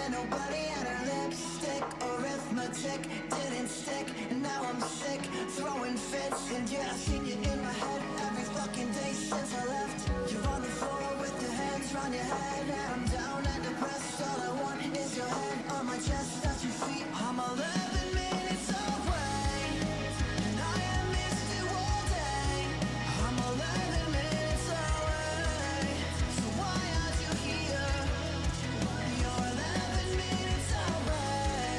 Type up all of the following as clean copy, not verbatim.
met nobody and her lipstick. Arithmetic didn't stick, and now I'm sick, throwing fits. And yeah, I've seen you in my head every fucking day since I left. You're on the floor with your hands round your head, and I'm down and depressed. All I want is your head on my chest, at your feet. I'm 11 minutes away, and I have missed you all day. I'm 11 minutes away, so why aren't you here? You're 11 minutes away,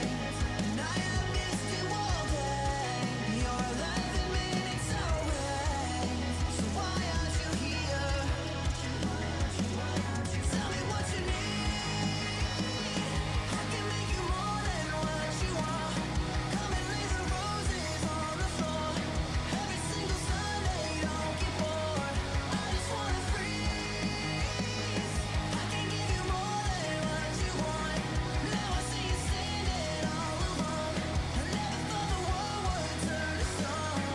and I have missed you all day. You're 11 minutes away, so why aren't you here? Tell me what you need. I can make you more than what you want. Come and lay the roses on the floor. Every single Sunday, don't get bored. I just wanna freeze. I can give you more than what you want. Now I see you standing all alone. I never thought the world would turn to stone.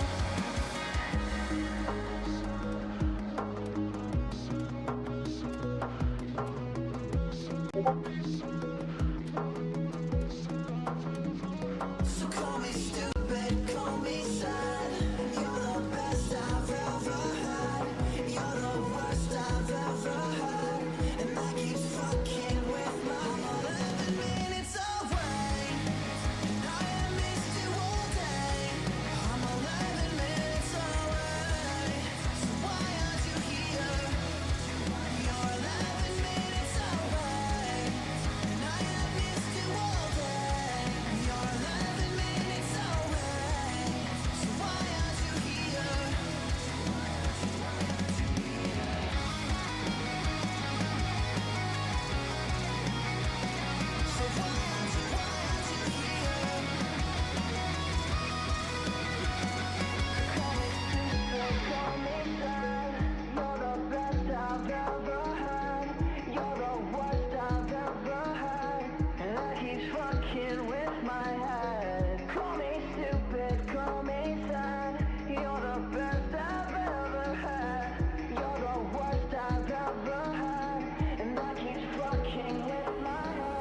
So call me stupid, call me sad. You're the best I've ever had. You're the worst I've ever had. And that keeps fucking with my 11 minutes away, and I have missed you all day. I'm 11 minutes away, so why aren't you here? You're 11 minutes away, and I have missed you all day. You're 11 minutes away, so why aren't you here? So why aren't you here? Call me stupid, call me sad. You're the best I've ever had. You're the worst I've ever had. And that keeps fucking with my head. Call me stupid, call me sad. You're the best I've ever had. You're the worst I've ever had. And that keeps fucking with my head.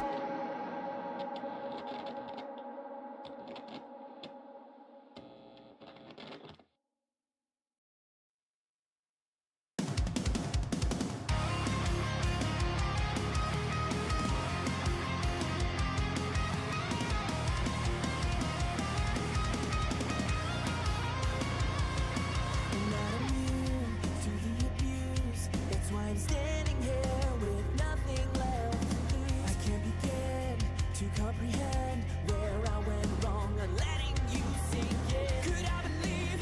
I'm not immune to the abuse. That's why I'm standing here with nothing left to lose. I can't begin to comprehend where I went wrong on letting you sink in. Could I believe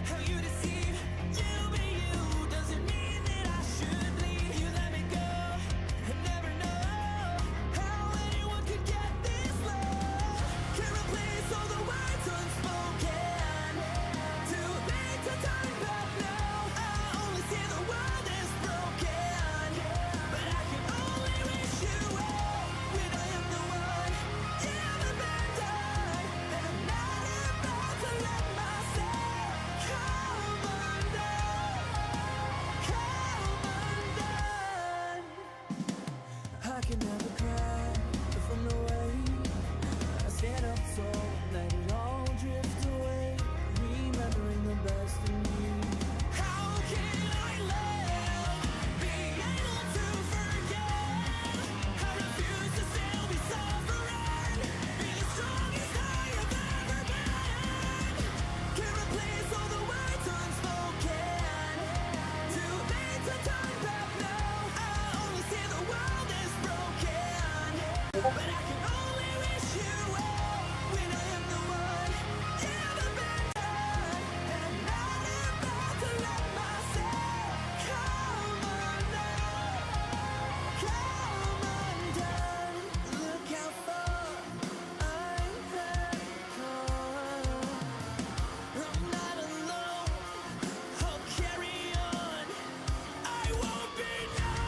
how you deceive? You be you doesn't mean that I should leave. You let me go and never know how anyone could get this low. Can't replace all the words unspoken. Too late to turn back now. I only see the world is broken, but I can only wish you well when I am the one you have abandoned. And I'm not about to let myself come undone. I can never cry from the way I stand up tall, let it all drift away, remembering the best in me. How can I live, be able to forget? I refuse to still be suffering, be the strongest I have ever been. Can't replace all the words unspoken. Too late to turn back now. I only see the world is broken, but I can only wish you well when I am the one you have abandoned. And I'm not about to let myself come undone. Look how far I have come. I'm not alone, I'll carry on. I won't be known.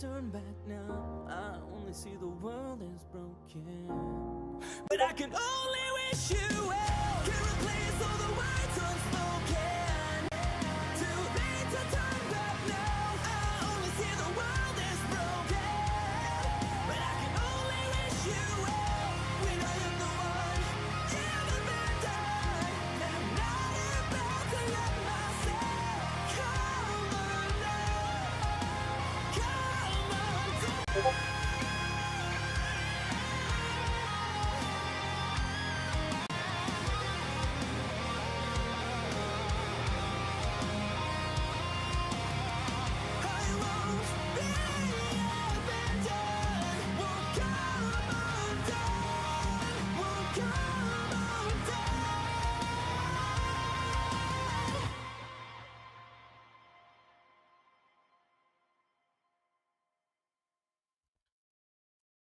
turn back now. I only see the world is broken. But I can only wish you well. Can replace all the words unspoken. Too late to turn back now. I only see the world is broken. But I can only wish you well. When I am the one ever been done. And I'm not about to let myself come undone. Come undone.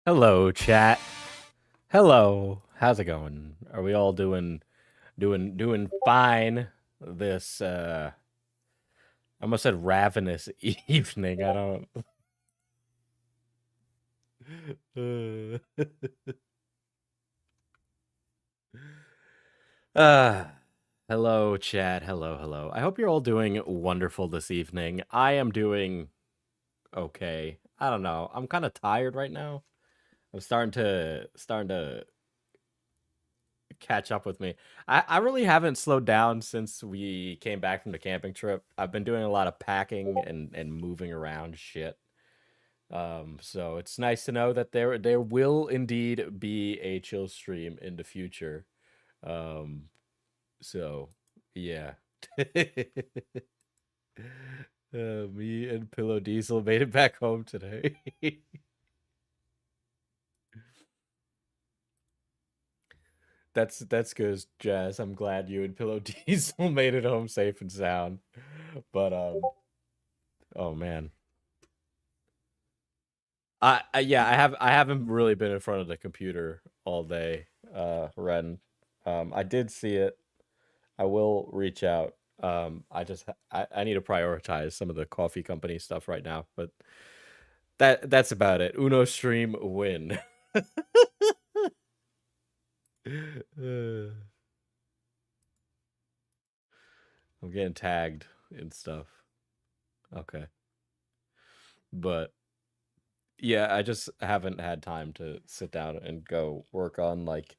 Hello, chat. Hello. How's it going? Are we all doing fine this I almost said ravenous evening. I don't hello, chat. Hello. I hope you're all doing wonderful this evening. I am doing okay. I don't know. I'm kind of tired right now. I'm starting to catch up with me. I really haven't slowed down since we came back from the camping trip. I've been doing a lot of packing and moving around shit. So it's nice to know that there will indeed be a chill stream in the future. Um, so yeah. Me and Pillow Diesel made it back home today. That's good, Jazz. I'm glad you and Pillow Diesel made it home safe and sound. But oh man. Yeah, I haven't really been in front of the computer all day, Ren. I did see it. I will reach out. I need to prioritize some of the coffee company stuff right now, but that's about it. Uno stream win. I'm getting tagged and stuff. Okay. But yeah, I just haven't had time to sit down and go work on like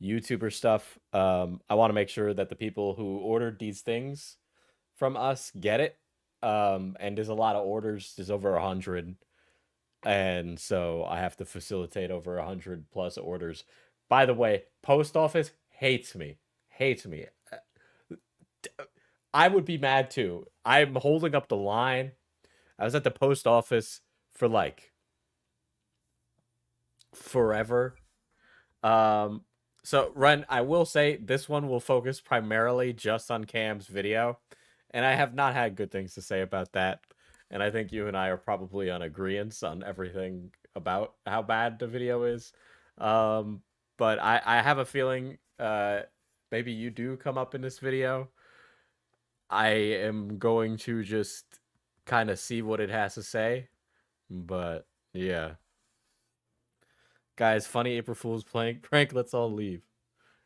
YouTuber stuff. I want to make sure that the people who ordered these things from us get it. And there's a lot of orders. There's over 100, and so I have to facilitate over 100 plus orders. By the way, post office hates me. Hates me. I would be mad too. I'm holding up the line. I was at the post office for like forever. Um, so Ren, I will say this one will focus primarily just on Cam's video, and I have not had good things to say about that. And I think you and I are probably on agreement on everything about how bad the video is. Um, but I have a feeling maybe you do come up in this video. I am going to just kind of see what it has to say. But yeah. Guys, funny April Fool's prank. Let's all leave.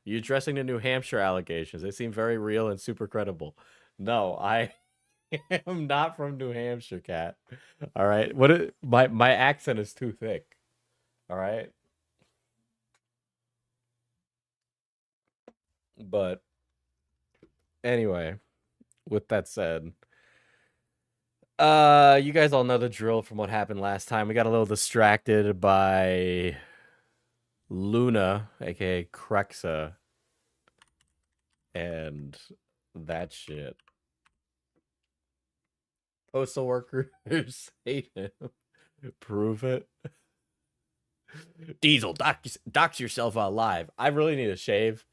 You addressing the New Hampshire allegations? They seem very real and super credible. No, I am not from New Hampshire, cat. All right. My accent is too thick. All right. But anyway, with that said, you guys all know the drill from what happened last time. We got a little distracted by Luna, aka Crexa, and that shit. Postal workers hate him. Prove it. Diesel, dox yourself alive. I really need a shave.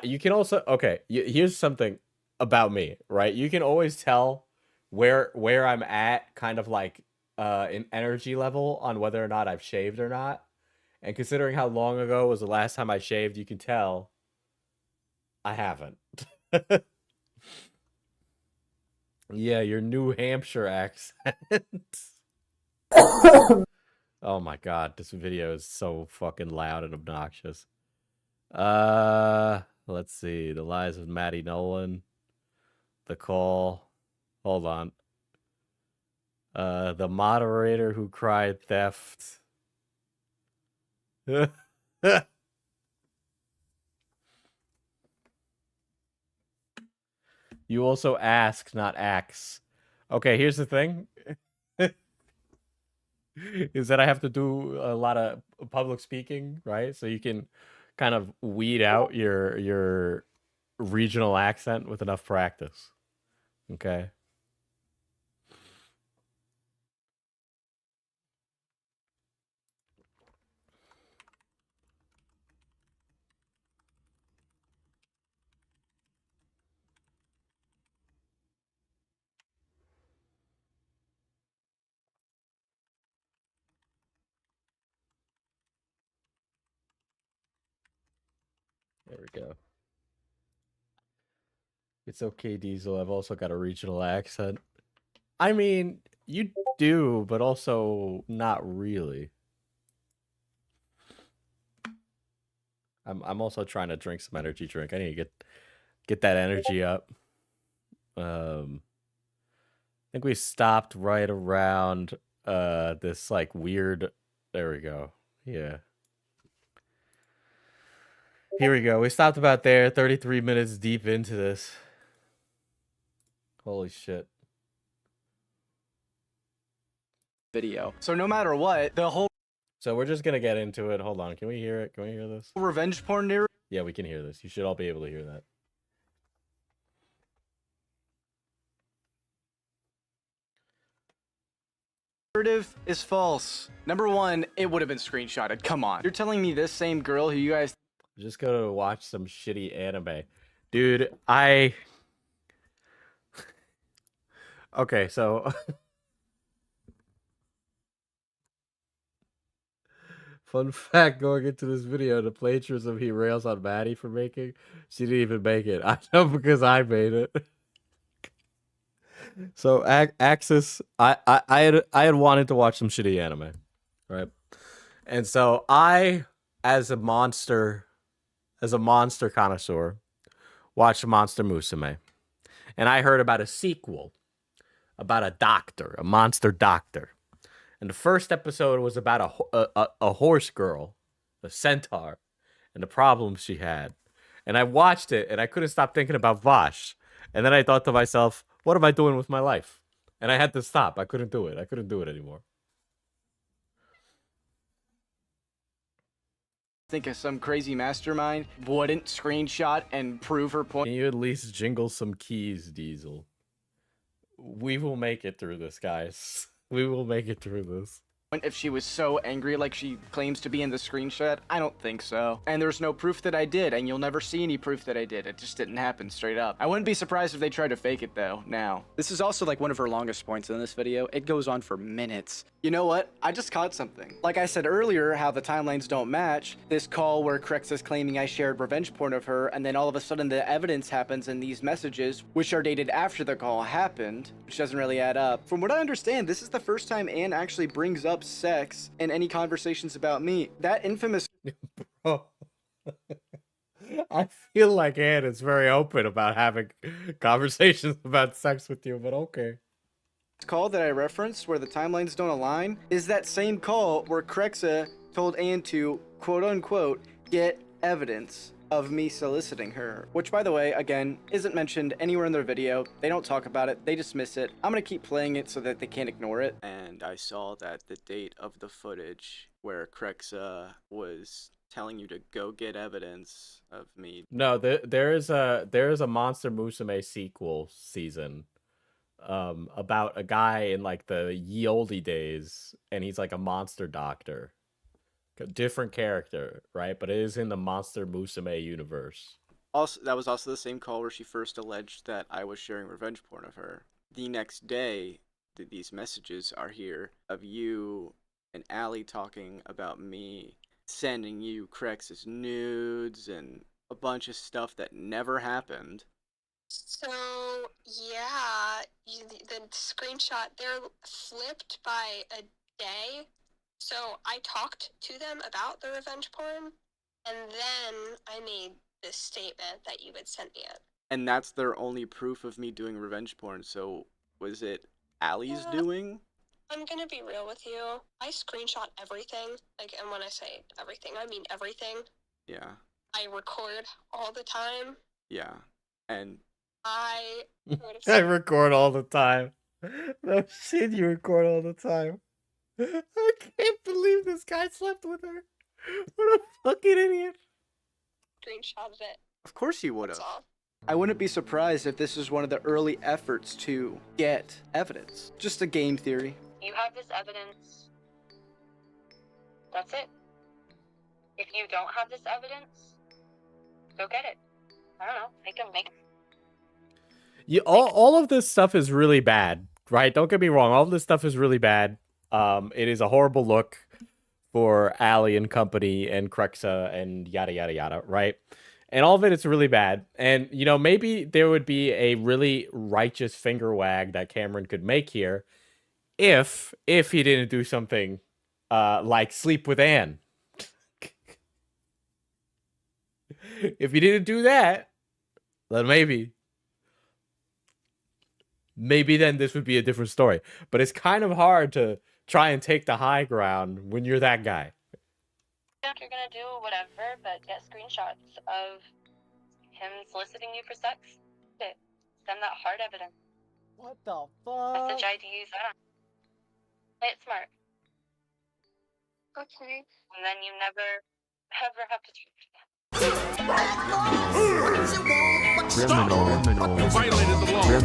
You can also here's something about me, right? You can always tell where I'm at, kind of like in energy level on whether or not I've shaved or not. And considering how long ago was the last time I shaved, you can tell I haven't. Yeah, your New Hampshire accent. Oh my god, this video is so fucking loud and obnoxious. Let's see. The lies of Maddie Nolan. The call. Hold on. The moderator who cried theft. You also ask, not ax. Okay, here's the thing. Is that I have to do a lot of public speaking, right? So you can kind of weed out your regional accent with enough practice. Okay. There we go. It's okay, Diesel. I've also got a regional accent. I mean, you do, but also not really. I'm also trying to drink some energy drink. I need to get that energy up. I think we stopped right around this like weird. There we go. Yeah. Here we go. We stopped about there. 33 minutes deep into this. Holy shit. Video. So no matter what, the whole So we're just gonna get into it. Hold on. Can we hear it? Can we hear this? revenge porn narrative Yeah, we can hear this. You should all be able to hear that. is false. Number one, it would have been screenshotted. Come on. You're telling me this same girl who you guys Just go to watch some shitty anime. Dude, Okay, so... Fun fact going into this video, the plagiarism he rails on Maddie for making, she didn't even make it. I know because I made it. So Axis, I had wanted to watch some shitty anime, right? And so I, as a monster connoisseur, watched Monster Musume, and I heard about a sequel about a doctor, a monster doctor. And the first episode was about a horse girl, a centaur, and the problems she had. And I watched it, and I couldn't stop thinking about Vosh. And then I thought to myself, what am I doing with my life? And I had to stop. I couldn't do it. I couldn't do it anymore. think of some crazy mastermind wouldn't screenshot and prove her point. Can you at least jingle some keys, Diesel? We will make it through this, guys. We will make it through this. If she was so angry like she claims to be in the screenshot, I don't think so. And there's no proof that I did, and you'll never see any proof that I did. It just didn't happen straight up. I wouldn't be surprised if they tried to fake it though, now. This is also like one of her longest points in this video. It goes on for minutes. You know what? I just caught something. Like I said earlier, how the timelines don't match. This call where Krex is claiming I shared revenge porn of her, and then all of a sudden the evidence happens in these messages, which are dated after the call happened, which doesn't really add up. From what I understand, this is the first time Anne actually brings up sex in any conversations about me. That infamous Bro. I feel like Anne is very open about having conversations about sex with you, but okay. call that I referenced where the timelines don't align is that same call where Krexa told Anne to, quote unquote, get evidence of me soliciting her. Which, by the way, again, isn't mentioned anywhere in their video. They don't talk about it. They dismiss it. I'm gonna keep playing it so that they can't ignore it. And I saw that the date of the footage where Krexa was telling you to go get evidence of me. No, there is a Monster Musume sequel season about a guy in like the ye olde days, and he's like a monster doctor. A different character, right? But it is in the Monster Musume universe. Also, that was also the same call where she first alleged that I was sharing revenge porn of her. The next day, these messages are here of you and Allie talking about me sending you Krex's nudes and a bunch of stuff that never happened. So, yeah, the screenshot, they're flipped by a day. So I talked to them about the revenge porn, and then I made this statement that you had sent me it. And that's their only proof of me doing revenge porn. So was it Allie's doing? I'm gonna be real with you. I screenshot everything. Like, and when I say everything, I mean everything. Yeah. I record all the time. Yeah. And I I record all the time. No shit, you record all the time. I can't believe this guy slept with her. What a fucking idiot. screenshotted it. of course you would That's have. all. I wouldn't be surprised if this is one of the early efforts to get evidence. Just a game theory. You have this evidence. That's it. If you don't have this evidence, go get it. I don't know. Make All of this stuff is really bad, right? Don't get me wrong. All of this stuff is really bad. It is a horrible look for Allie and company and Krexa and yada, yada, yada, right? And all of it is really bad. And, you know, maybe there would be a really righteous finger wag that Cameron could make here if he didn't do something like sleep with Anne. If he didn't do that, then maybe then this would be a different story. But it's kind of hard to try and take the high ground when you're that guy. You're gonna do whatever, but get screenshots of him soliciting you for sex. Send that hard evidence. What the fuck? Message IDs. I don't know. Play it smart. Okay. And then you never, ever have to talk to them.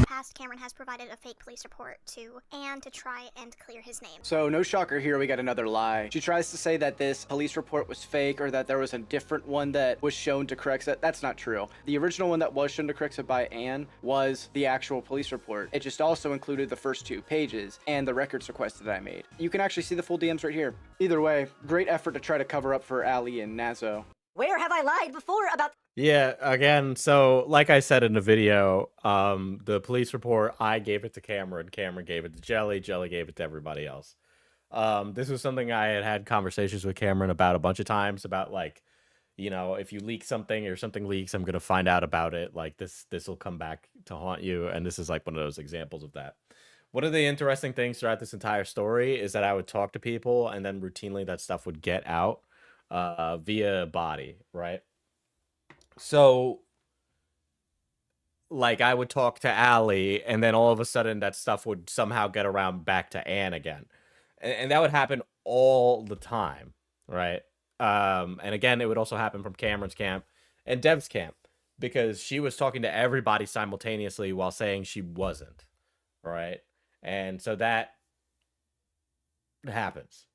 Past, Cameron has provided a fake police report to Anne to try and clear his name. So no shocker here, we got another lie. She tries to say that this police report was fake or that there was a different one that was shown to Krexa. That's not true. The original one that was shown to Krexa by Anne was the actual police report. It just also included the first 2 pages and the records request that I made. You can actually see the full DMs right here. Either way, great effort to try to cover up for Allie and Nazo. Where have I lied before about... Yeah, again, so like I said in the video, the police report, I gave it to Cameron gave it to Jelly gave it to everybody else. This was something I had conversations with Cameron about a bunch of times about, like, you know, if you leak something or something leaks, I'm going to find out about it. Like, this will come back to haunt you, and this is like one of those examples of that. One of the interesting things throughout this entire story is that I would talk to people, and then routinely that stuff would get out via body, right? So, like, I would talk to Allie, and then all of a sudden that stuff would somehow get around back to Anne again. And that would happen all the time, right? And again, it would also happen from Cameron's camp and Dev's camp, because she was talking to everybody simultaneously while saying she wasn't, right? And so that happens.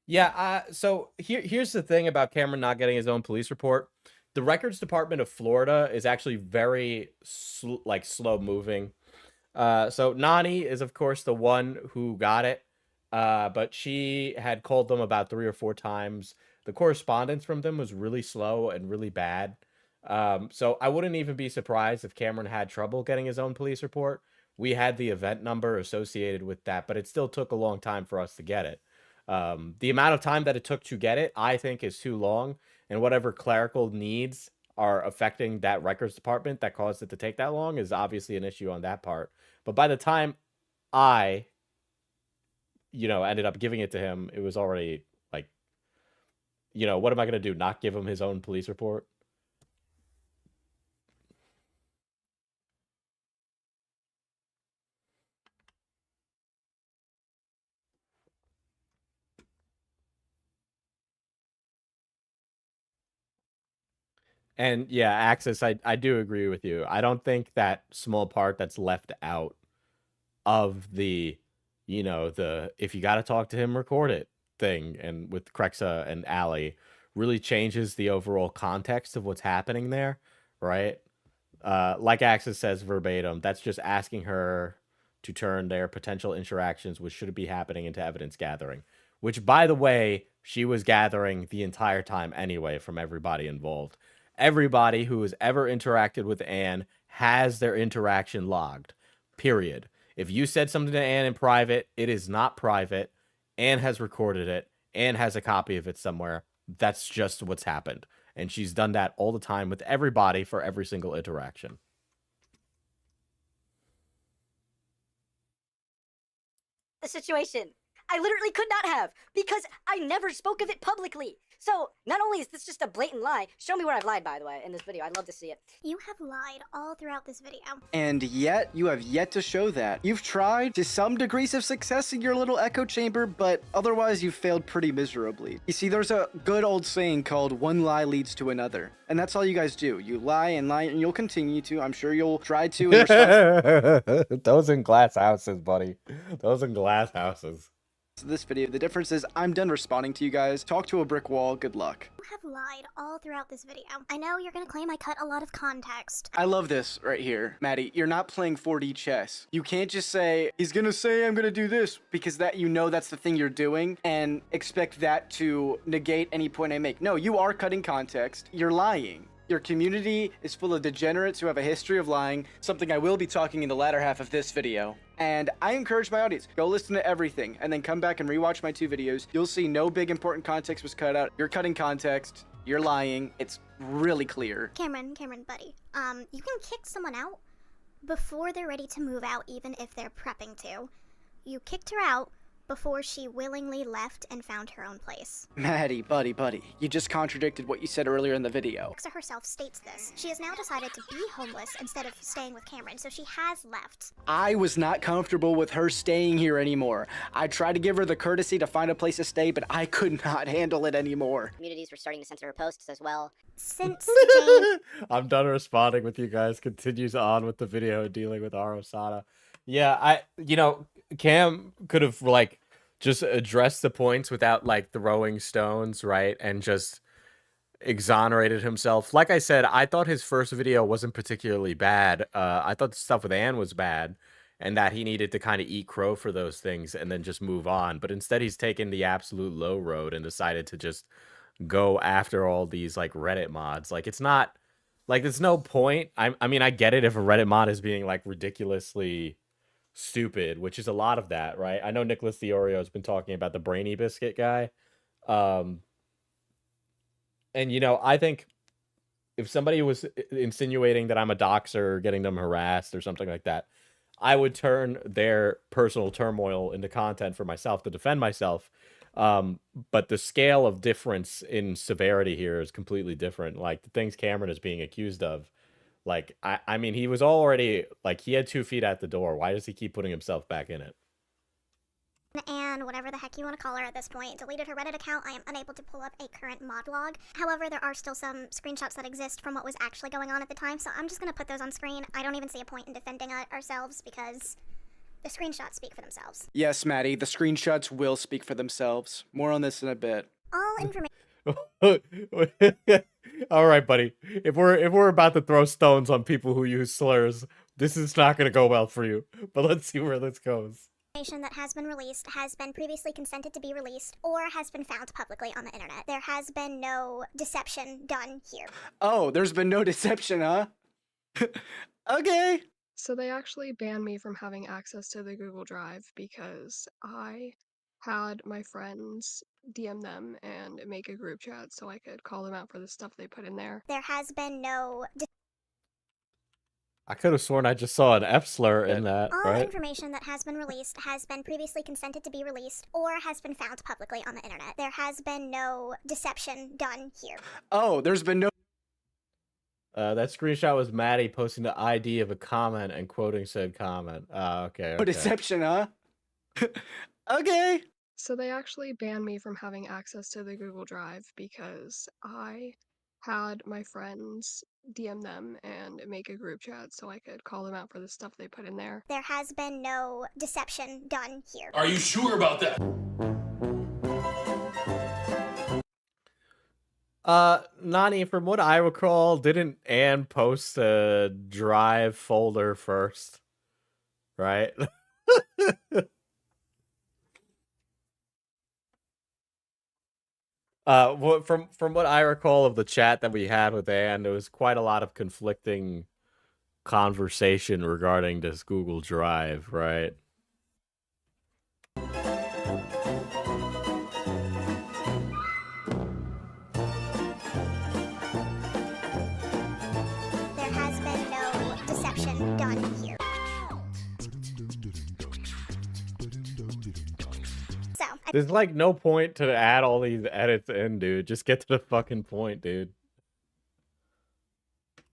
Yeah, so here's the thing about Cameron not getting his own police report. The Records Department of Florida is actually very slow moving. So Nani is, of course, the one who got it, but she had called them about 3 or 4 times. The correspondence from them was really slow and really bad. So I wouldn't even be surprised if Cameron had trouble getting his own police report. We had the event number associated with that, but it still took a long time for us to get it. The amount of time that it took to get it, I think, is too long, and whatever clerical needs are affecting that records department that caused it to take that long is obviously an issue on that part. But by the time I, ended up giving it to him, it was already, like, what am I going to do? Not give him his own police report? And yeah, Axis, I do agree with you. I don't think that small part that's left out of the, the if you got to talk to him, record it thing, and with Krexa and Allie, really changes the overall context of what's happening there, right? Like Axis says verbatim, that's just asking her to turn their potential interactions, which should be happening, into evidence gathering. Which, by the way, she was gathering the entire time anyway from everybody involved. Everybody who has ever interacted with Anne has their interaction logged, period. If you said something to Anne in private, it is not private. Anne has recorded it. Anne has a copy of it somewhere. That's just what's happened. And she's done that all the time with everybody for every single interaction. The situation. I literally could not have, because I never spoke of it publicly. So, not only is this just a blatant lie, show me where I've lied, by the way, in this video. I'd love to see it. You have lied all throughout this video. And yet, you have yet to show that. You've tried to some degrees of success in your little echo chamber, but otherwise you've failed pretty miserably. You see, there's a good old saying called one lie leads to another. And that's all you guys do. You lie, and you'll continue to. I'm sure you'll try to. In response Those in glass houses, buddy. Those in glass houses. to this video, the difference is I'm done responding to you guys. Talk to a brick wall. Good luck. You have lied all throughout this video. I know you're gonna claim I cut a lot of context. I love this right here. Maddie, you're not playing 4D chess. You can't just say, he's gonna say I'm gonna do this, because that that's the thing you're doing, and expect that to negate any point I make. No, you are cutting context. You're lying. Your community is full of degenerates who have a history of lying, something I will be talking in the latter half of this video. And I encourage my audience, go listen to everything, and then come back and rewatch my 2 videos. You'll see no big important context was cut out. You're cutting context. You're lying. It's really clear. Cameron, buddy, you can kick someone out before they're ready to move out, even if they're prepping to. You kicked her out before she willingly left and found her own place. Maddie, buddy, you just contradicted what you said earlier in the video. Alexa herself states this. She has now decided to be homeless instead of staying with Cameron, so she has left. I was not comfortable with her staying here anymore. I tried to give her the courtesy to find a place to stay, but I could not handle it anymore. Communities were starting to censor her posts as well. Since Jane... I'm done responding with you guys. Continues on with the video dealing with Arosada. Yeah, Cam could have like just addressed the points without like throwing stones, right? And just exonerated himself. Like I said, I thought his first video wasn't particularly bad. I thought the stuff with Anne was bad and that he needed to kind of eat crow for those things and then just move on. But instead he's taken the absolute low road and decided to just go after all these like Reddit mods. Like it's not like there's no point. I mean, I get it if a Reddit mod is being like ridiculously stupid, which is a lot of that, right? I know Nicholas the Oreo has been talking about the brainy biscuit guy. And I think if somebody was insinuating that I'm a doxer or getting them harassed or something like that, I would turn their personal turmoil into content for myself to defend myself. But the scale of difference in severity here is completely different. Like the things Cameron is being accused of, like, I mean, he was already, like, he had 2 feet at the door. Why does he keep putting himself back in it? And whatever the heck you want to call her at this point, deleted her Reddit account. I am unable to pull up a current mod log. However, there are still some screenshots that exist from what was actually going on at the time, so I'm just going to put those on screen. I don't even see a point in defending ourselves because the screenshots speak for themselves. Yes, Maddie, the screenshots will speak for themselves. More on this in a bit. All information... All right, buddy. If we're about to throw stones on people who use slurs, this is not going to go well for you. But let's see where this goes. That has been released has been previously consented to be released or has been found publicly on the internet. There has been no deception done here. Oh, there's been no deception, huh? Okay. So they actually banned me from having access to the Google Drive because I had my friends DM them and make a group chat so I could call them out for the stuff they put in there. There has been no... I could have sworn I just saw an F slur in that, All right? information that has been released has been previously consented to be released or has been found publicly on the internet. There has been no deception done here. Oh, there's been no... That screenshot was Maddie posting the ID of a comment and quoting said comment. Okay. No deception, huh? Okay. So they actually banned me from having access to the Google Drive because I had my friends DM them and make a group chat so I could call them out for the stuff they put in there. There has been no deception done here. Are you sure about that? Nani, from what I recall, didn't Anne post a Drive folder first? Right? From what I recall of the chat that we had with Anne, there was quite a lot of conflicting conversation regarding this Google Drive, right? There has been no deception done here. So, There's like no point to add all these edits in, dude. Just get to the fucking point, dude.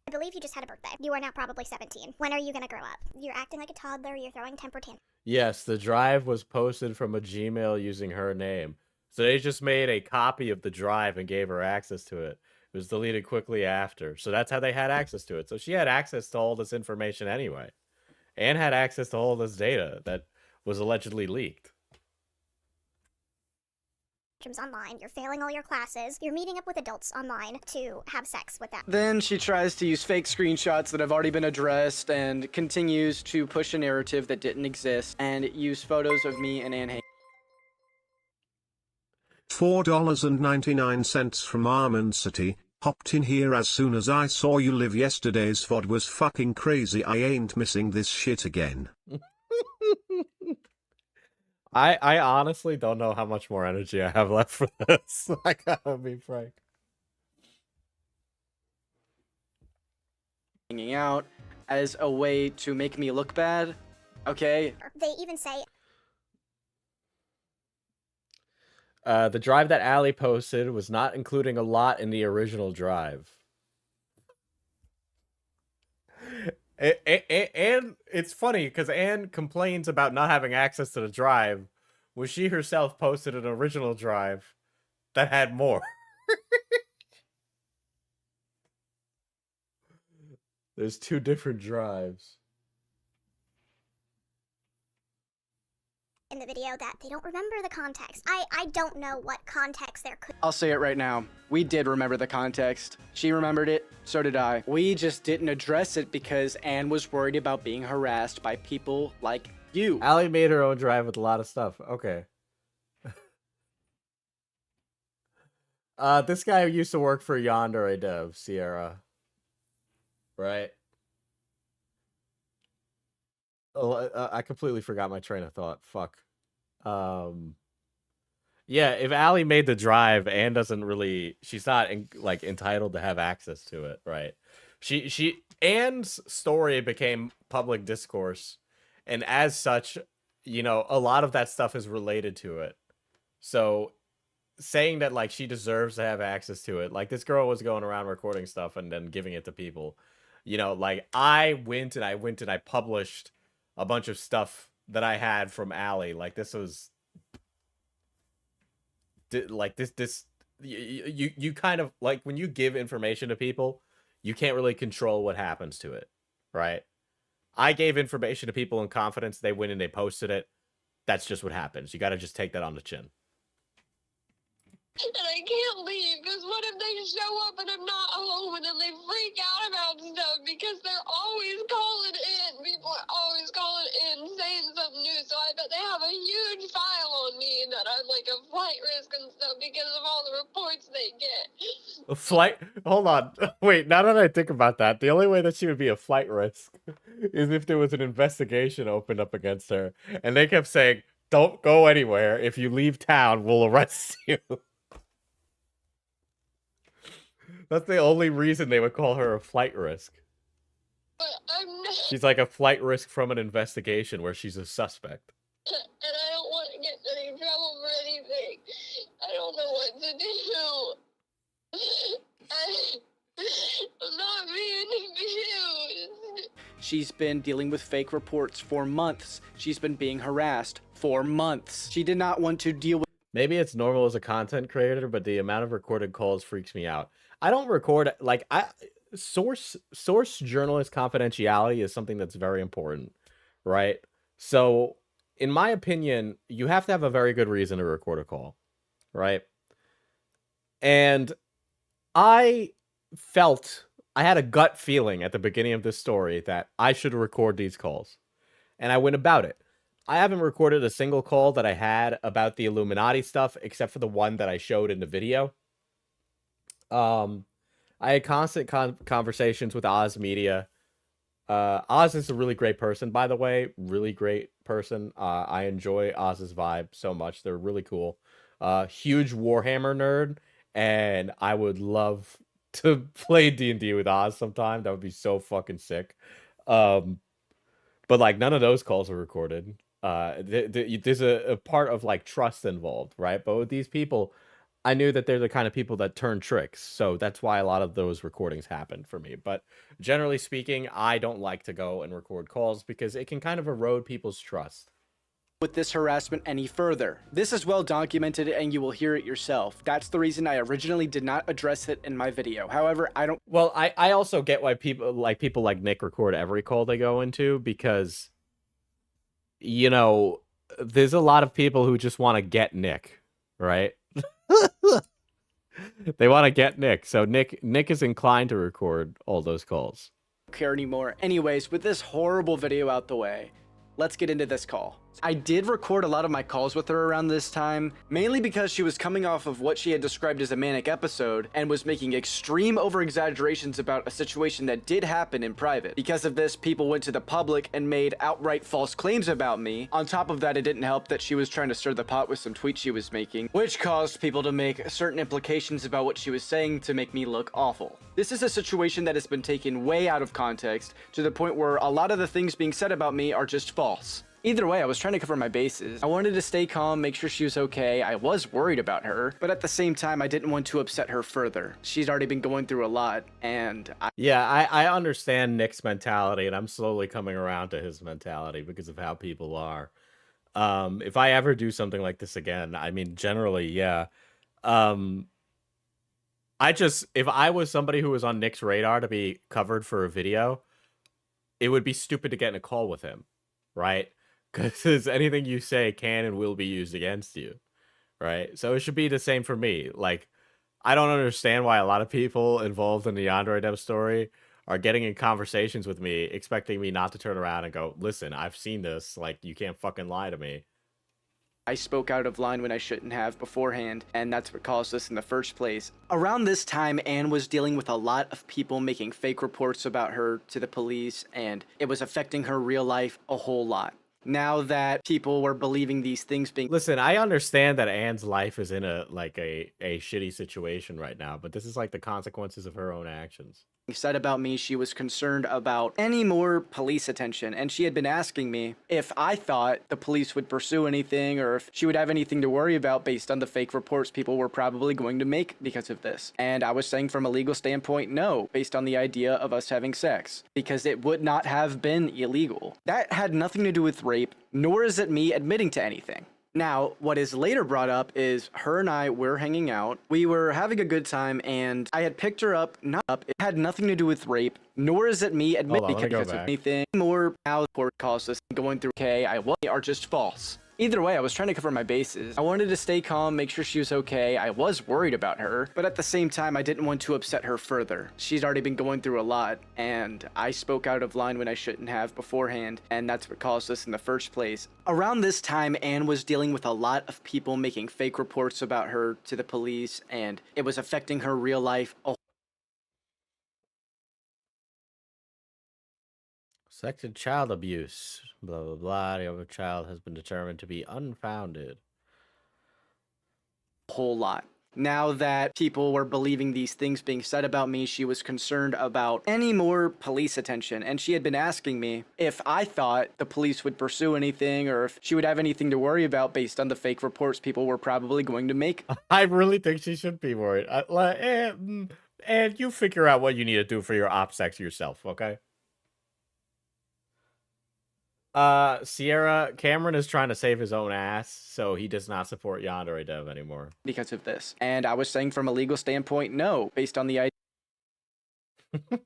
I believe you just had a birthday. You are now probably 17. When are you gonna grow up? You're acting like a toddler, you're throwing temper tantrums. Yes, the drive was posted from a Gmail using her name. So they just made a copy of the drive and gave her access to it. It was deleted quickly after. So that's how they had access to it. So she had access to all this information anyway. And had access to all this data that was allegedly leaked. Online, you're failing all your classes, you're meeting up with adults online to have sex with them. Then she tries to use fake screenshots that have already been addressed and continues to push a narrative that didn't exist and use photos of me and Anne hanging. $4.99 from Armand City. Hopped in here as soon as I saw you live. Yesterday's VOD was fucking crazy. I ain't missing this shit again. I honestly don't know how much more energy I have left for this. I gotta be frank. Hanging out as a way to make me look bad. Okay. They even say The drive that Allie posted was not including a lot in the original drive. And it's funny because Anne complains about not having access to the drive when she herself posted an original drive that had more. There's two different drives. in the video that they don't remember the context. I don't know what context there could. I'll say it right now. We did remember the context. She remembered it, so did I. We just didn't address it because Anne was worried about being harassed by people like you. Allie made her own drive with a lot of stuff. Okay. This guy used to work for Yandere Dev, Sierra. Right? Oh, I completely forgot my train of thought. Fuck. Yeah, if Allie made the drive, Anne doesn't really... She's not, like, entitled to have access to it, right? Anne's story became public discourse, and as such, you know, a lot of that stuff is related to it. So, saying that, like, she deserves to have access to it, like, this girl was going around recording stuff and then giving it to people. You know, like, I went and I published a bunch of stuff that I had from Allie. Like, this was... Like, you kind of... Like, when you give information to people, you can't really control what happens to it, right? I gave information to people in confidence. They went and they posted it. That's just what happens. You gotta just take that on the chin. And I can't leave, because what if they show up and I'm not home and then they freak out about stuff because they're always calling in. People are always calling in saying something new, so I bet they have a huge file on me that I'm like a flight risk and stuff because of all the reports they get. A flight... Hold on. Wait, now that I think about that, the only way that she would be a flight risk is if there was an investigation opened up against her. And they kept saying, don't go anywhere. If you leave town, we'll arrest you. That's the only reason they would call her a flight risk. But I'm not, She's like a flight risk from an investigation where she's a suspect. and I don't want to get in any trouble for anything. I don't know what to do. I'm not being abused. She's been dealing with fake reports for months. She's been being harassed for months. She did not want to deal with... Maybe it's normal as a content creator, but the amount of recorded calls freaks me out. I don't record, like, source journalist confidentiality is something that's very important, right? So, in my opinion, you have to have a very good reason to record a call, right? And I had a gut feeling at the beginning of this story that I should record these calls. And I went about it. I haven't recorded a single call that I had about the Illuminati stuff, except for the one that I showed in the video. I had constant conversations with Oz Media Oz is a really great person, by the way. Really great person. I enjoy Oz's vibe so much. They're really cool. Huge Warhammer nerd, and I would love to play D&D with Oz sometime. That would be so fucking sick. But like none of those calls are recorded. There's a part of like trust involved, right? But with these people, I knew that they're the kind of people that turn tricks, so that's why a lot of those recordings happened for me. But generally speaking, I don't like to go and record calls because it can kind of erode people's trust. With this harassment any further. This is well documented and you will hear it yourself. That's the reason I originally did not address it in my video. However, I don't... Well, I also get why people like Nick record every call they go into, because, you know, there's a lot of people who just want to get Nick, right? They want to get Nick, so Nick is inclined to record all those calls. care anymore. Anyways, with this horrible video out the way, let's get into this call. I did record a lot of my calls with her around this time, mainly because she was coming off of what she had described as a manic episode and was making extreme over-exaggerations about a situation that did happen in private. Because of this, people went to the public and made outright false claims about me. On top of that, it didn't help that she was trying to stir the pot with some tweets she was making, which caused people to make certain implications about what she was saying to make me look awful. This is a situation that has been taken way out of context, to the point where a lot of the things being said about me are just false. Either way, I was trying to cover my bases. I wanted to stay calm, make sure she was okay. I was worried about her, but at the same time, I didn't want to upset her further. She's already been going through a lot, and Yeah, I understand Nick's mentality, and I'm slowly coming around to his mentality because of how people are. If I ever do something like this again, I mean, generally, yeah. If I was somebody who was on Nick's radar to be covered for a video, it would be stupid to get in a call with him, right? Because anything you say can and will be used against you, right? So it should be the same for me. Like, I don't understand why a lot of people involved in the Yandere dev story are getting in conversations with me, expecting me not to turn around and go, listen, I've seen this. Like, you can't fucking lie to me. I spoke out of line when I shouldn't have beforehand, and that's what caused this in the first place. Around this time, Anne was dealing with a lot of people making fake reports about her to the police, and it was affecting her real life a whole lot. Now that people were believing these things being... Listen, I understand that Anne's life is in a shitty situation right now, but this is like the consequences of her own actions. Said about me, she was concerned about any more police attention, and she had been asking me if I thought the police would pursue anything or if she would have anything to worry about based on the fake reports people were probably going to make because of this. And I was saying from a legal standpoint, no, based on the idea of us having sex, because it would not have been illegal. That had nothing to do with rape, nor is it me admitting to anything. Now, what is later brought up is her and I were hanging out. We were having a good time, and I had picked her up. Not up. It had nothing to do with rape, nor is it me admitting because of anything more. Now, the court calls this going through. Okay, I was are just false. Either way, I was trying to cover my bases. I wanted to stay calm, make sure she was okay. I was worried about her, but at the same time, I didn't want to upset her further. She's already been going through a lot, and I spoke out of line when I shouldn't have beforehand, and that's what caused this in the first place. Around this time, Anne was dealing with a lot of people making fake reports about her to the police, and it was affecting her real life a Suspected child abuse. Blah, blah, blah. The other child has been determined to be unfounded. whole lot. Now that people were believing these things being said about me, she was concerned about any more police attention, and she had been asking me if I thought the police would pursue anything or if she would have anything to worry about based on the fake reports people were probably going to make. I really think she should be worried. And you figure out what you need to do for your OPSEC yourself, okay? Sierra, Cameron is trying to save his own ass, so he does not support Yandere dev anymore. Because of this. And I was saying from a legal standpoint, no, based on the idea.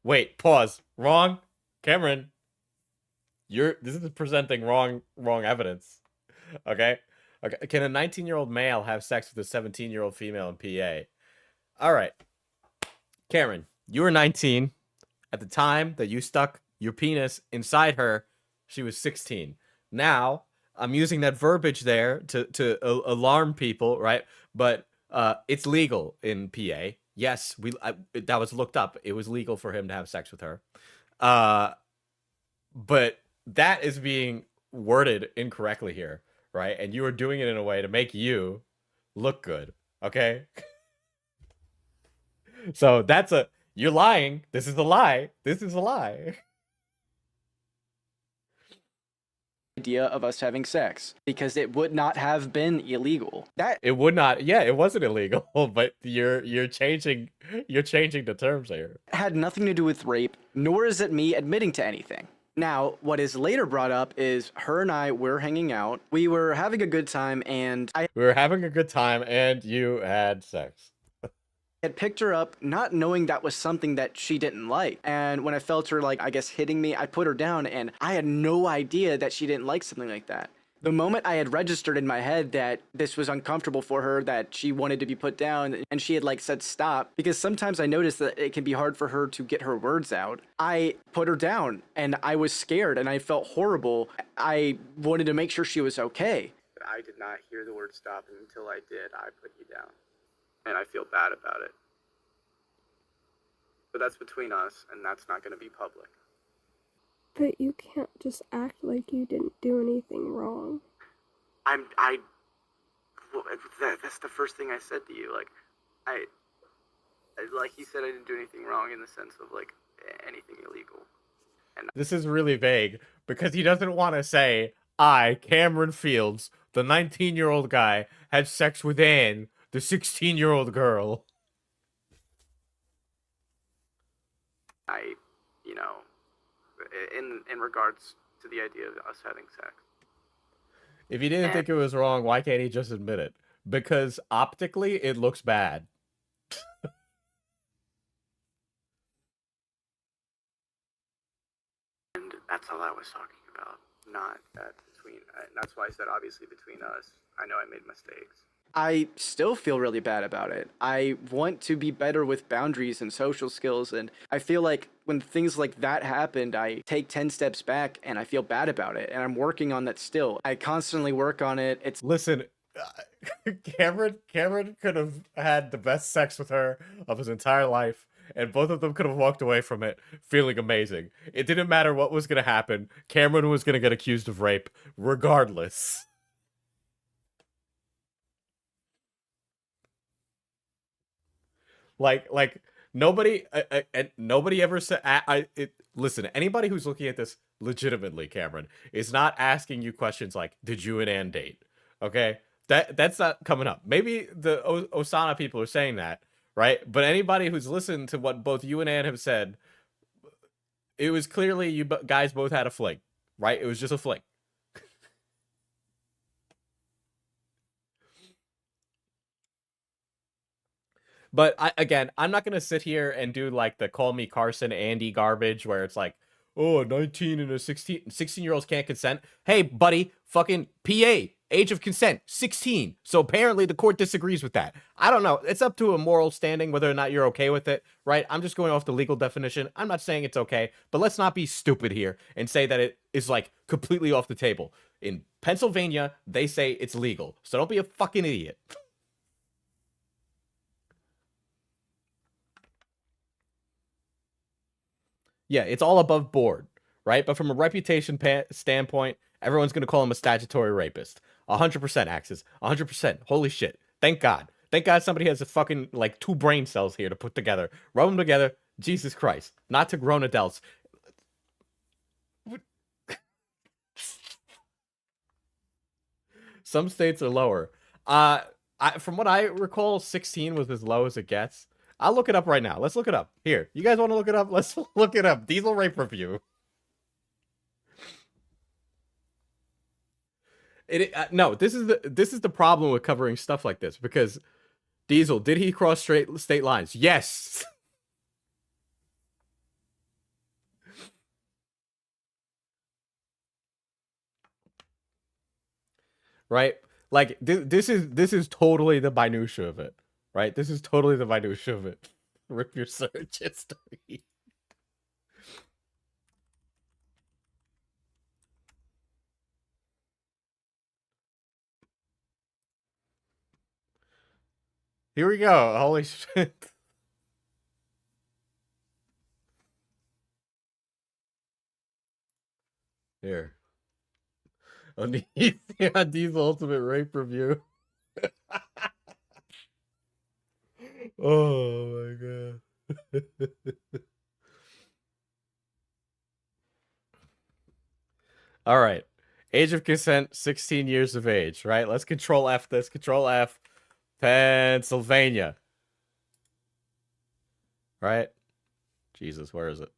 Wait, pause. Wrong. Cameron, this is presenting wrong evidence. Okay? Okay. Can a 19-year-old male have sex with a 17-year-old female in PA? All right. Cameron, you were 19 at the time that you stuck your penis inside her. She was 16. Now, I'm using that verbiage there to alarm people, right? But it's legal in PA. Yes, that was looked up. It was legal for him to have sex with her. But that is being worded incorrectly here, right? And you are doing it in a way to make you look good, okay? So that's you're lying. This is a lie. This is a lie. Idea of us having sex because it would not have been illegal. That It would not. Yeah, it wasn't illegal, but you're changing the terms here. had nothing to do with rape, nor is it me admitting to anything. Now, what is later brought up is her and I were hanging out. We were having a good time, and I We were having a good time, and you had sex. had picked her up, not knowing that was something that she didn't like. And when I felt her, like, I guess, hitting me, I put her down, and I had no idea that she didn't like something like that. The moment I had registered in my head that this was uncomfortable for her, that she wanted to be put down, and she had like said stop, because sometimes I noticed that it can be hard for her to get her words out, I put her down, and I was scared, and I felt horrible. I wanted to make sure she was okay. I did not hear the word stop, and until I did, I put you down. And I feel bad about it. But that's between us, and that's not going to be public. But you can't just act like you didn't do anything wrong. That's the first thing I said to you. Like he said, I didn't do anything wrong in the sense of like anything illegal. And This is really vague because he doesn't want to say, I, Cameron Fields, the 19-year-old guy, had sex with Anne, the 16-year-old girl. in regards to the idea of us having sex. If he didn't think it was wrong, why can't he just admit it? Because optically, it looks bad. And that's all I was talking about. Not that between. That's why I said obviously between us. I know I made mistakes. I still feel really bad about it. I want to be better with boundaries and social skills, and I feel like when things like that happened, I take 10 steps back and I feel bad about it, and I'm working on that still. I constantly work on it. It's Listen, Cameron could have had the best sex with her of his entire life, and both of them could have walked away from it feeling amazing. It didn't matter what was going to happen. Cameron was going to get accused of rape regardless. Like nobody nobody ever said listen, anybody who's looking at this legitimately, Cameron, is not asking you questions like, did you and Ann date? Okay? That's not coming up. Maybe the Osana people are saying that, right? But anybody who's listened to what both you and Ann have said, it was clearly you guys both had a fling, right? It was just a fling. But I'm not going to sit here and do like the call me Carson Andy garbage where it's like, oh, a 19 and a 16-year-olds can't consent. Hey, buddy, fucking PA, age of consent, 16. So apparently the court disagrees with that. I don't know. It's up to a moral standing whether or not you're okay with it, right? I'm just going off the legal definition. I'm not saying it's okay, but let's not be stupid here and say that it is like completely off the table. In Pennsylvania, they say it's legal. So don't be a fucking idiot. Yeah, it's all above board, right? But from a reputation standpoint, everyone's going to call him a statutory rapist. 100%, Axis. 100%. Holy shit. Thank God. Thank God somebody has a fucking, like, 2 brain cells here to put together. Rub them together. Jesus Christ. Not to grown adults. Some states are lower. From what I recall, 16 was as low as it gets. I'll look it up right now. Let's look it up. Here, you guys want to look it up? Let's look it up. Diesel rape review. No, this is the problem with covering stuff like this, because Diesel, did he cross state lines? Yes. Right? Like this is totally the minutia of it. Right? This is totally the minutia of it. Rip your search history. Here we go. Holy shit. Here. Dee's ultimate rape review. Oh my god. All right. Age of consent, 16 years of age, right? Let's control F this. Control F. Pennsylvania. Right? Jesus, where is it?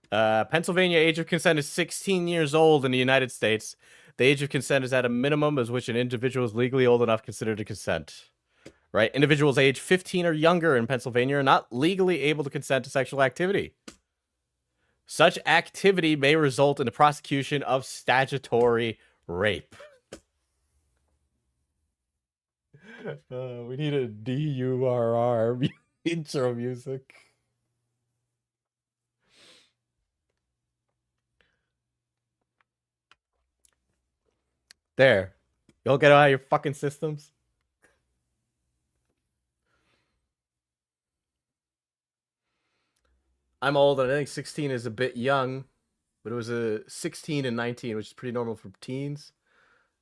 Pennsylvania age of consent is 16 years old in the United States. The age of consent is at a minimum as which an individual is legally old enough considered to consent. Right? Individuals age 15 or younger in Pennsylvania are not legally able to consent to sexual activity. Such activity may result in the prosecution of statutory rape. We need a DURR intro music. There. You'll get out of your fucking systems. I'm old, and I think 16 is a bit young, but it was a 16 and 19, which is pretty normal for teens.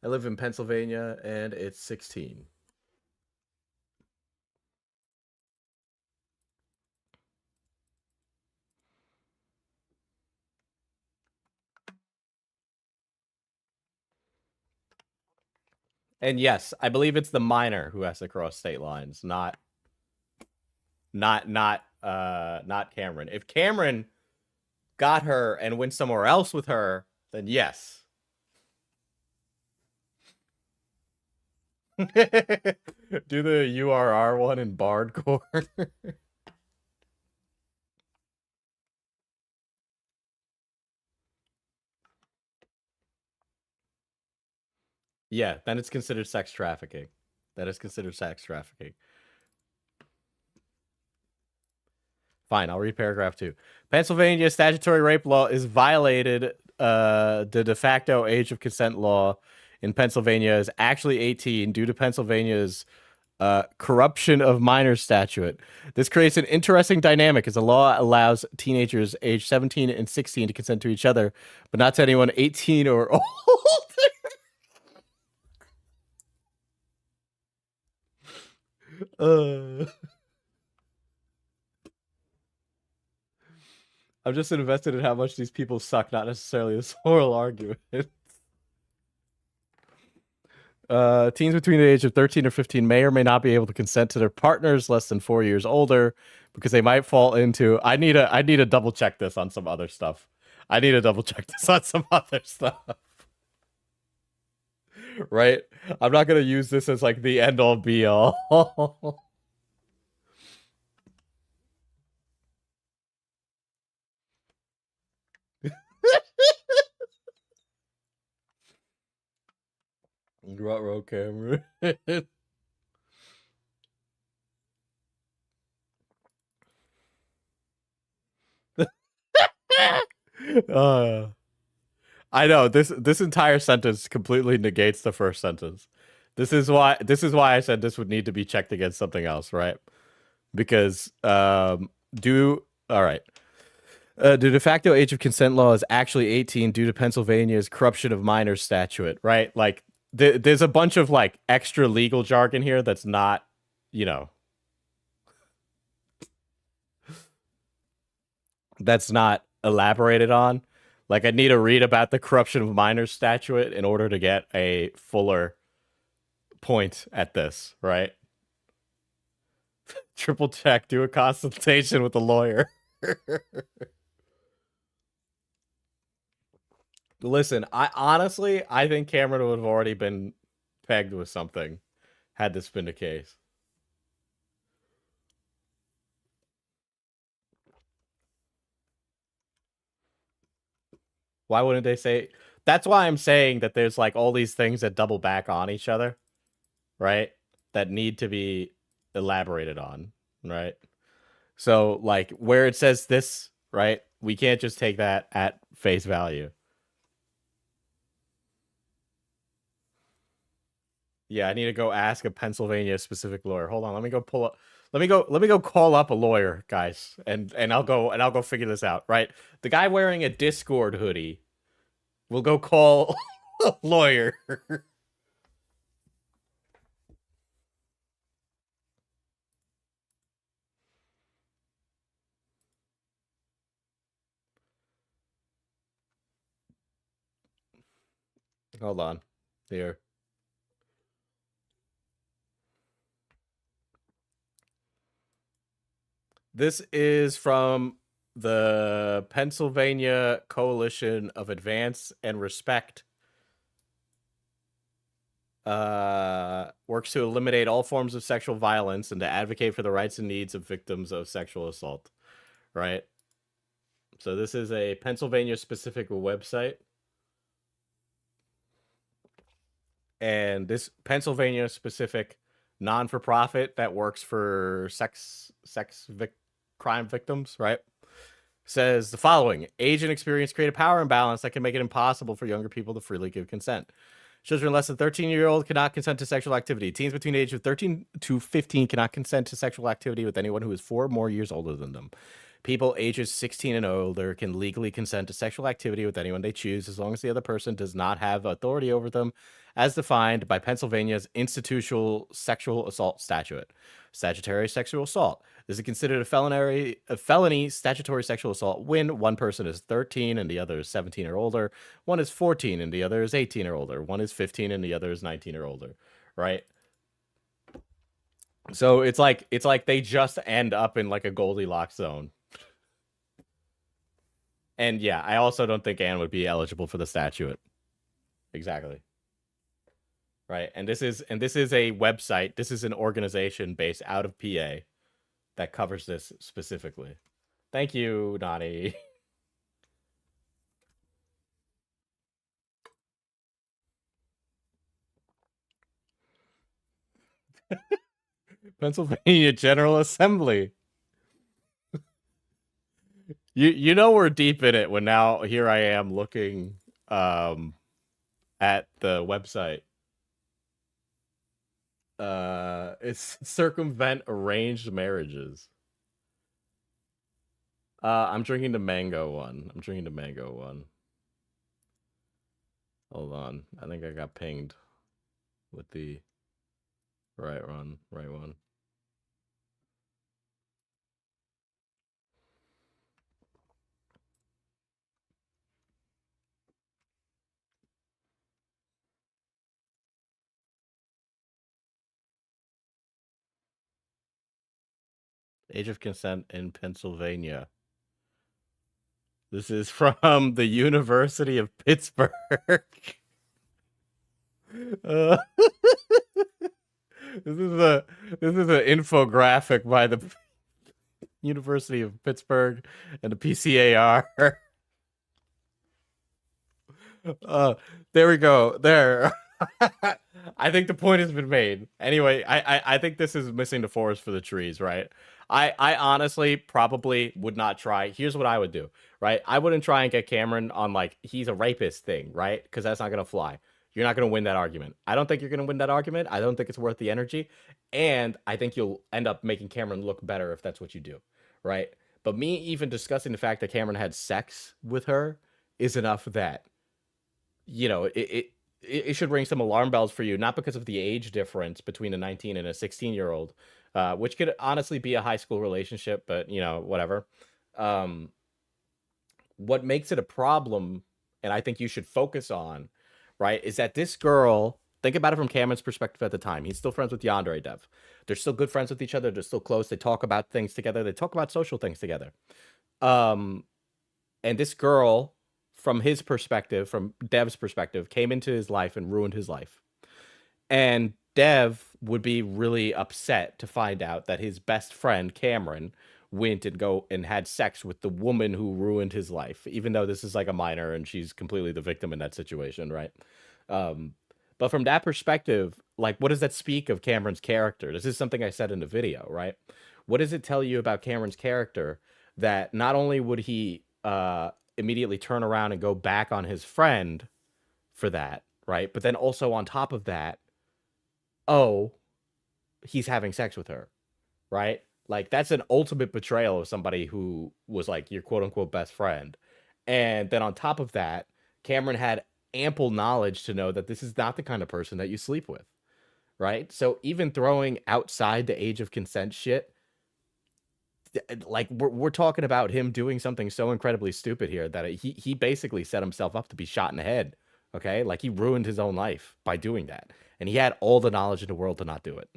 I live in Pennsylvania, and it's 16. And yes, I believe it's the minor who has to cross state lines, not Cameron. If Cameron got her and went somewhere else with her, then yes. Do the URR one in Bardcore. Yeah, then it's considered sex trafficking. That is considered sex trafficking. Fine, I'll read paragraph 2. Pennsylvania statutory rape law is violated. The de facto age of consent law in Pennsylvania is actually 18 due to Pennsylvania's corruption of minors statute. This creates an interesting dynamic as the law allows teenagers aged 17 and 16 to consent to each other, but not to anyone 18 or older. I'm just invested in how much these people suck, not necessarily this oral argument. Teens between the age of 13 or 15 may or may not be able to consent to their partners less than 4 years older because they might fall into. I need to double check this on some other stuff. Right? I'm not gonna use this as like the end all be all. Row camera. I know this entire sentence completely negates the first sentence. This is why I said this would need to be checked against something else, right? Because all right. The de facto age of consent law is actually 18 due to Pennsylvania's corruption of minors statute, right? Like there's a bunch of like extra legal jargon here that's not, that's not elaborated on. Like I need to read about the corruption of minors statute in order to get a fuller point at this, right? Triple check, do a consultation with a lawyer. Listen, I think Cameron would have already been pegged with something had this been the case. Why wouldn't they say? That's why I'm saying that there's like all these things that double back on each other, right? That need to be elaborated on, right? So like where it says this, right? We can't just take that at face value. Yeah, I need to go ask a Pennsylvania specific lawyer. Hold on, let me go pull up. Let me go call up a lawyer, guys, and I'll go figure this out, right? The guy wearing a Discord hoodie will go call a lawyer. Hold on. Here. This is from the Pennsylvania Coalition of Advance and Respect. Works to eliminate all forms of sexual violence and to advocate for the rights and needs of victims of sexual assault. Right? So this is a Pennsylvania specific website. And this Pennsylvania specific non-for-profit that works for crime victims, right? Says the following: age and experience create a power imbalance that can make it impossible for younger people to freely give consent. Children less than 13-year-old cannot consent to sexual activity. Teens between the age of 13 to 15 cannot consent to sexual activity with anyone who is 4 or more years older than them. People ages 16 and older can legally consent to sexual activity with anyone they choose as long as the other person does not have authority over them, as defined by Pennsylvania's institutional sexual assault statute. Statutory sexual assault. This is considered a felony statutory sexual assault when one person is 13 and the other is 17 or older, one is 14 and the other is 18 or older, one is 15 and the other is 19 or older, right? So it's like they just end up in like a Goldilocks zone. And yeah, I also don't think Anne would be eligible for the statute. Exactly. Right. And this is a website. This is an organization based out of PA that covers this specifically. Thank you, Nani. Pennsylvania General Assembly. You know we're deep in it when now here I am looking at the website. It's circumvent arranged marriages. I'm drinking the mango one. Hold on. I think I got pinged with the right one. Age of consent in Pennsylvania. This is from the University of Pittsburgh. This is an infographic by the University of Pittsburgh and the PCAR. There we go. There. I think the point has been made. Anyway, I think this is missing the forest for the trees, right? I honestly probably would not try. Here's what I would do, right? I wouldn't try and get Cameron on like he's a rapist thing, right? Because that's not gonna fly. You're not gonna win that argument. I don't think you're gonna win that argument. I don't think it's worth the energy, and I think you'll end up making Cameron look better if that's what you do, right? But me even discussing the fact that Cameron had sex with her is enough that it should ring some alarm bells for you, not because of the age difference between a 19 and a 16-year-old, which could honestly be a high school relationship, but whatever. What makes it a problem, and I think you should focus on, right, is that this girl, think about it from Cameron's perspective at the time. He's still friends with Yandere Dev. They're still good friends with each other. They're still close. They talk about things together. They talk about social things together. And this girl, from his perspective, from Dev's perspective, came into his life and ruined his life. And Dev would be really upset to find out that his best friend, Cameron, went and had sex with the woman who ruined his life, even though this is like a minor and she's completely the victim in that situation, right? But from that perspective, like, what does that speak of Cameron's character? This is something I said in the video, right? What does it tell you about Cameron's character that not only would he immediately turn around and go back on his friend for that, right? But then also on top of that, oh, he's having sex with her, right? Like, that's an ultimate betrayal of somebody who was like your quote unquote best friend. And then on top of that, Cameron had ample knowledge to know that this is not the kind of person that you sleep with, right? So even throwing outside the age of consent shit, like we're talking about him doing something so incredibly stupid here that he basically set himself up to be shot in the head. Okay, like he ruined his own life by doing that, and he had all the knowledge in the world to not do it.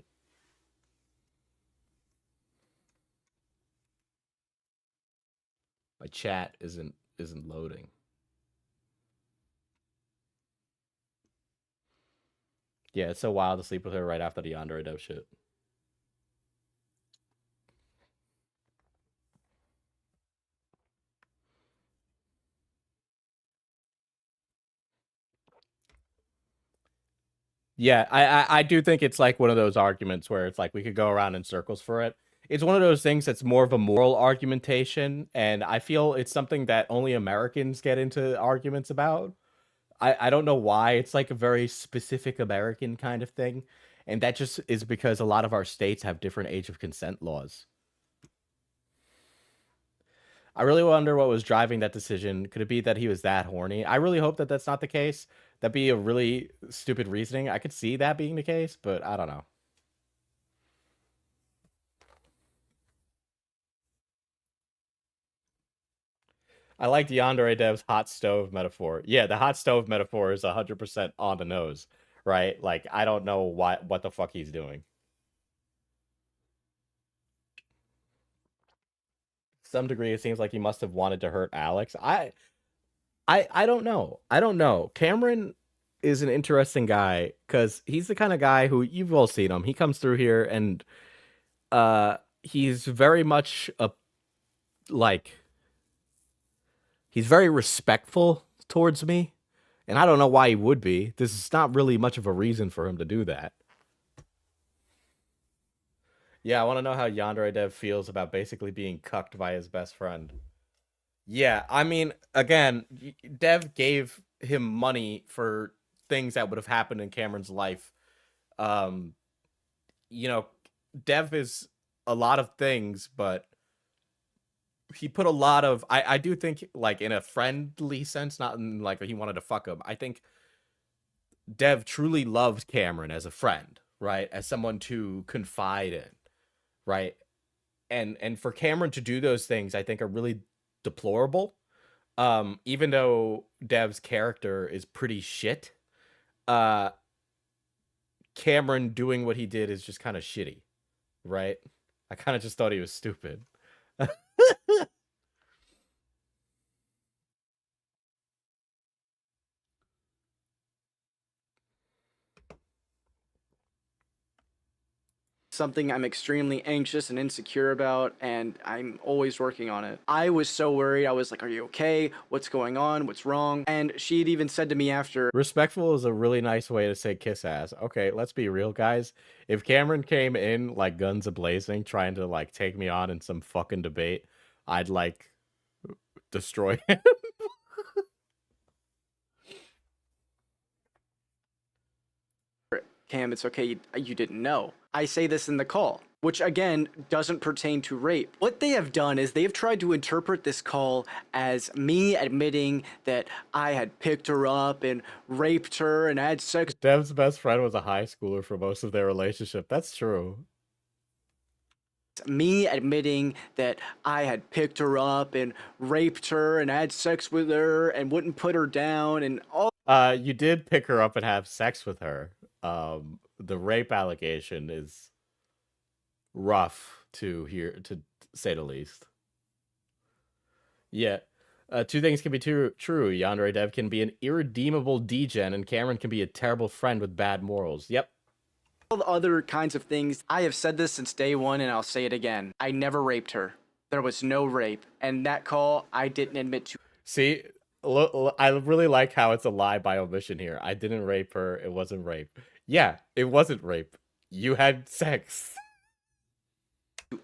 My chat isn't loading. Yeah, it's so wild to sleep with her right after the Yandere Dev shit. Yeah, I do think it's like one of those arguments where it's like we could go around in circles for it. It's one of those things that's more of a moral argumentation, and I feel it's something that only Americans get into arguments about. I don't know why. It's like a very specific American kind of thing, and that just is because a lot of our states have different age of consent laws. I really wonder what was driving that decision. Could it be that he was that horny? I really hope that that's not the case. That'd be a really stupid reasoning. I could see that being the case, but I don't know. I like Yandere Dev's hot stove metaphor. Yeah, the hot stove metaphor is 100% on the nose, right? Like, I don't know what the fuck he's doing. Some degree, it seems like he must have wanted to hurt Alex. I don't know. I don't know. Cameron is an interesting guy because he's the kind of guy who you've all seen him. He comes through here and he's very much he's very respectful towards me, and I don't know why he would be. This is not really much of a reason for him to do that. Yeah, I want to know how Yandere Dev feels about basically being cucked by his best friend. Yeah, I mean, again, Dev gave him money for things that would have happened in Cameron's life. You know, Dev is a lot of things, but he put a lot of I do think, like, in a friendly sense, not in like he wanted to fuck him. I think Dev truly loved Cameron as a friend, right? As someone to confide in, right? And for Cameron to do those things, I think are really deplorable. Even though Dev's character is pretty shit, Cameron doing what he did is just kind of shitty, right? I kind of just thought he was stupid. Something I'm extremely anxious and insecure about, and I'm always working on it. I was so worried. I was like, are you okay? What's going on? What's wrong? And she had even said to me after, respectful is a really nice way to say kiss ass. Okay, let's be real, guys. If Cameron came in like guns a-blazing, trying to like take me on in some fucking debate, I'd like destroy him. Cam, it's okay, you didn't know. I say this in the call, which again doesn't pertain to rape. What they have done is they've tried to interpret this call as me admitting that I had picked her up and raped her and had sex. Dev's best friend was a high schooler for most of their relationship. That's true. Me admitting that I had picked her up and raped her and had sex with her and wouldn't put her down and all. You did pick her up and have sex with her. The rape allegation is rough to hear, to say the least. Yeah. Two things can be true. Yandere Dev can be an irredeemable degen, and Cameron can be a terrible friend with bad morals. Yep. All the other kinds of things. I have said this since day one, and I'll say it again. I never raped her. There was no rape. And that call, I didn't admit to. See, I really like how it's a lie by omission here. I didn't rape her. It wasn't rape. Yeah, it wasn't rape. You had sex.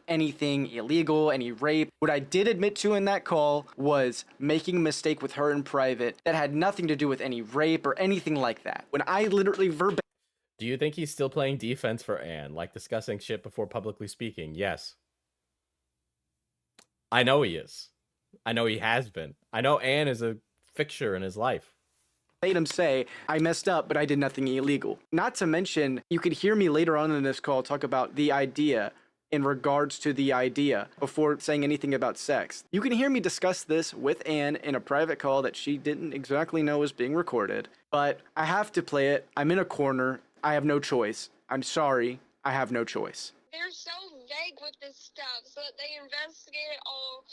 Anything illegal, any rape. What I did admit to in that call was making a mistake with her in private that had nothing to do with any rape or anything like that. When I literally Do you think he's still playing defense for Anne, like discussing shit before publicly speaking? Yes. I know he is. I know he has been. I know Anne is a fixture in his life. Made him say, I messed up, but I did nothing illegal. Not to mention, you could hear me later on in this call talk about the idea in regards to the idea before saying anything about sex. You can hear me discuss this with Anne in a private call that she didn't exactly know was being recorded, but I have to play it. I'm in a corner. I have no choice. I'm sorry. I have no choice. They're so vague with this stuff, so that they investigate it all.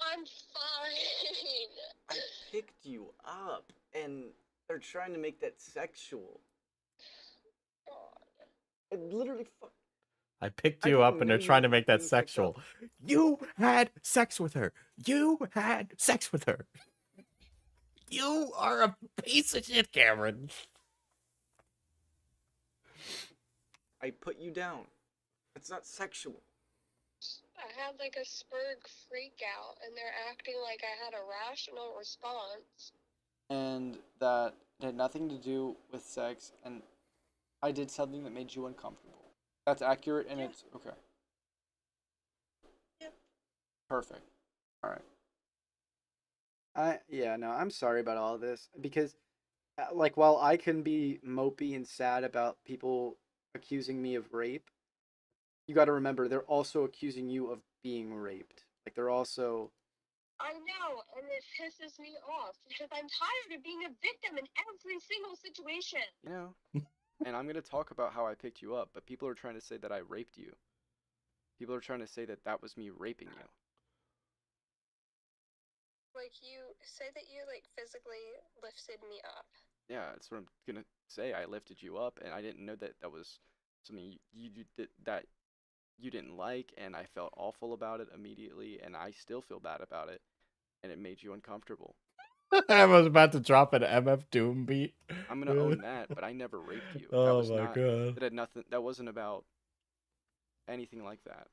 I'm fine. I picked you up, and they're trying to make that sexual. God. It literally I picked I you didn't up and know they're you trying to were make that being picked sexual. up. You had sex with her. You had sex with her. You are a piece of shit, Cameron. I put you down. It's not sexual. I had like a Spurg freak out, and they're acting like I had a rational response. And that it had nothing to do with sex, and I did something that made you uncomfortable. That's accurate, and it's okay. Yep. Perfect. All right. I'm sorry about all this because, like, while I can be mopey and sad about people accusing me of rape, you got to remember they're also accusing you of being raped. Like, they're also. I know, and it pisses me off because I'm tired of being a victim in every single situation. You know. And I'm going to talk about how I picked you up, but people are trying to say that I raped you. People are trying to say that that was me raping you. Like, you say that you, like, physically lifted me up. Yeah, that's what I'm going to say. I lifted you up, and I didn't know that that was something you did that you didn't like, and I felt awful about it immediately, and I still feel bad about it, and it made you uncomfortable. I was about to drop an MF Doom beat. I'm gonna own that, but I never raped you. Oh That was my not. god. That had nothing. That wasn't about anything like that.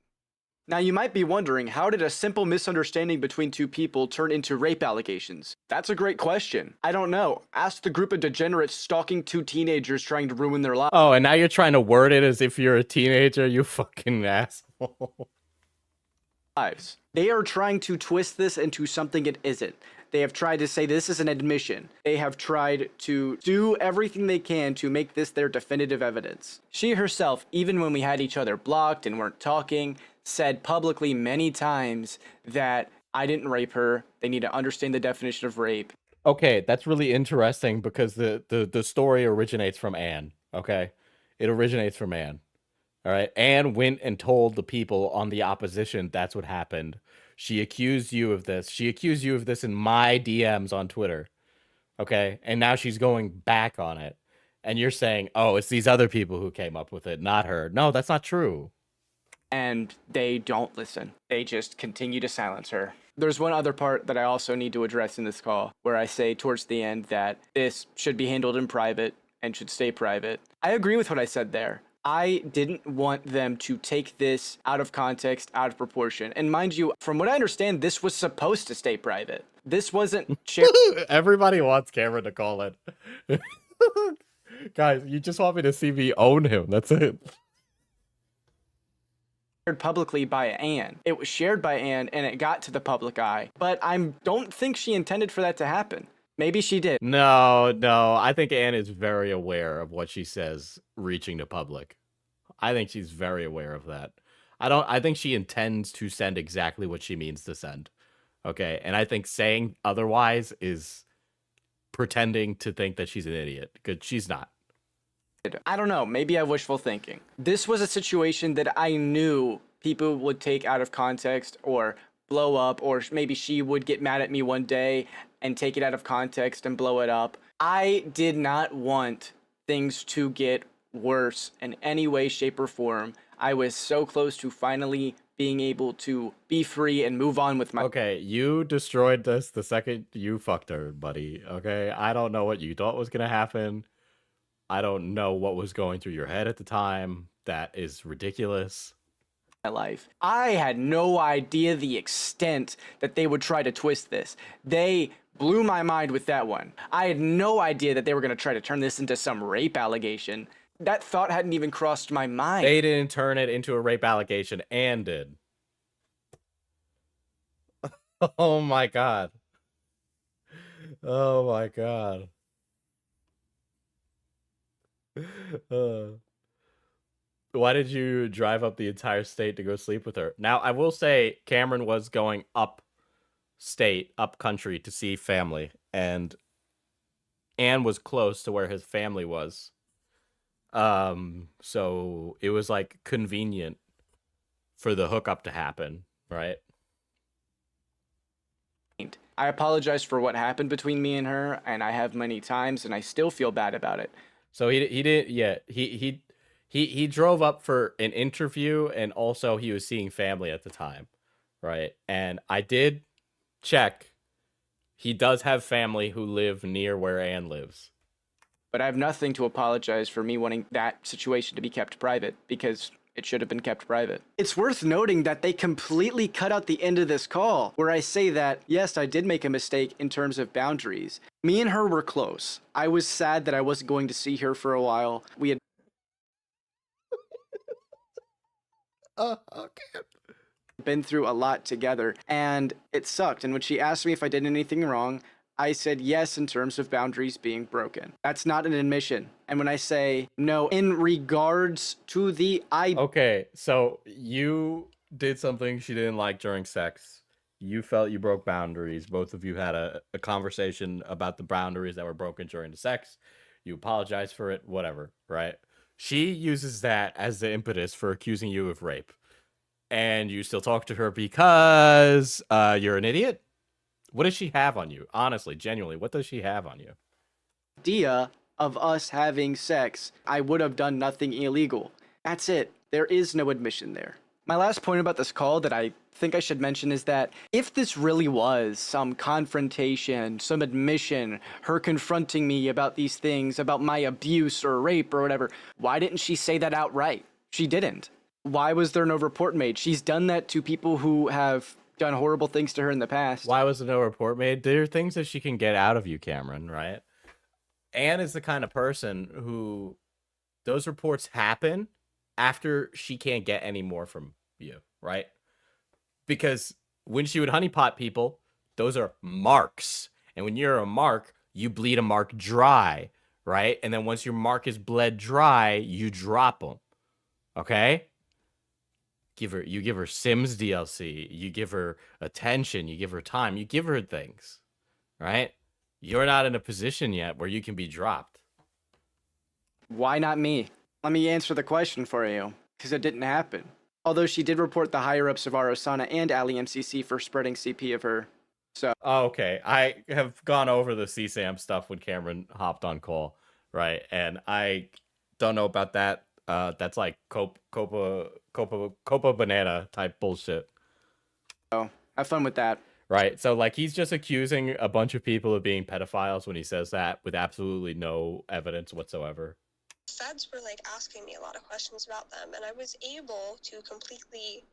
Now you might be wondering, how did a simple misunderstanding between two people turn into rape allegations? That's a great question. I don't know. Ask the group of degenerates stalking two teenagers trying to ruin their lives. Oh, and now you're trying to word it as if you're a teenager, you fucking asshole. They are trying to twist this into something it isn't. They have tried to say this is an admission. They have tried to do everything they can to make this their definitive evidence. She herself, even when we had each other blocked and weren't talking, said publicly many times that I didn't rape her. They need to understand the definition of rape. Okay, that's really interesting because the story originates from Anne, okay? It originates from Anne. All right. Anne went and told the people on the opposition that's what happened. She accused you of this. She accused you of this in my DMs on Twitter. Okay. And now she's going back on it. And you're saying, oh, it's these other people who came up with it, not her. No, that's not true. And they don't listen. They just continue to silence her. There's one other part that I also need to address in this call where I say towards the end that this should be handled in private and should stay private. I agree with what I said there. I didn't want them to take this out of context, out of proportion. And mind you, from what I understand, this was supposed to stay private. This wasn't shared. Everybody wants Cameron to call it. Guys, you just want me to see me own him. That's it. Publicly by Anne. It was shared by Anne and it got to the public eye. But I don't think she intended for that to happen. Maybe she did. No. I think Anne is very aware of what she says reaching the public. I think she's very aware of that. I think she intends to send exactly what she means to send. Okay. And I think saying otherwise is pretending to think that she's an idiot because she's not. I don't know. Maybe I have wishful thinking. This was a situation that I knew people would take out of context or blow up, or maybe she would get mad at me one day and take it out of context and blow it up. I did not want things to get worse in any way, shape, or form. I was so close to finally being able to be free and move on with my... Okay, you destroyed this the second you fucked her, buddy. Okay, I don't know what you thought was going to happen. I don't know what was going through your head at the time. That is ridiculous. My life. I had no idea the extent that they would try to twist this. They blew my mind with that one. I had no idea that they were going to try to turn this into some rape allegation. That thought hadn't even crossed my mind. They didn't turn it into a rape allegation, and did. Oh my god. Oh my god. Why did you drive up the entire state to go sleep with her? Now, I will say Cameron was going up state, up country to see family, and Anne was close to where his family was. So it was like convenient for the hookup to happen, right? I apologize for what happened between me and her, and I have many times, and I still feel bad about it. So he didn't. Yeah, he drove up for an interview, and also he was seeing family at the time, right? And I did check. He does have family who live near where Anne lives. But I have nothing to apologize for me wanting that situation to be kept private, because it should have been kept private. It's worth noting that they completely cut out the end of this call, where I say that, yes, I did make a mistake in terms of boundaries. Me and her were close. I was sad that I wasn't going to see her for a while. We had Okay. been through a lot together, and it sucked. And when she asked me if I did anything wrong, I said yes in terms of boundaries being broken. That's not an admission. And when I say no, in regards to the Okay, so you did something she didn't like during sex. You felt you broke boundaries. Both of you had a conversation about the boundaries that were broken during the sex. You apologized for it, whatever, right? She uses that as the impetus for accusing you of rape. And you still talk to her because you're an idiot? What does she have on you? Honestly, genuinely, what does she have on you? idea of us having sex, I would have done nothing illegal. That's it. There is no admission there. My last point about this call that I think I should mention is that if this really was some confrontation, some admission, her confronting me about these things, about my abuse or rape or whatever, why didn't she say that outright? She didn't. Why was there no report made? She's done that to people who have done horrible things to her in the past. Why was there no report made? There are things that she can get out of you, Cameron, right? Anne is the kind of person who those reports happen after she can't get any more from you, right? Because when she would honeypot people, those are marks. And when you're a mark, you bleed a mark dry, right? And then once your mark is bled dry, you drop them. Okay? You give her Sims DLC, you give her attention, you give her time, you give her things, right? You're not in a position yet where you can be dropped. Why not me? Let me answer the question for you, because it didn't happen. Although she did report the higher-ups of Arosana and Ali MCC for spreading CP of her. So. Oh, okay. I have gone over the CSAM stuff when Cameron hopped on call, right? And I don't know about that. That's like Copa Banana type bullshit. Oh, have fun with that. Right. So like he's just accusing a bunch of people of being pedophiles when he says that with absolutely no evidence whatsoever. Feds were like asking me a lot of questions about them, and I was able to completely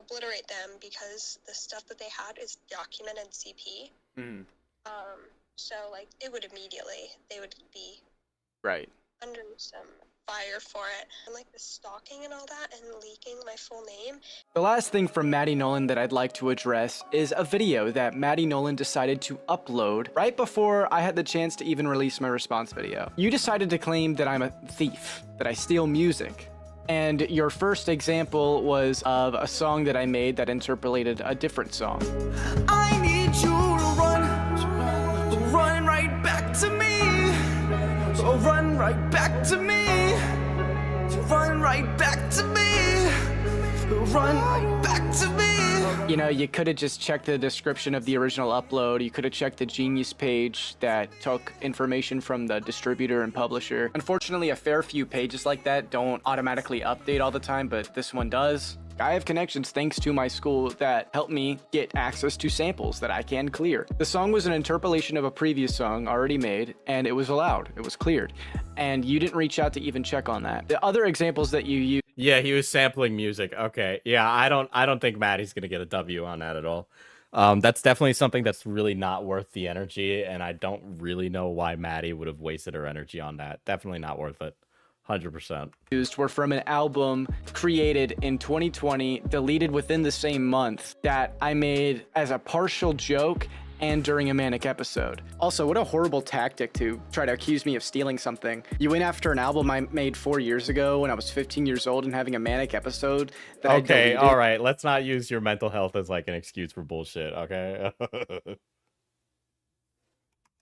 obliterate them because the stuff that they had is documented CP. Mm. So like they would be Right. under some fire for it, and like the stalking and all that, and leaking my full name. The last thing from Maddie Nolan that I'd like to address is a video that Maddie Nolan decided to upload right before I had the chance to even release my response video. You decided to claim that I'm a thief, that I steal music. And your first example was of a song that I made that interpolated a different song. I need you to run right back to me. Oh, run right back to me. Run right back to me. Run right back to me. You know, you could have just checked the description of the original upload. You could have checked the Genius page that took information from the distributor and publisher. Unfortunately, a fair few pages like that don't automatically update all the time, but this one does. I have connections thanks to my school that helped me get access to samples that I can clear. The song was an interpolation of a previous song already made, and it was allowed. It was cleared. And you didn't reach out to even check on that. The other examples that you used. Yeah, he was sampling music. Okay. Yeah, I don't think Maddie's gonna get a W on that at all. That's definitely something that's really not worth the energy, and I don't really know why Maddie would have wasted her energy on that. Definitely not worth it. 100%. Used were from an album created in 2020, deleted within the same month, that I made as a partial joke and during a manic episode. Also, what a horrible tactic to try to accuse me of stealing something. You went after an album I made 4 years ago when I was 15 years old and having a manic episode that I deleted. All right. Let's not use your mental health as like an excuse for bullshit, okay?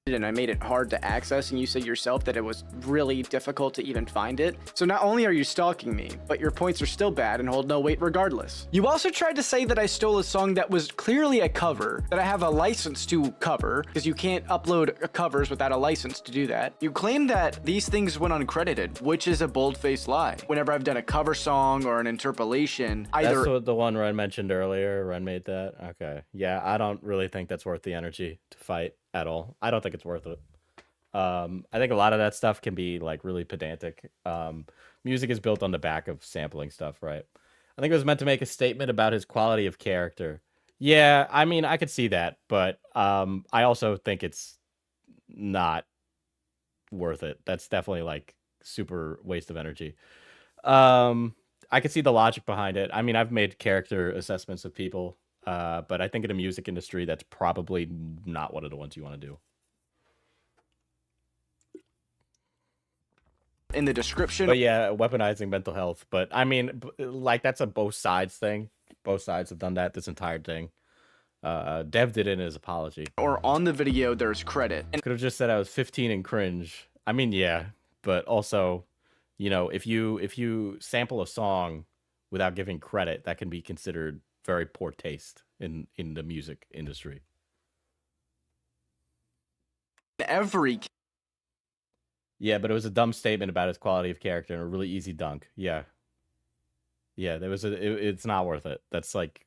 And I made it hard to access, and you said yourself that it was really difficult to even find it. So not only are you stalking me, but your points are still bad and hold no weight regardless. You also tried to say that I stole a song that was clearly a cover, that I have a license to cover, because you can't upload covers without a license to do that. You claim that these things went uncredited, which is a bold-faced lie. Whenever I've done a cover song or an interpolation, either— That's what the one Ren mentioned earlier. Ren made that. Okay. Yeah, I don't really think that's worth the energy to fight at all. I don't think it's worth it. I think a lot of that stuff can be like really pedantic. Music is built on the back of sampling stuff, right? I think it was meant to make a statement about his quality of character. Yeah, I mean, I could see that, but I also think it's not worth it. That's definitely like super waste of energy. I could see the logic behind it. I mean, I've made character assessments of people, but I think in the music industry, that's probably not one of the ones you want to do. in the description. But yeah, weaponizing mental health. But I mean, like, that's a both sides thing. Both sides have done that this entire thing. Dev did it in his apology. Or on the video, there's credit. And could have just said I was 15 and cringe. I mean, yeah, but also, you know, if you sample a song without giving credit, that can be considered very poor taste in the music industry. Yeah, but it was a dumb statement about his quality of character and a really easy dunk. Yeah, there was it's not worth it. That's like,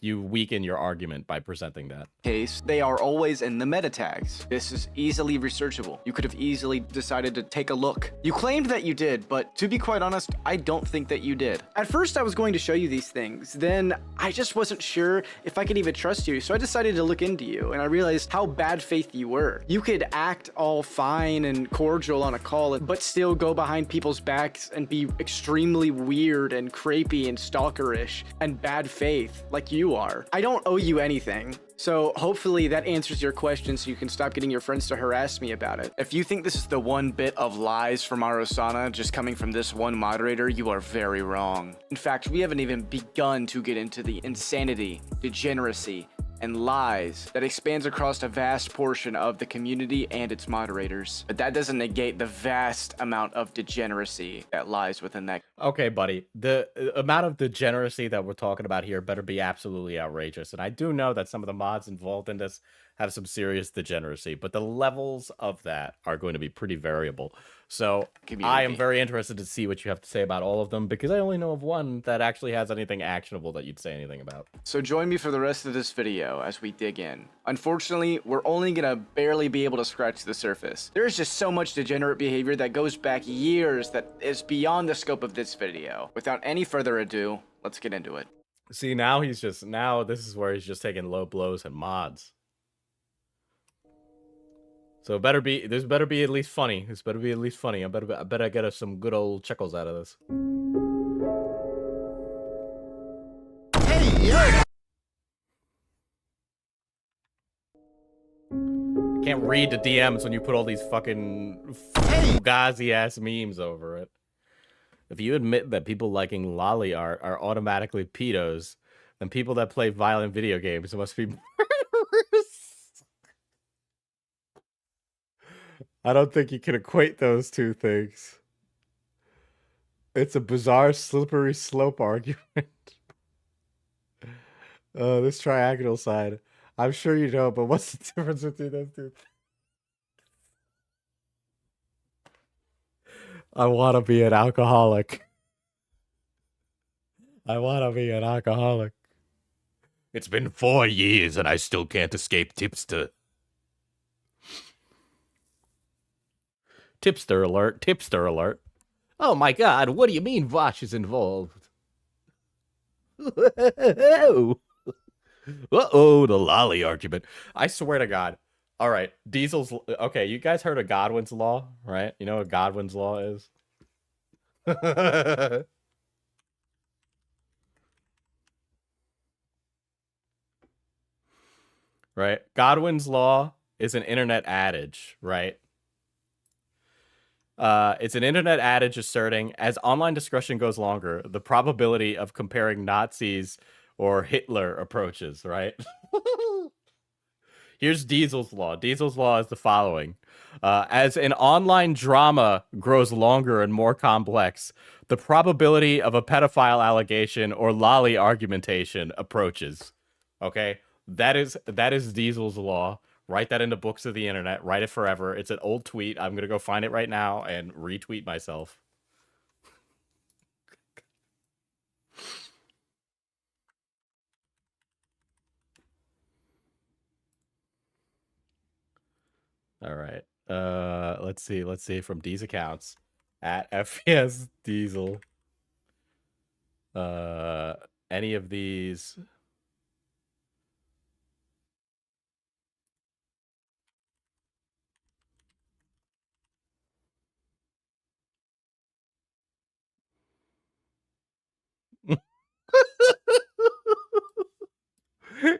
you weaken your argument by presenting that case, they are always in the meta tags. This is easily researchable. You could have easily decided to take a look. You claimed that you did, but to be quite honest, I don't think that you did. At first, I was going to show you these things. Then I just wasn't sure if I could even trust you, so I decided to look into you, and I realized how bad faith you were. You could act all fine and cordial on a call, but still go behind people's backs and be extremely weird and creepy and stalkerish and bad faith like you are. I don't owe you anything. So hopefully that answers your question so you can stop getting your friends to harass me about it. If you think this is the one bit of lies from Arosana just coming from this one moderator, you are very wrong. In fact, we haven't even begun to get into the insanity, degeneracy, and lies that expands across a vast portion of the community and its moderators. But that doesn't negate the vast amount of degeneracy that lies within that. Okay, buddy. The amount of degeneracy that we're talking about here better be absolutely outrageous. And I do know that some of the mods involved in this have some serious degeneracy, but the levels of that are going to be pretty variable. So I am very interested to see what you have to say about all of them, because I only know of one that actually has anything actionable that you'd say anything about. So join me for the rest of this video as we dig in. Unfortunately, we're only gonna barely be able to scratch the surface. There is just so much degenerate behavior that goes back years that is beyond the scope of this video. Without any further ado, let's get into it. See, now this is where he's just taking low blows at mods. So this better be at least funny. This better be at least funny. I better get us some good old chuckles out of this. Hey, yo! I can't read the DMs when you put all these fucking fugazi ass memes over it. If you admit that people liking lolly art are automatically pedos, then people that play violent video games must be murderers. I don't think you can equate those two things. It's a bizarre slippery slope argument. This triagonal side. I'm sure you know, but what's the difference between those two? I want to be an alcoholic. I want to be an alcoholic. It's been 4 years and I still can't escape tipster. Tipster alert, tipster alert. Oh my god, what do you mean Vosh is involved? Uh-oh, the lolly argument. I swear to God. All right, Diesel's... Okay, you guys heard of Godwin's Law, right? You know what Godwin's Law is? Right? Godwin's Law is an internet adage, right? It's an internet adage asserting, as online discussion goes longer, the probability of comparing Nazis or Hitler approaches, right? Here's Diesel's Law. Diesel's Law is the following. As an online drama grows longer and more complex, the probability of a pedophile allegation or lolly argumentation approaches. Okay? That is Diesel's Law. Write that into books of the internet. Write it forever. It's an old tweet. I'm going to go find it right now and retweet myself. All right. Let's see from D's accounts at FPS Diesel. Any of these.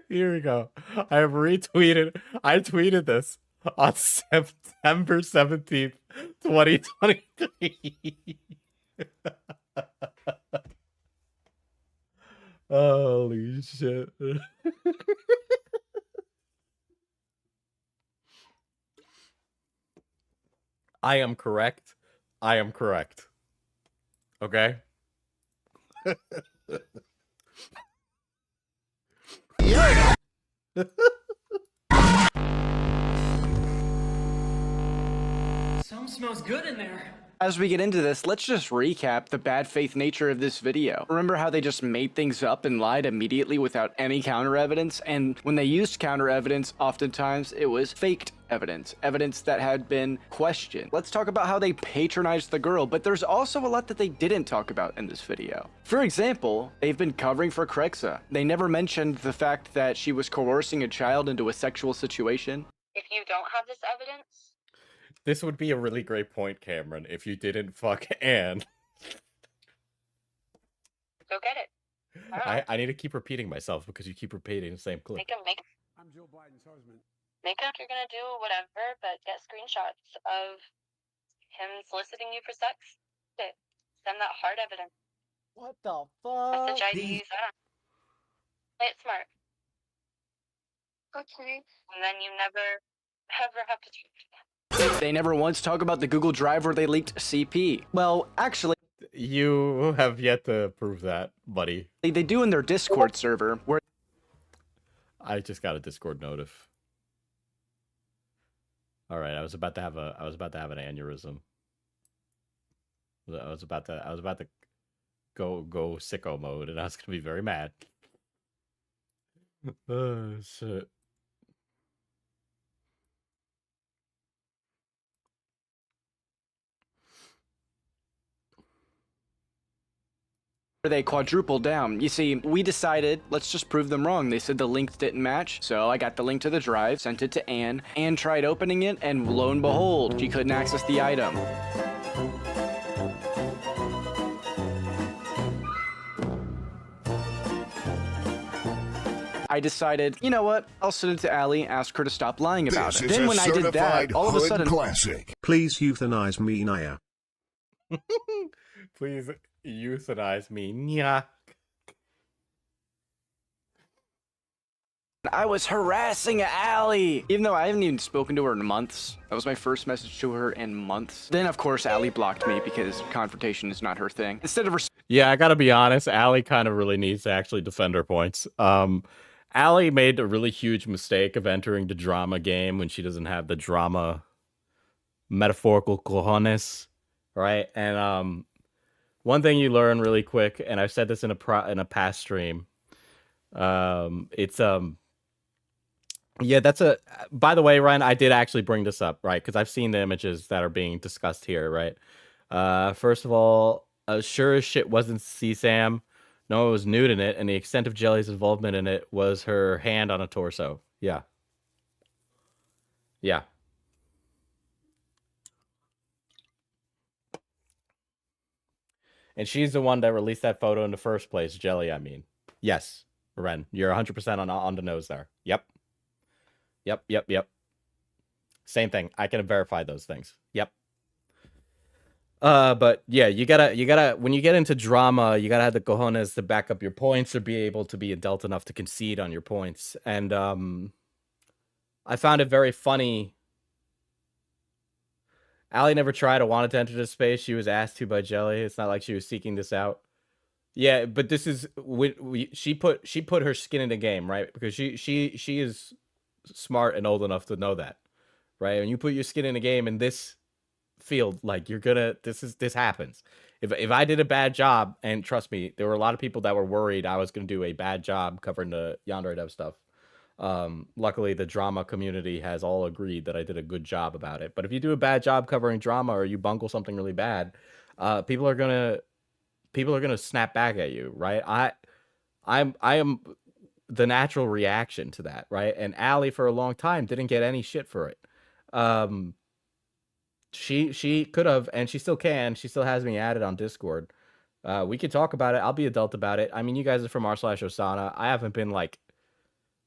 Here we go. I have retweeted. I tweeted this on September 17th, 2023. Holy shit. I am correct. I am correct. Okay? Something smells good in there. As we get into this, let's just recap the bad faith nature of this video. Remember how they just made things up and lied immediately without any counter evidence? And when they used counter evidence, oftentimes it was faked evidence, evidence that had been questioned. Let's talk about how they patronized the girl, but there's also a lot that they didn't talk about in this video. For example, they've been covering for Krexa. They never mentioned the fact that she was coercing a child into a sexual situation. If you don't have this evidence, This would be a really great point, Cameron, if you didn't fuck Anne. go get it. I need to keep repeating myself because you keep repeating the same clip. Make I'm Joe Biden's husband. Make up you're gonna do whatever, but get screenshots of him soliciting you for sex. Send that hard evidence. What the fuck? Message IDs. I don't know. Play it smart. Okay. And then you never, ever have to change that. They never once talk about the Google Drive where they leaked CP. Well, actually, You have yet to prove that, buddy. they do in their Discord server, where I just got a Discord notif. All right, I was about to have an aneurysm. I was about to go sicko mode, and I was gonna be very mad. Oh shit. they quadrupled down. You see, we decided, let's just prove them wrong. They said the link didn't match, so I got the link to the drive, sent it to Anne. Anne tried opening it, and lo and behold, she couldn't access the item. I decided, you know what, I'll send it to Allie, ask her to stop lying about it. Then when I did that, all of a sudden... classic. Please euthanize me, Naya. Please euthanize me. Nya. I was harassing Allie, even though I haven't even spoken to her in months. That was my first message to her in months. Then, of course, Allie blocked me because confrontation is not her thing. Instead of Yeah, I gotta be honest, Allie kind of really needs to actually defend her points. Allie made a really huge mistake of entering the drama game when she doesn't have the drama metaphorical cojones, right? And one thing you learn really quick, and I've said this in a past stream, yeah, by the way, Ryan, I did actually bring this up, right? Because I've seen the images that are being discussed here, right? First of all, sure as shit wasn't CSAM. Noah was nude in it, and the extent of Jelly's involvement in it was her hand on a torso. Yeah. Yeah. And she's the one that released that photo in the first place. Jelly, I mean. Yes, Ren, you're 100% on the nose there. Yep. Same thing. I can verify those things. Yep. But yeah, you gotta when you get into drama, you gotta have the cojones to back up your points or be able to be adult enough to concede on your points. And I found it very funny. Allie never tried or wanted to enter this space. She was asked to by Jelly. It's not like she was seeking this out. Yeah, but this is she put her skin in the game, right? Because she is smart and old enough to know that, right? When you put your skin in the game in this field, like you're gonna this happens. If I did a bad job, and trust me, there were a lot of people that were worried I was gonna do a bad job covering the Yandere dev stuff. Luckily, the drama community has all agreed that I did a good job about it. But if you do a bad job covering drama or you bungle something really bad, people are gonna snap back at you, right? I am the natural reaction to that, right? And Allie for a long time didn't get any shit for it. She could have, and she still can. She still has me added on Discord. We could talk about it. I'll be adult about it. I mean, you guys are from r/Osana. I haven't been like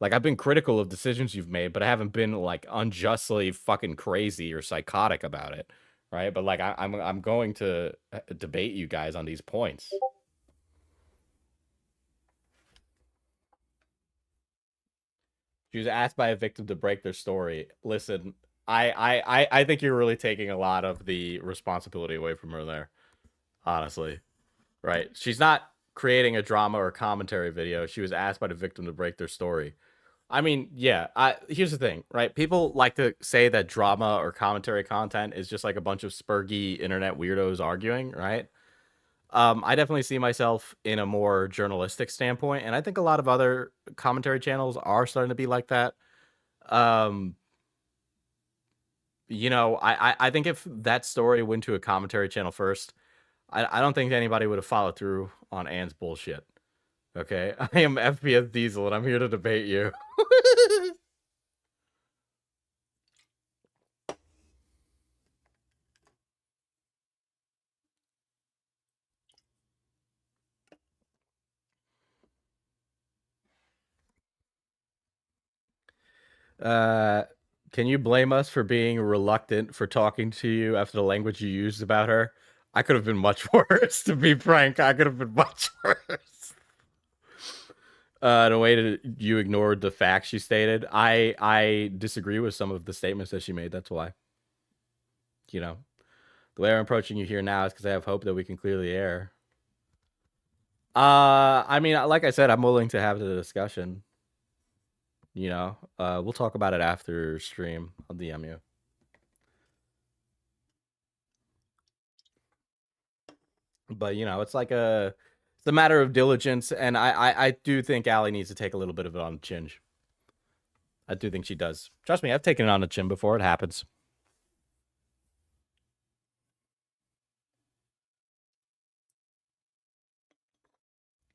I've been critical of decisions you've made, but I haven't been like unjustly fucking crazy or psychotic about it, right? But like I'm going to debate you guys on these points. She was asked by a victim to break their story. Listen, I think you're really taking a lot of the responsibility away from her there, honestly, right? She's not creating a drama or commentary video. She was asked by the victim to break their story. I mean, yeah, here's the thing, right? People like to say that drama or commentary content is just like a bunch of spurgy internet weirdos arguing, right? I definitely see myself in a more journalistic standpoint, and I think a lot of other commentary channels are starting to be like that. You know, I think if that story went to a commentary channel first, I don't think anybody would have followed through on Anne's bullshit. Okay, I am FPS Diesel, and I'm here to debate you. Can you blame us for being reluctant for talking to you after the language you used about her? I could have been much worse, to be frank. I could have been much worse. The way that you ignored the facts she stated, I disagree with some of the statements that she made. That's why. You know, the way I'm approaching you here now is because I have hope that we can clear the air. I mean, like I said, I'm willing to have the discussion. You know, we'll talk about it after stream. I'll DM you. But you know, it's like it's a matter of diligence, and I do think Allie needs to take a little bit of it on the chin. I do think she does. Trust me, I've taken it on the chin before. It happens.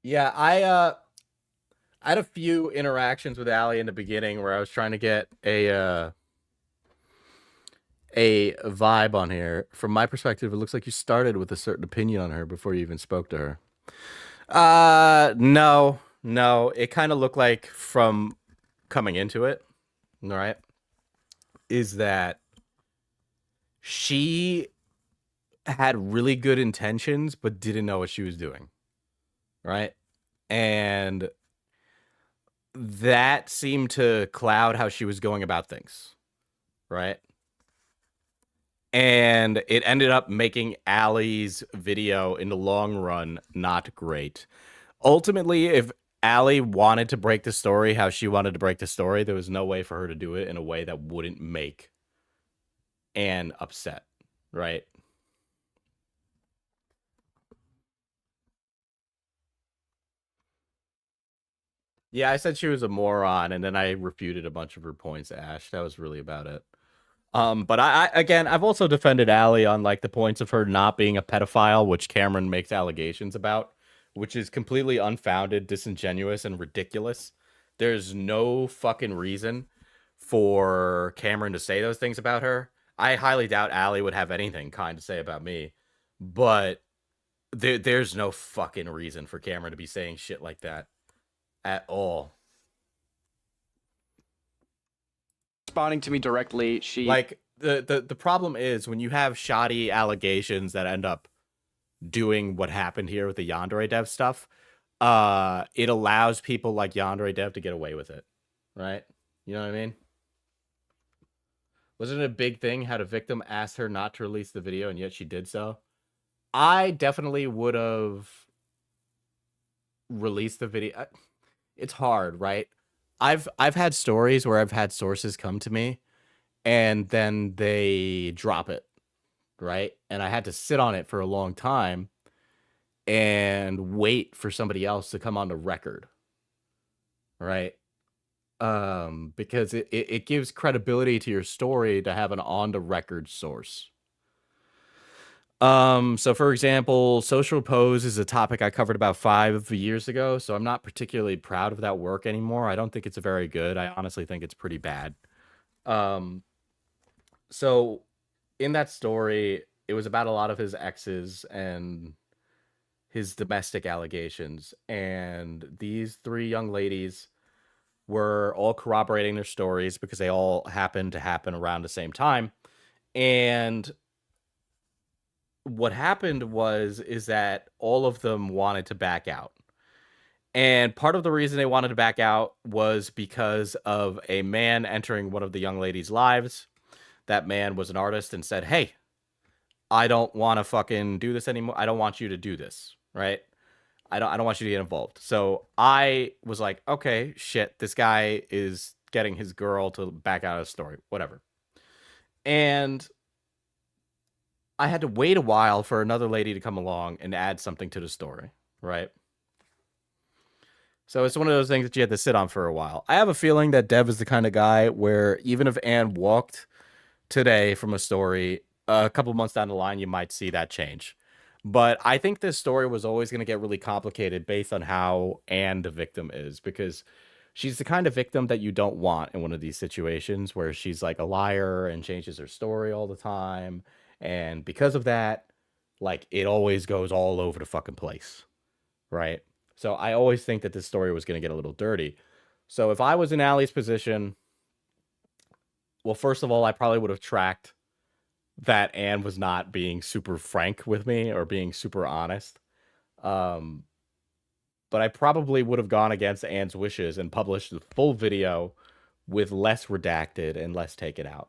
Yeah, I had a few interactions with Allie in the beginning where I was trying to get a vibe on here. From my perspective, it looks like you started with a certain opinion on her before you even spoke to her. No. It kind of looked like from coming into it, all right, is that she had really good intentions but didn't know what she was doing, right? And that seemed to cloud how she was going about things, right? And it ended up making Allie's video in the long run not great. Ultimately, if Allie wanted to break the story how she wanted to break the story, there was no way for her to do it in a way that wouldn't make Anne upset, right? Yeah, I said she was a moron, and then I refuted a bunch of her points, Ash. That was really about it. But I've also defended Allie on like the points of her not being a pedophile, which Cameron makes allegations about, which is completely unfounded, disingenuous, and ridiculous. There's no fucking reason for Cameron to say those things about her. I highly doubt Allie would have anything kind to say about me, but there's no fucking reason for Cameron to be saying shit like that at all. Responding to me directly, she like the problem is when you have shoddy allegations that end up doing what happened here with the Yandere dev stuff, it allows people like Yandere dev to get away with it, right? You know what I mean? Wasn't it a big thing how the victim asked her not to release the video and yet she did so? I definitely would have released the video. It's hard, right? I've had stories where I've had sources come to me and then they drop it, right? And I had to sit on it for a long time and wait for somebody else to come on the record, right? Because it gives credibility to your story to have an on the record source. So for example, social pose is a topic I covered about 5 years ago, so I'm not particularly proud of that work anymore. I don't think it's very good. I honestly think it's pretty bad. So in that story, it was about a lot of his exes and his domestic allegations, and these 3 young ladies were all corroborating their stories because they all happened to happen around the same time. And what happened is that all of them wanted to back out. And part of the reason they wanted to back out was because of a man entering one of the young ladies' lives. That man was an artist and said, "Hey, I don't want to fucking do this anymore. I don't want you to do this, right? I don't want you to get involved." So I was like, okay, shit, this guy is getting his girl to back out of the story, whatever. And I had to wait a while for another lady to come along and add something to the story, right? So it's one of those things that you had to sit on for a while. I have a feeling that Dev is the kind of guy where even if Anne walked today from a story, a couple months down the line, you might see that change. But I think this story was always going to get really complicated based on how Anne the victim is, because she's the kind of victim that you don't want in one of these situations where she's like a liar and changes her story all the time. And because of that, like, it always goes all over the fucking place, right? So I always think that this story was going to get a little dirty. So if I was in Allie's position, well, first of all, I probably would have tracked that Anne was not being super frank with me or being super honest. But I probably would have gone against Anne's wishes and published the full video with less redacted and less taken out.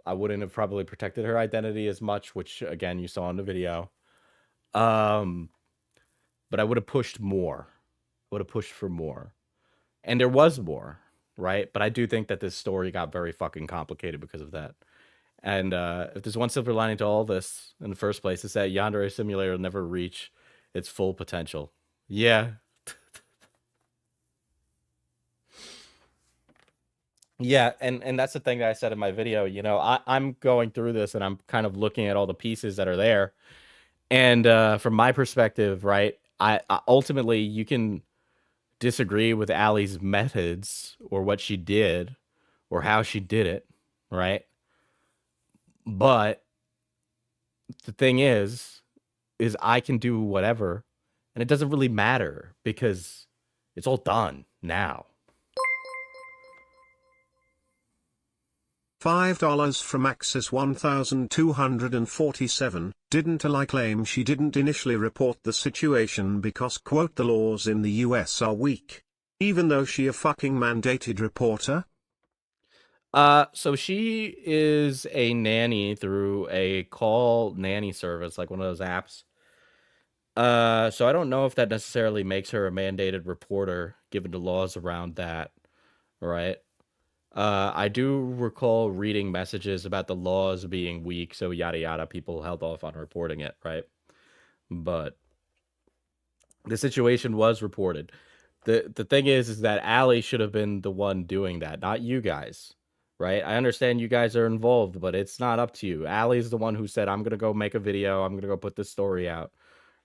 I wouldn't have probably protected her identity as much, which again, you saw in the video. But I would have pushed more. I would have pushed for more. And there was more, right? But I do think that this story got very fucking complicated because of that. And if there's one silver lining to all this in the first place, it's that Yandere Simulator will never reach its full potential. Yeah. Yeah, and that's the thing that I said in my video. You know, I'm going through this and I'm kind of looking at all the pieces that are there. And from my perspective, right, I ultimately, you can disagree with Allie's methods or what she did or how she did it, right? But the thing is I can do whatever, and it doesn't really matter because it's all done now. $5 from Axis 1247. Didn't Ally claim she didn't initially report the situation because, quote, the laws in the US are weak, even though she a fucking mandated reporter? So she is a nanny through a call nanny service, like one of those apps. So I don't know if that necessarily makes her a mandated reporter, given the laws around that, right? I do recall reading messages about the laws being weak, so yada yada, people held off on reporting it, right? But the situation was reported. The thing is that Allie should have been the one doing that, not you guys, right? I understand you guys are involved, but it's not up to you. Allie's the one who said, I'm going to go make a video, I'm going to go put this story out,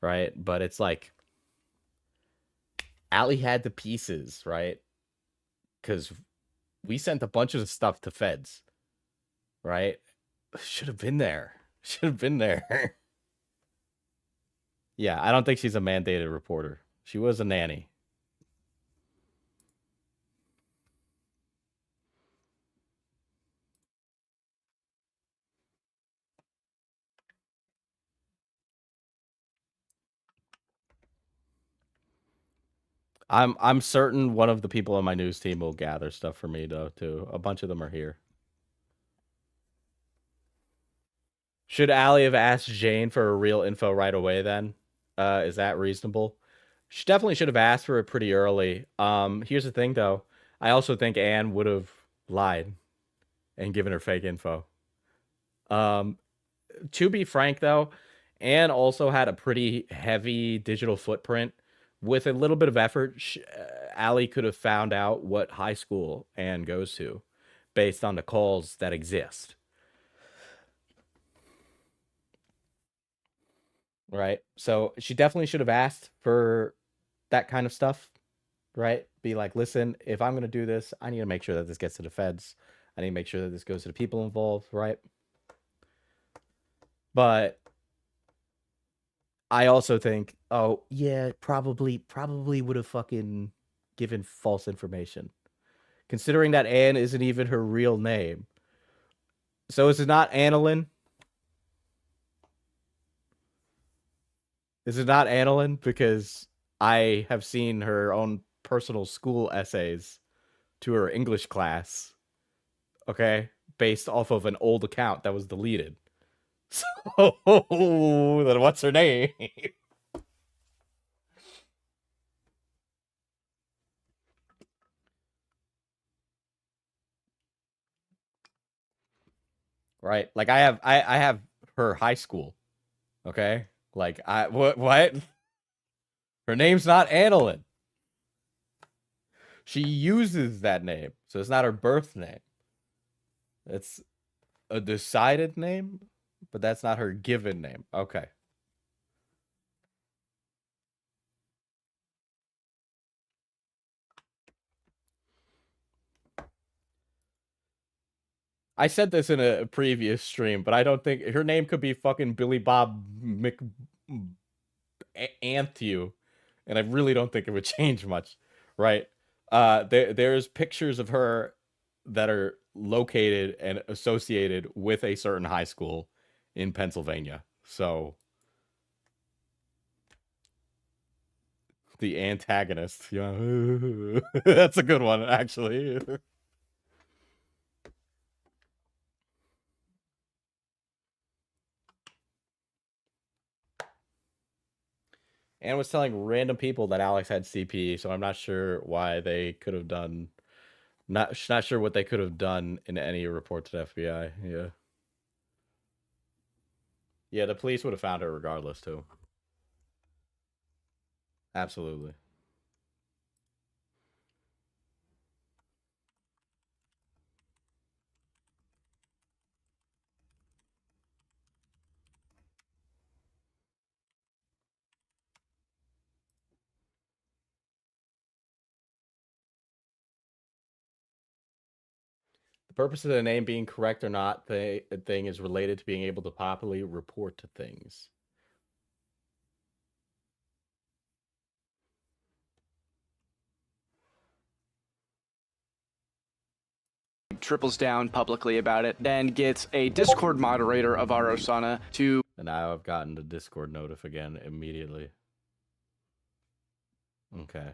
right? But it's like, Allie had the pieces, right? Because we sent a bunch of stuff to feds, right? Should have been there. Should have been there. Yeah, I don't think she's a mandated reporter. She was a nanny. I'm certain one of the people on my news team will gather stuff for me though too. A bunch of them are here. Should Allie have asked Jane for real info right away then? Is that reasonable? She definitely should have asked for it pretty early. Here's the thing though. I also think Anne would have lied and given her fake info. To be frank though, Anne also had a pretty heavy digital footprint. With a little bit of effort, Allie could have found out what high school Anne goes to based on the calls that exist. Right? So she definitely should have asked for that kind of stuff, right? Be like, listen, if I'm going to do this, I need to make sure that this gets to the feds. I need to make sure that this goes to the people involved, right? But I also think, oh, yeah, probably would have fucking given false information. Considering that Anne isn't even her real name. So is it not Annalyn? Is it not Annalyn? Because I have seen her own personal school essays to her English class, okay, based off of an old account that was deleted. So, then what's her name? Right? Like I have her high school, okay? Like what? Her name's not Annalyn. She uses that name, so it's not her birth name. It's a decided name, but that's not her given name. Okay. I said this in a previous stream, but I don't think her name could be fucking Billy Bob Anthew, and I really don't think it would change much, right? There's pictures of her that are located and associated with a certain high school in Pennsylvania. So the antagonist, yeah, that's a good one actually. Anne was telling random people that Alex had CP, so I'm not sure why they could have done. Not sure what they could have done in any report to the FBI. Yeah. Yeah, the police would have found her regardless too. Absolutely. The purpose of the name being correct or not the thing is related to being able to properly report to things. Triples down publicly about it, then gets a Discord moderator of our Osana to. And now I've gotten the Discord notif again immediately. Okay.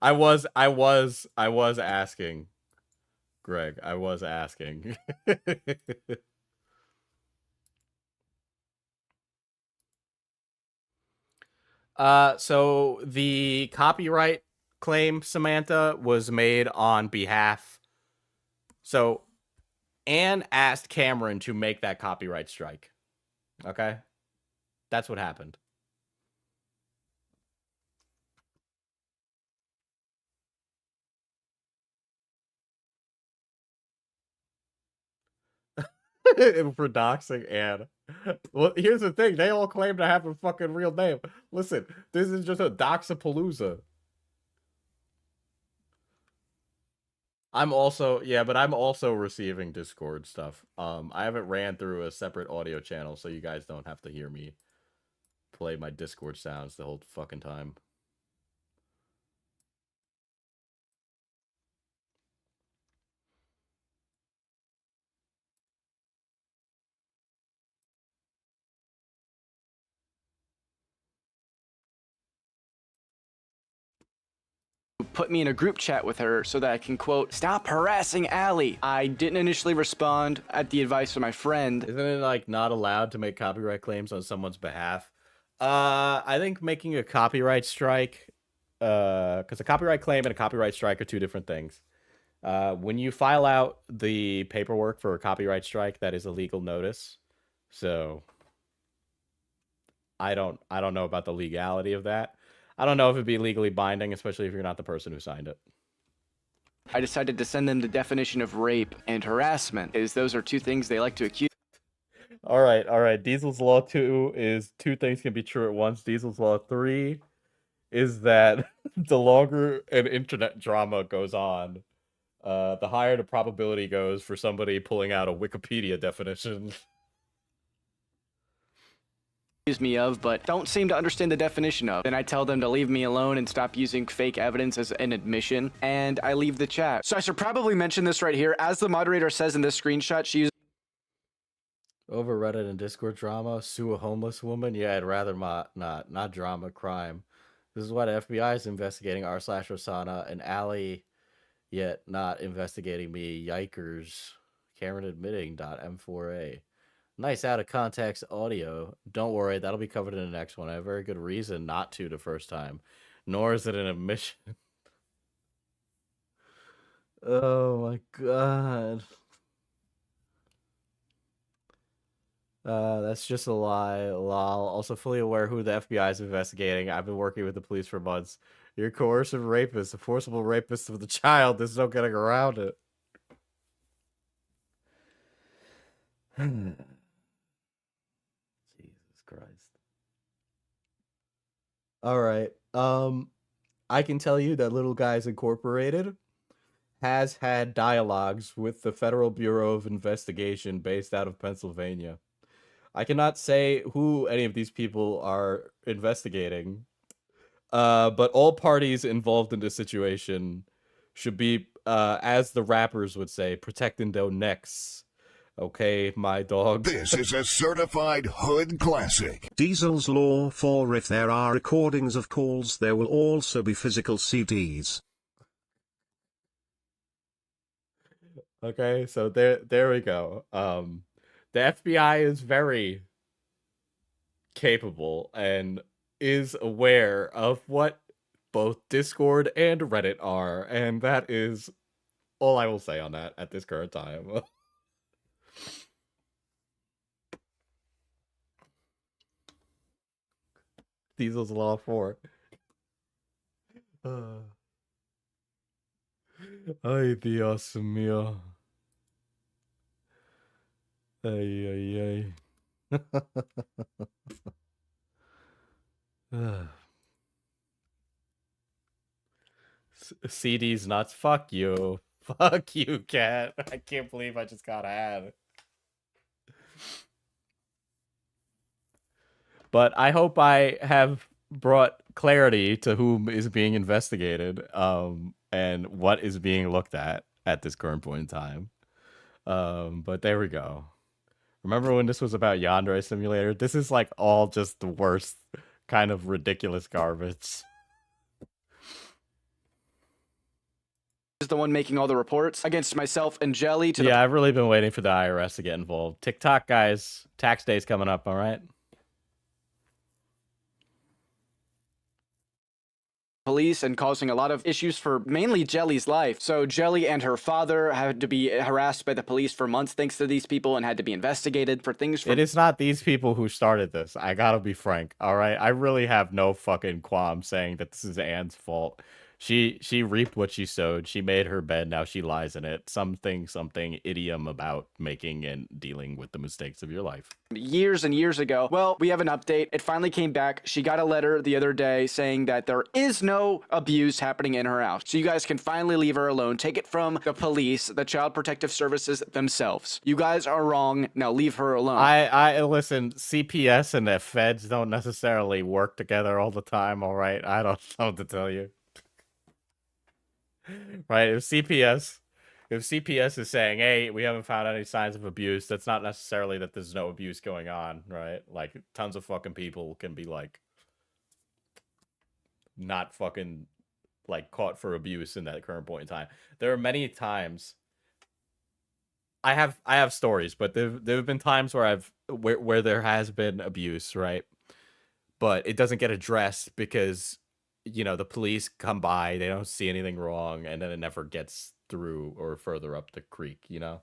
I was asking, Greg. I was asking. So the copyright claim, Samantha, was made on behalf. So Anne asked Cameron to make that copyright strike. Okay? That's what happened. for doxing Anne. Well, here's the thing. They all claim to have a fucking real name. Listen, this is just a doxapalooza. I'm also receiving Discord stuff. I haven't ran through a separate audio channel, so you guys don't have to hear me play my Discord sounds the whole fucking time. Put me in a group chat with her so that I can, quote, stop harassing Allie. I didn't initially respond at the advice of my friend. Isn't it, like, not allowed to make copyright claims on someone's behalf? I think making a copyright strike, because a copyright claim and a copyright strike are two different things. When you file out the paperwork for a copyright strike, that is a legal notice. So I don't know about the legality of that. I don't know if it'd be legally binding, especially if you're not the person who signed it. I decided to send them the definition of rape and harassment, as those are two things they like to accuse. All right. Diesel's Law 2 is two things can be true at once. Diesel's Law 3 is that the longer an internet drama goes on, the higher the probability goes for somebody pulling out a Wikipedia definition. Me of, but don't seem to understand the definition of. Then I tell them to leave me alone and stop using fake evidence as an admission, and I leave the chat. So I should probably mention this right here. As the moderator says in this screenshot, she used Over Reddit and Discord drama, sue a homeless woman? Yeah, I'd rather not drama, crime. This is why the FBI is investigating r/Rosanna and Allie, yet not investigating me. Yikers. Cameron admitting .m4a. Nice out of context audio. Don't worry, that'll be covered in the next one. I have a very good reason not to the first time. Nor is it an admission. Oh my god. That's just a lie. Lol. Also fully aware who the FBI is investigating. I've been working with the police for months. You're a coercive rapist, a forcible rapist of the child. There's no getting around it. Jesus Christ. All right. I can tell you that Little Guys Incorporated has had dialogues with the Federal Bureau of Investigation based out of Pennsylvania. I cannot say who any of these people are investigating, but all parties involved in this situation should be, as the rappers would say, protecting their necks. Okay, my dog. This is a certified hood classic. Diesel's Law 4. If there are recordings of calls, there will also be physical CDs. Okay, so there we go. The FBI is very capable and is aware of what both Discord and Reddit are, and that is all I will say on that at this current time. Diesel's Law 4. Ay, Dios mío. Ay. CD's nuts. Fuck you. Fuck you, cat. I can't believe I just got ad. But I hope I have brought clarity to whom is being investigated, and what is being looked at this current point in time. But there we go. Remember when this was about Yandere Simulator? This is like all just the worst kind of ridiculous garbage. Is the one making all the reports against myself and Jelly to I've really been waiting for the IRS to get involved. TikTok, guys. Tax day's coming up, all right? police and causing a lot of issues for mainly Jelly's life. So Jelly and her father had to be harassed by the police for months thanks to these people and had to be investigated for things. It is not these people who started this. I gotta be frank, all right? I really have no fucking qualm saying that this is Anne's fault. She reaped what she sowed. She made her bed. Now she lies in it. Something idiom about making and dealing with the mistakes of your life. Years and years ago. Well, we have an update. It finally came back. She got a letter the other day saying that there is no abuse happening in her house. So you guys can finally leave her alone. Take it from the police, the Child Protective Services themselves. You guys are wrong. Now leave her alone. I listen, CPS and the feds don't necessarily work together all the time, all right? I don't know what to tell you. Right? If CPS is saying, hey, we haven't found any signs of abuse, that's not necessarily that there's no abuse going on, right? Like, tons of fucking people can be, like, not fucking, like, caught for abuse in that current point in time. There are many times... I have stories, but there have been times where where there has been abuse, right? But it doesn't get addressed because, you know, the police come by, they don't see anything wrong, and then it never gets through or further up the creek, you know?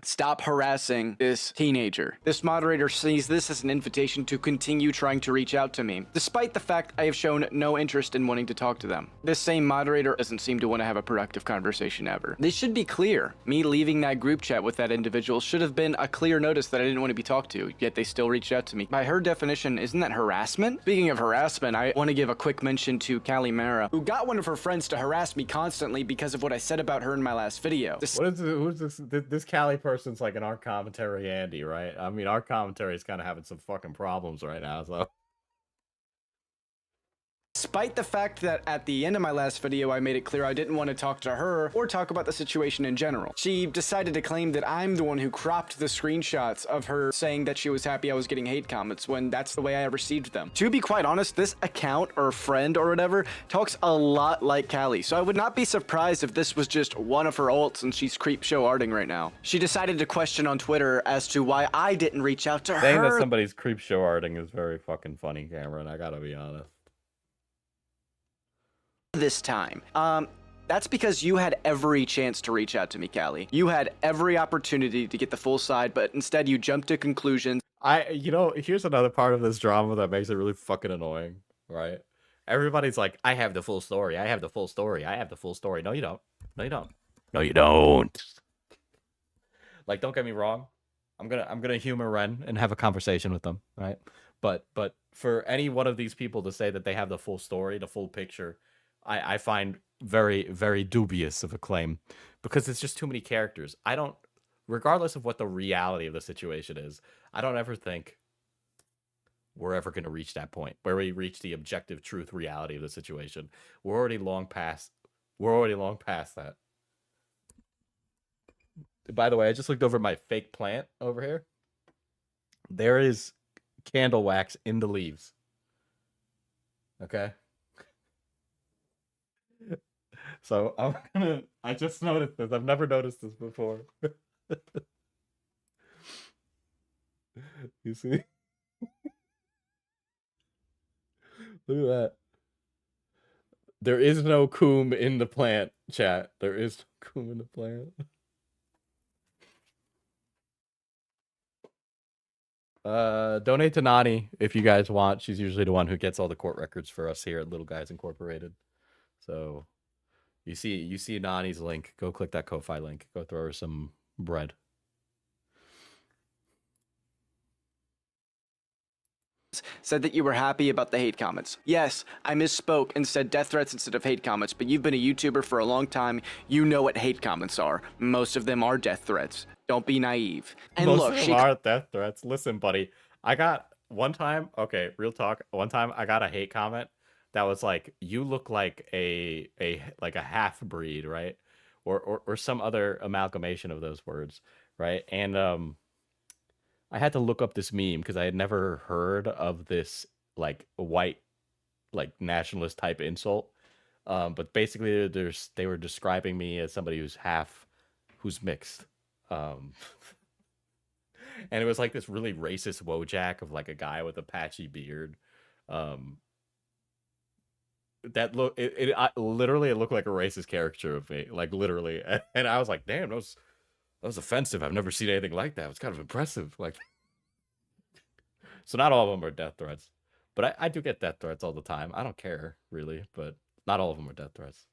Stop harassing this teenager. This moderator sees this as an invitation to continue trying to reach out to me, despite the fact I have shown no interest in wanting to talk to them. This same moderator doesn't seem to want to have a productive conversation ever. This should be clear. Me leaving that group chat with that individual should have been a clear notice that I didn't want to be talked to, yet they still reached out to me. By her definition, isn't that harassment? Speaking of harassment, I want to give a quick mention to Callie Mara, who got one of her friends to harass me constantly because of what I said about her in my last video. Who's this Callie person's like an Art Commentary Andy, right? I mean, Art Commentary is kind of having some fucking problems right now, so... Despite the fact that at the end of my last video, I made it clear I didn't want to talk to her or talk about the situation in general. She decided to claim that I'm the one who cropped the screenshots of her saying that she was happy I was getting hate comments when that's the way I received them. To be quite honest, this account or friend or whatever talks a lot like Callie, so I would not be surprised if this was just one of her alts and she's creep show arting right now. She decided to question on Twitter as to why I didn't reach out to her. Saying that somebody's creep show arting is very fucking funny, Cameron, I gotta be honest. This time. That's because you had every chance to reach out to me, Callie. You had every opportunity to get the full side, but instead you jumped to conclusions. You know, here's another part of this drama that makes it really fucking annoying, right? Everybody's like, I have the full story. I have the full story. I have the full story. No, you don't. No, you don't. No, you don't. Like, don't get me wrong. I'm gonna humor Ren and have a conversation with them, right? But for any one of these people to say that they have the full story, the full picture, I find very, very dubious of a claim, because it's just too many characters. I don't, regardless of what the reality of the situation is, I don't ever think we're ever going to reach that point where we reach the objective truth reality of the situation. We're already long past that. By the way, I just looked over my fake plant over here. There is candle wax in the leaves. Okay. So I just noticed this. I've never noticed this before. You see? Look at that. There is no coom in the plant, chat. There is no coom in the plant. Donate to Nani if you guys want. She's usually the one who gets all the court records for us here at Little Guys Incorporated. So you see Nani's link. Go click that Ko-Fi link. Go throw her some bread. Said that you were happy about the hate comments. Yes, I misspoke and said death threats instead of hate comments, but you've been a YouTuber for a long time. You know what hate comments are. Most of them are death threats. Don't be naive. And Most look, of them are death threats. Listen, buddy, I got one time, okay, real talk. One time I got a hate comment that was like, you look like a half breed, right? Or some other amalgamation of those words, right? And I had to look up this meme because I had never heard of this like white, like nationalist type insult. But basically, they were describing me as somebody who's mixed. And it was like this really racist Wojak of like a guy with a patchy beard. That look, literally, it looked like a racist caricature of me, like literally. And I was like, damn, that was offensive. I've never seen anything like that. It was kind of impressive. Like, So not all of them are death threats. But I do get death threats all the time. I don't care, really, but not all of them are death threats.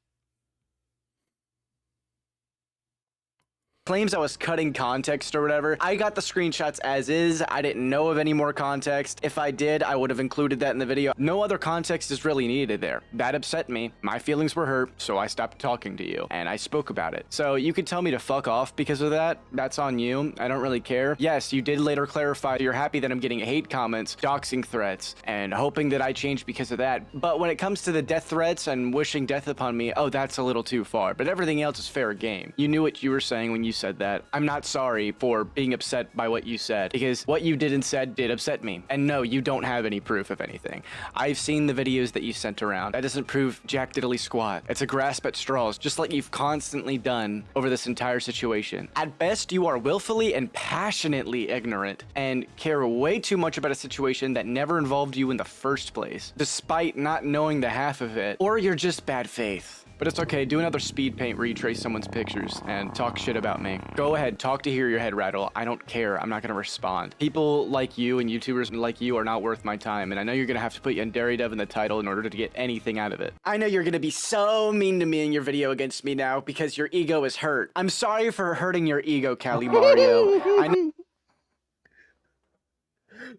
Claims I was cutting context or whatever. I got the screenshots as is. I didn't know of any more context. If I did, I would have included that in the video. No other context is really needed there. That upset me. My feelings were hurt, so I stopped talking to you, and I spoke about it. So you could tell me to fuck off because of that. That's on you. I don't really care. Yes, you did later clarify you're happy that I'm getting hate comments, doxing threats, and hoping that I change because of that. But when it comes to the death threats and wishing death upon me, oh, that's a little too far. But everything else is fair game. You knew what you were saying when you said that. I'm not sorry for being upset by what you said, because what you did and said did upset me. And no, you don't have any proof of anything. I've seen the videos that you sent around. That doesn't prove jack diddly squat. It's a grasp at straws, just like you've constantly done over this entire situation. At best, you are willfully and passionately ignorant and care way too much about a situation that never involved you in the first place, despite not knowing the half of it. Or you're just bad faith. But it's okay, do another speed paint where you trace someone's pictures and talk shit about me. Go ahead, talk to hear your head rattle. I don't care, I'm not gonna respond. People like you and YouTubers like you are not worth my time, and I know you're gonna have to put Yandere in the title in order to get anything out of it. I know you're gonna be so mean to me in your video against me now because your ego is hurt. I'm sorry for hurting your ego, Cali Mario. I know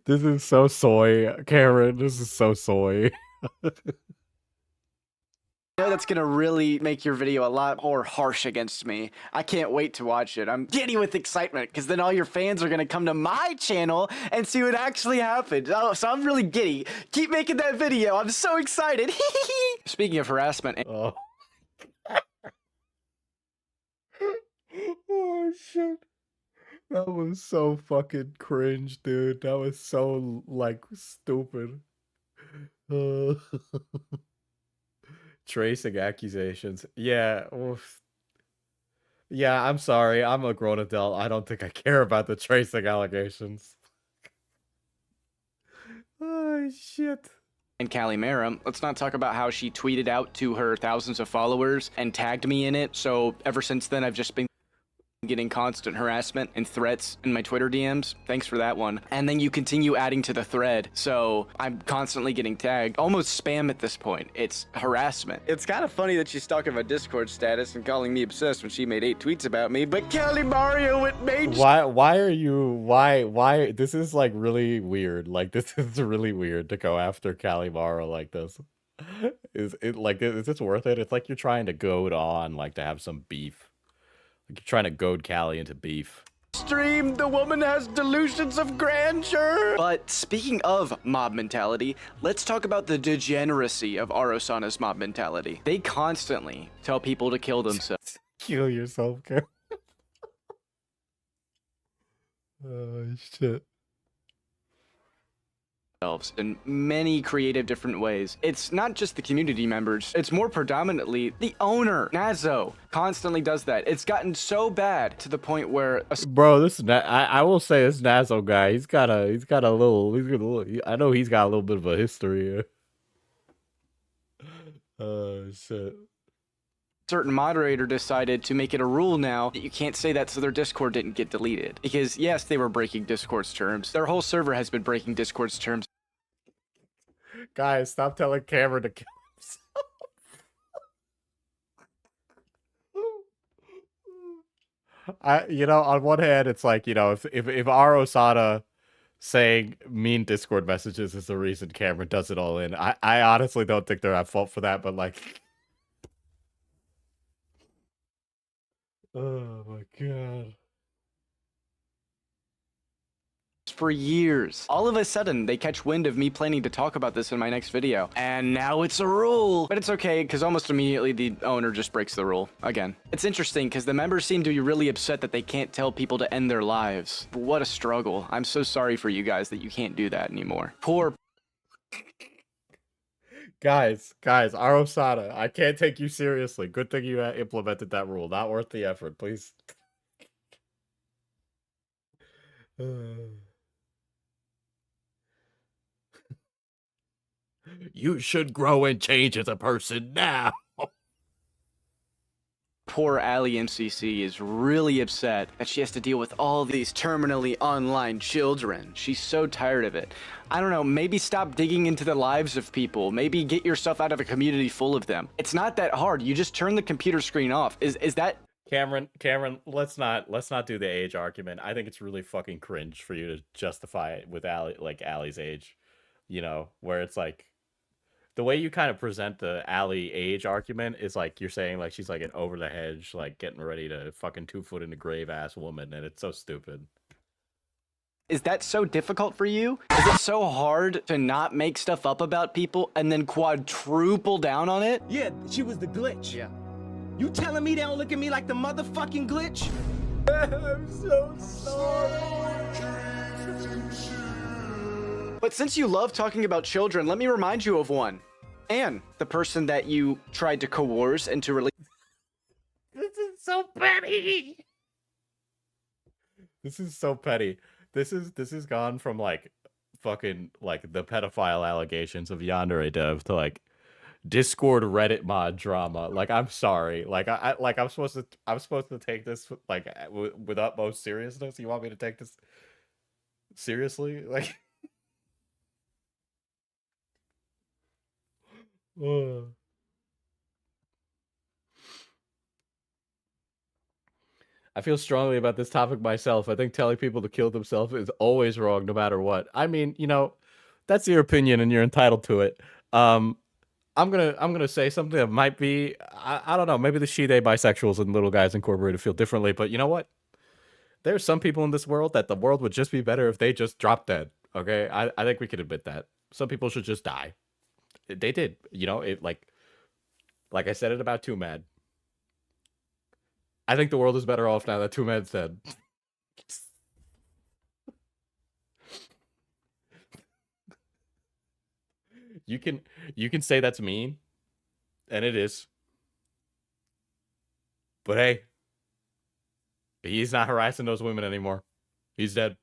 This is so soy, Cameron. This is so soy. that's gonna really make your video a lot more harsh against me. I can't wait to watch it. I'm giddy with excitement because then all your fans are gonna come to my channel and see what actually happened. Oh, so I'm really giddy. Keep making that video. I'm so excited. Speaking of harassment. Oh. Oh shit. That was so fucking cringe, dude. That was so, like, stupid. Tracing accusations. Yeah. Oof. Yeah, I'm sorry. I'm a grown adult. I don't think I care about the tracing allegations. Oh, shit. And Calimera, let's not talk about how she tweeted out to her thousands of followers and tagged me in it. So ever since then, I've just been getting constant harassment and threats in my Twitter DMs. Thanks for that one. And then you continue adding to the thread. So I'm constantly getting tagged. Almost spam at this point. It's harassment. It's kind of funny that she's talking about Discord status and calling me obsessed when she made 8 tweets about me. But Cali Mario, it made why this is like really weird. Like this is really weird to go after Cali Mario like this. Is this worth it? It's like you're trying to goad on like to have some beef. Like you're trying to goad Callie into beef. Stream, the woman has delusions of grandeur. But speaking of mob mentality, let's talk about the degeneracy of Arosana's mob mentality. They constantly tell people to kill themselves. Kill yourself, Karen. Oh, shit. In many creative different ways. It's not just the community members, it's more predominantly the owner. Nazo constantly does that. It's gotten so bad to the point where bro, this I will say this Nazo guy, he's got a little I know he's got a little bit of a history here. Oh shit. Certain moderator decided to make it a rule now that you can't say that so their Discord didn't get deleted. Because yes, they were breaking Discord's terms. Their whole server has been breaking Discord's terms. Guys, stop telling Cameron to kill himself. You know, on one hand, it's like, you know, if Arosada saying mean Discord messages is the reason Cameron does it all in, I honestly don't think they're at fault for that, but like... Oh my god. For years. All of a sudden, they catch wind of me planning to talk about this in my next video. And now it's a rule. But it's okay, because almost immediately the owner just breaks the rule. Again. It's interesting, because the members seem to be really upset that they can't tell people to end their lives. But what a struggle. I'm so sorry for you guys that you can't do that anymore. Poor... Guys, Arosada, I can't take you seriously. Good thing you implemented that rule. Not worth the effort, please. You should grow and change as a person now. Poor Allie MCC is really upset that she has to deal with all these terminally online children. She's so tired of it. I don't know, maybe stop digging into the lives of people. Maybe get yourself out of a community full of them. It's not that hard. You just turn the computer screen off. Is that... Cameron, let's not do the age argument. I think it's really fucking cringe for you to justify it with Allie's age. You know, where it's like, the way you kind of present the Allie age argument is like you're saying like she's like an over the hedge, like getting ready to fucking 2 foot in the grave ass woman, and it's so stupid. Is that so difficult for you? Is it so hard to not make stuff up about people and then quadruple down on it? Yeah, she was the glitch. Yeah. You telling me they don't look at me like the motherfucking glitch? I'm so sorry. But since you love talking about children, let me remind you of one. Anne, the person that you tried to coerce into release. This is so petty. This is so petty. This is gone from like fucking like the pedophile allegations of Yandere dev to like Discord Reddit mod drama. Like, I'm sorry. Like I'm supposed to take this like with utmost seriousness. You want me to take this seriously? Like I feel strongly about this topic myself. I think telling people to kill themselves is always wrong, no matter what. I mean, you know, that's your opinion and you're entitled to it. I'm gonna say something that might be, I don't know, maybe the she-they bisexuals and Little Guys Incorporated feel differently, but you know what? There's some people in this world that the world would just be better if they just dropped dead. Okay, I think we could admit that. Some people should just die. They did, you know, it like I said it about Too Mad. I think the world is better off now that Too Mad's dead. You can say that's mean, and it is. But hey, he's not harassing those women anymore. He's dead.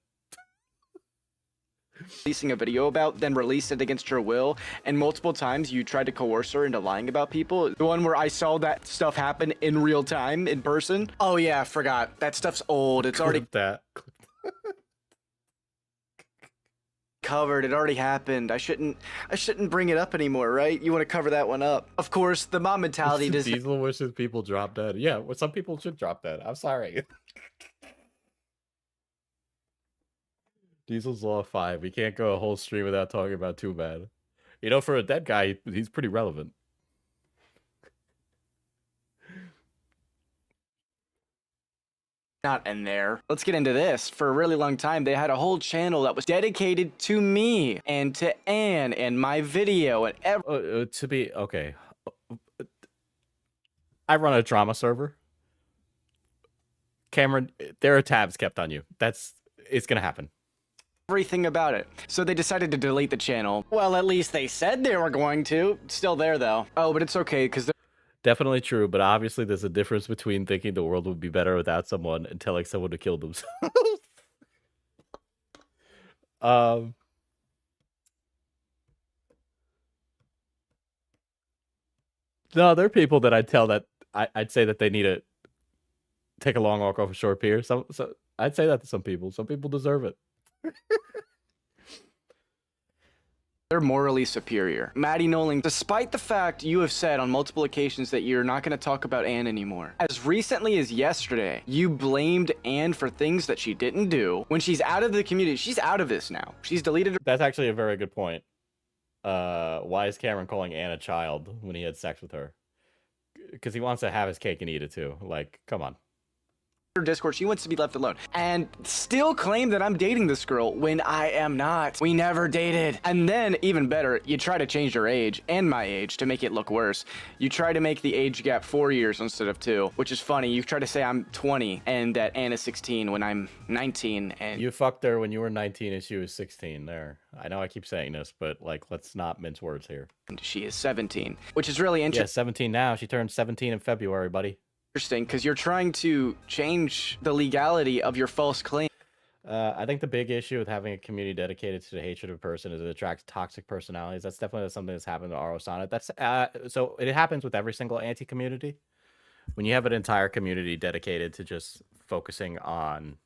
Releasing a video about, then released it against her will, and multiple times you tried to coerce her into lying about people. The one where I saw that stuff happen in real time, in person. Oh yeah, I forgot. That stuff's old. It's already covered. It already happened. I shouldn't bring it up anymore, right? You want to cover that one up. Of course, the mom mentality does. Diesel wishes people drop dead. Yeah, well, some people should drop dead. I'm sorry. Diesel's Law 5. We can't go a whole stream without talking about Too Bad. You know, for a dead guy, he's pretty relevant. Not in there. Let's get into this. For a really long time, they had a whole channel that was dedicated to me and to Anne and my video and to be okay. I run a drama server. Cameron, there are tabs kept on you. It's gonna happen. Everything about it. So they decided to delete the channel. Well, at least they said they were going to. It's still there though. Oh, but it's okay because definitely true, but obviously there's a difference between thinking the world would be better without someone and telling someone to kill themselves. No, there are people that I'd tell that I'd say that they need to take a long walk off a short pier. So I'd say that to some people. Some people deserve it. they're morally superior. Maddie Nolan, despite the fact you have said on multiple occasions that you're not going to talk about Anne anymore, as recently as yesterday, you blamed Anne for things that she didn't do. When she's out of the community, she's out of this now. She's deleted her. That's actually a very good point. Why is Cameron calling Anne a child when he had sex with her? Because he wants to have his cake and eat it too. Like, come on. Discord, she wants to be left alone, and still claim that I'm dating this girl when I am not. We never dated. And then, even better, you try to change her age and my age to make it look worse. You try to make the age gap 4 years instead of 2, which is funny. You try to say I'm 20 and that Anne is 16 when I'm 19, and you fucked her when you were 19 and she was 16. There, I know I keep saying this, but like, let's not mince words here. She is 17, which is really interesting. Yeah, 17 now. She turned 17 in February, buddy. Interesting, because you're trying to change the legality of your false claim. I think the big issue with having a community dedicated to the hatred of a person is it attracts toxic personalities. That's definitely something that's happened to RO Sonnet. That's so it happens with every single anti-community. when you have an entire community dedicated to just focusing on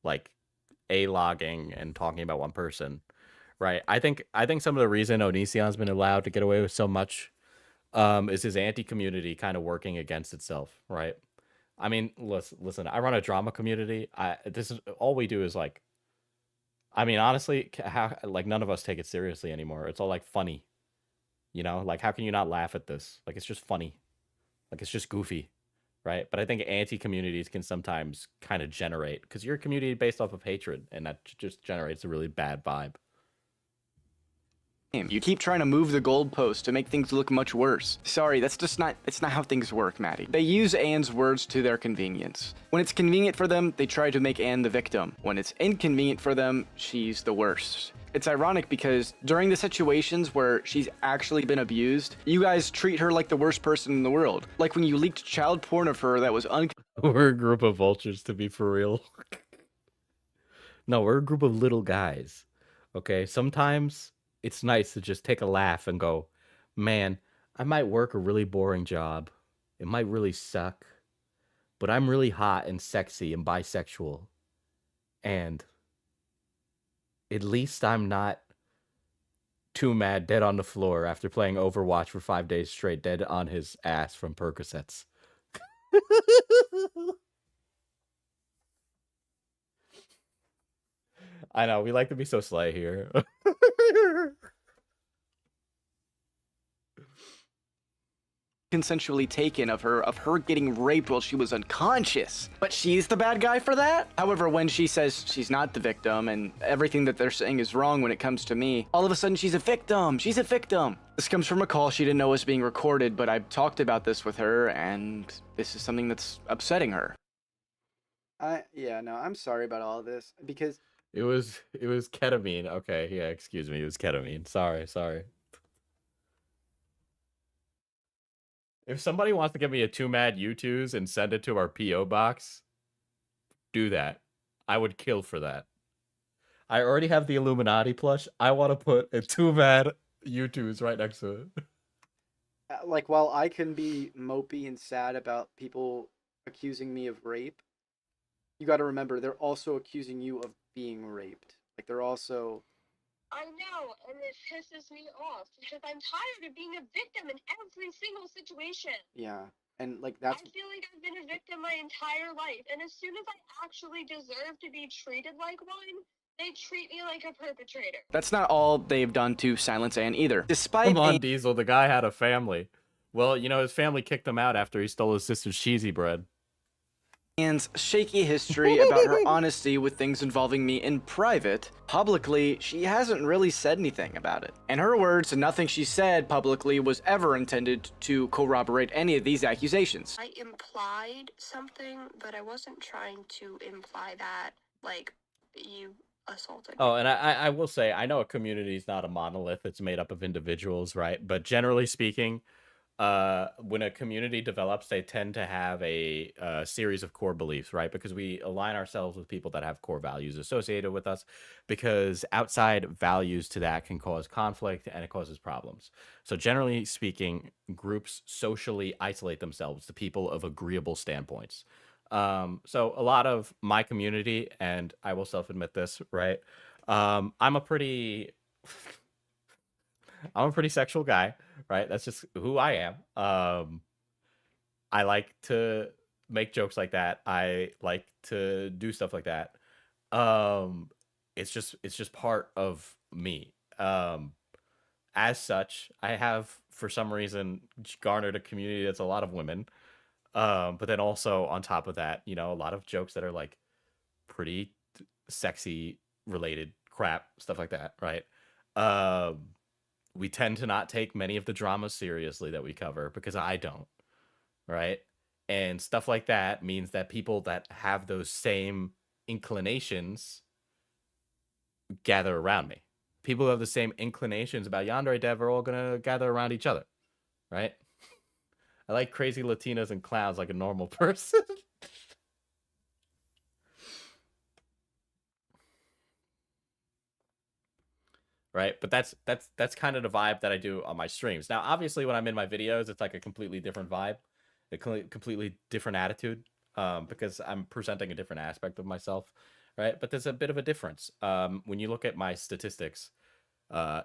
like logging and talking about one person, right? I think some of the reason Onision's been allowed to get away with so much is his anti-community kind of working against itself, right? I mean, listen, I run a drama community. This is all we do is like, I mean, honestly, like none of us take it seriously anymore. It's all like funny, you know? Like, how can you not laugh at this? Like, it's just funny. Like, it's just goofy, right? But I think anti-communities can sometimes kind of generate, because you're a community based off of hatred, and that just generates a really bad vibe. You keep trying to move the goalpost to make things look much worse. Sorry, it's not how things work, Maddie. They use Anne's words to their convenience. When it's convenient for them, they try to make Anne the victim. When it's inconvenient for them, she's the worst. It's ironic because during the situations where she's actually been abused, you guys treat her like the worst person in the world. Like when you leaked child porn of her that was We're a group of vultures, to be for real. No, we're a group of little guys. Okay, sometimes it's nice to just take a laugh and go, man, I might work a really boring job. It might really suck, but I'm really hot and sexy and bisexual. And at least I'm not too mad dead on the floor after playing Overwatch for 5 days straight, dead on his ass from Percocets. I know, we like to be so slay here. consensually taken of her getting raped while she was unconscious. But she's the bad guy for that? However, when she says she's not the victim and everything that they're saying is wrong when it comes to me, all of a sudden she's a victim. She's a victim. This comes from a call she didn't know was being recorded, but I've talked about this with her, and this is something that's upsetting her. Yeah, no, I'm sorry about all of this because it was ketamine. Okay, yeah, excuse me, it was ketamine. Sorry. If somebody wants to give me a 2 mad U2s and send it to our P.O. box, do that. I would kill for that. I already have the Illuminati plush. I want to put a 2 mad U2s right next to it. like, while I can be mopey and sad about people accusing me of rape, you got to remember they're also accusing you of being raped. Like, they're also... I know, and it pisses me off because I'm tired of being a victim in every single situation. Yeah, and like that's... I feel like I've been a victim my entire life, and as soon as I actually deserve to be treated like one, they treat me like a perpetrator. That's not all they've done to silence Anne either. Despite Come on, Diesel, the guy had a family. Well, you know, his family kicked him out after he stole his sister's cheesy bread. Anne's shaky history about her honesty with things involving me in private, publicly, she hasn't really said anything about it. In her words, nothing she said publicly was ever intended to corroborate any of these accusations. I implied something, but I wasn't trying to imply that, like, you assaulted me. Oh, and I will say, I know a community is not a monolith. It's made up of individuals, right? But generally speaking, when a community develops, they tend to have a series of core beliefs, right? Because we align ourselves with people that have core values associated with us, because outside values to that can cause conflict and it causes problems. So generally speaking, groups socially isolate themselves to people of agreeable standpoints. So a lot of my community, and I will self-admit this, right? I'm a pretty sexual guy, right? That's just who I am. I like to make jokes like that. I like to do stuff like that. It's just part of me. As such, I have, for some reason, garnered a community that's a lot of women. But then also on top of that, you know, a lot of jokes that are like pretty sexy related crap, stuff like that, right? We tend to not take many of the dramas seriously that we cover, because I don't, right? And stuff like that means that people that have those same inclinations gather around me. People who have the same inclinations about Yandere Dev are all gonna gather around each other, right? I like crazy Latinas and clowns like a normal person. right? But that's kind of the vibe that I do on my streams. Now, obviously, when I'm in my videos, it's like a completely different vibe, a completely different attitude, because I'm presenting a different aspect of myself, right? But there's a bit of a difference. When you look at my statistics,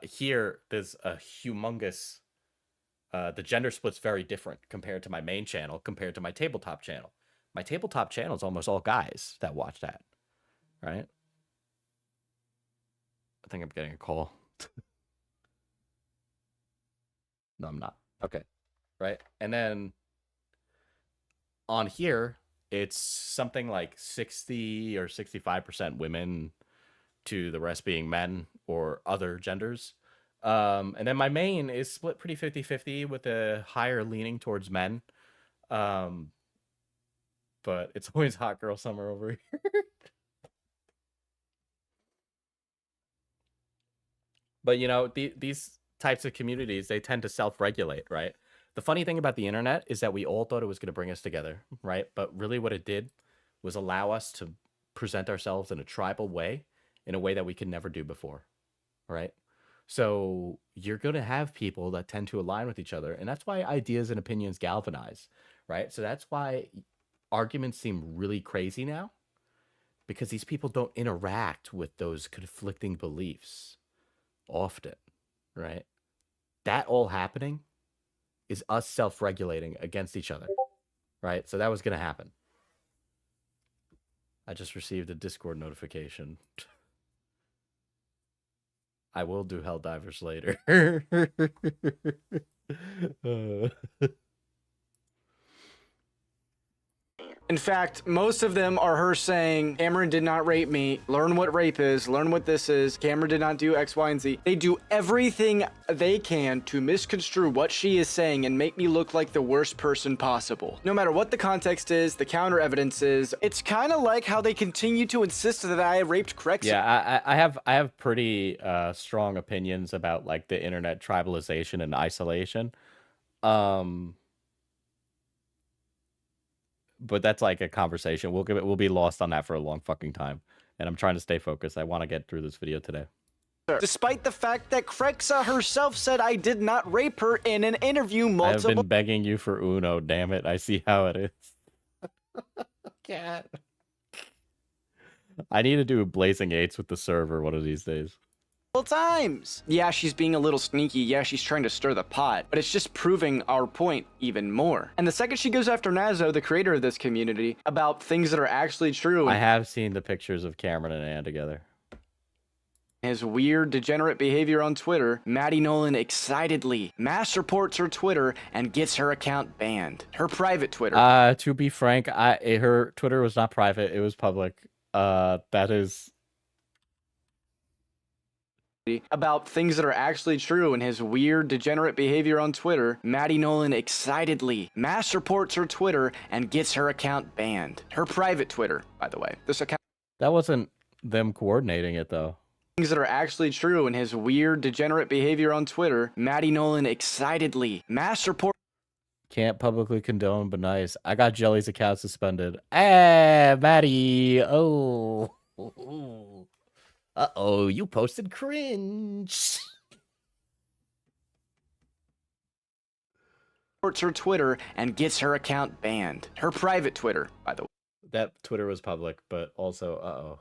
here there's a humongous. The gender split's very different compared to my main channel, compared to my tabletop channel. My tabletop channel is almost all guys that watch that, right? I think I'm getting a call. No, I'm not. Okay. Right. And then on here, it's something like 60 or 65% women to the rest being men or other genders. And then my main is split pretty 50-50 with a higher leaning towards men. But it's always hot girl summer over here. But, you know, these types of communities, they tend to self-regulate, right? The funny thing about the internet is that we all thought it was going to bring us together, right? But really what it did was allow us to present ourselves in a tribal way, in a way that we could never do before, right? So you're going to have people that tend to align with each other. And that's why ideas and opinions galvanize, right? So that's why arguments seem really crazy now, because these people don't interact with those conflicting beliefs often, right? That all happening is us self-regulating against each other, right? So that was going to happen. I just received a Discord notification. I will do Helldivers later. In fact, most of them are her saying, Cameron did not rape me. Learn what rape is. Learn what this is. Cameron did not do X, Y, and Z. They do everything they can to misconstrue what she is saying and make me look like the worst person possible. No matter what the context is, the counter evidence is, it's kind of like how they continue to insist that I raped Crex. Yeah, I have pretty strong opinions about like the internet tribalization and isolation. But that's like a conversation. We'll be lost on that for a long fucking time. And I'm trying to stay focused. I want to get through this video today. Despite the fact that Crexa herself said I did not rape her in an interview multiple... I have been begging you for Uno, damn it. I see how it is. Cat. I need to do Blazing 8s with the server one of these days. times. Yeah, she's being a little sneaky. Yeah, she's trying to stir the pot, but it's just proving our point even more. And the second she goes after Nazo, the creator of this community, about things that are actually true. I have seen the pictures of Cameron and Ann together. His weird, degenerate behavior on Twitter, Maddie Nolan excitedly mass reports her Twitter and gets her account banned. Her private Twitter. To be frank, her Twitter was not private. It was public. That is... About things that are actually true and his weird, degenerate behavior on Twitter, Maddie Nolan excitedly mass reports her Twitter and gets her account banned. Her private Twitter, by the way. This account... That wasn't them coordinating it, though. Things that are actually true and his weird, degenerate behavior on Twitter, Maddie Nolan excitedly mass report... Can't publicly condone, but nice. I got Jelly's account suspended. Maddie. Oh. Uh-oh, you posted cringe. Reports her Twitter and gets her account banned. Her private Twitter, by the way. That Twitter was public, but also, uh-oh.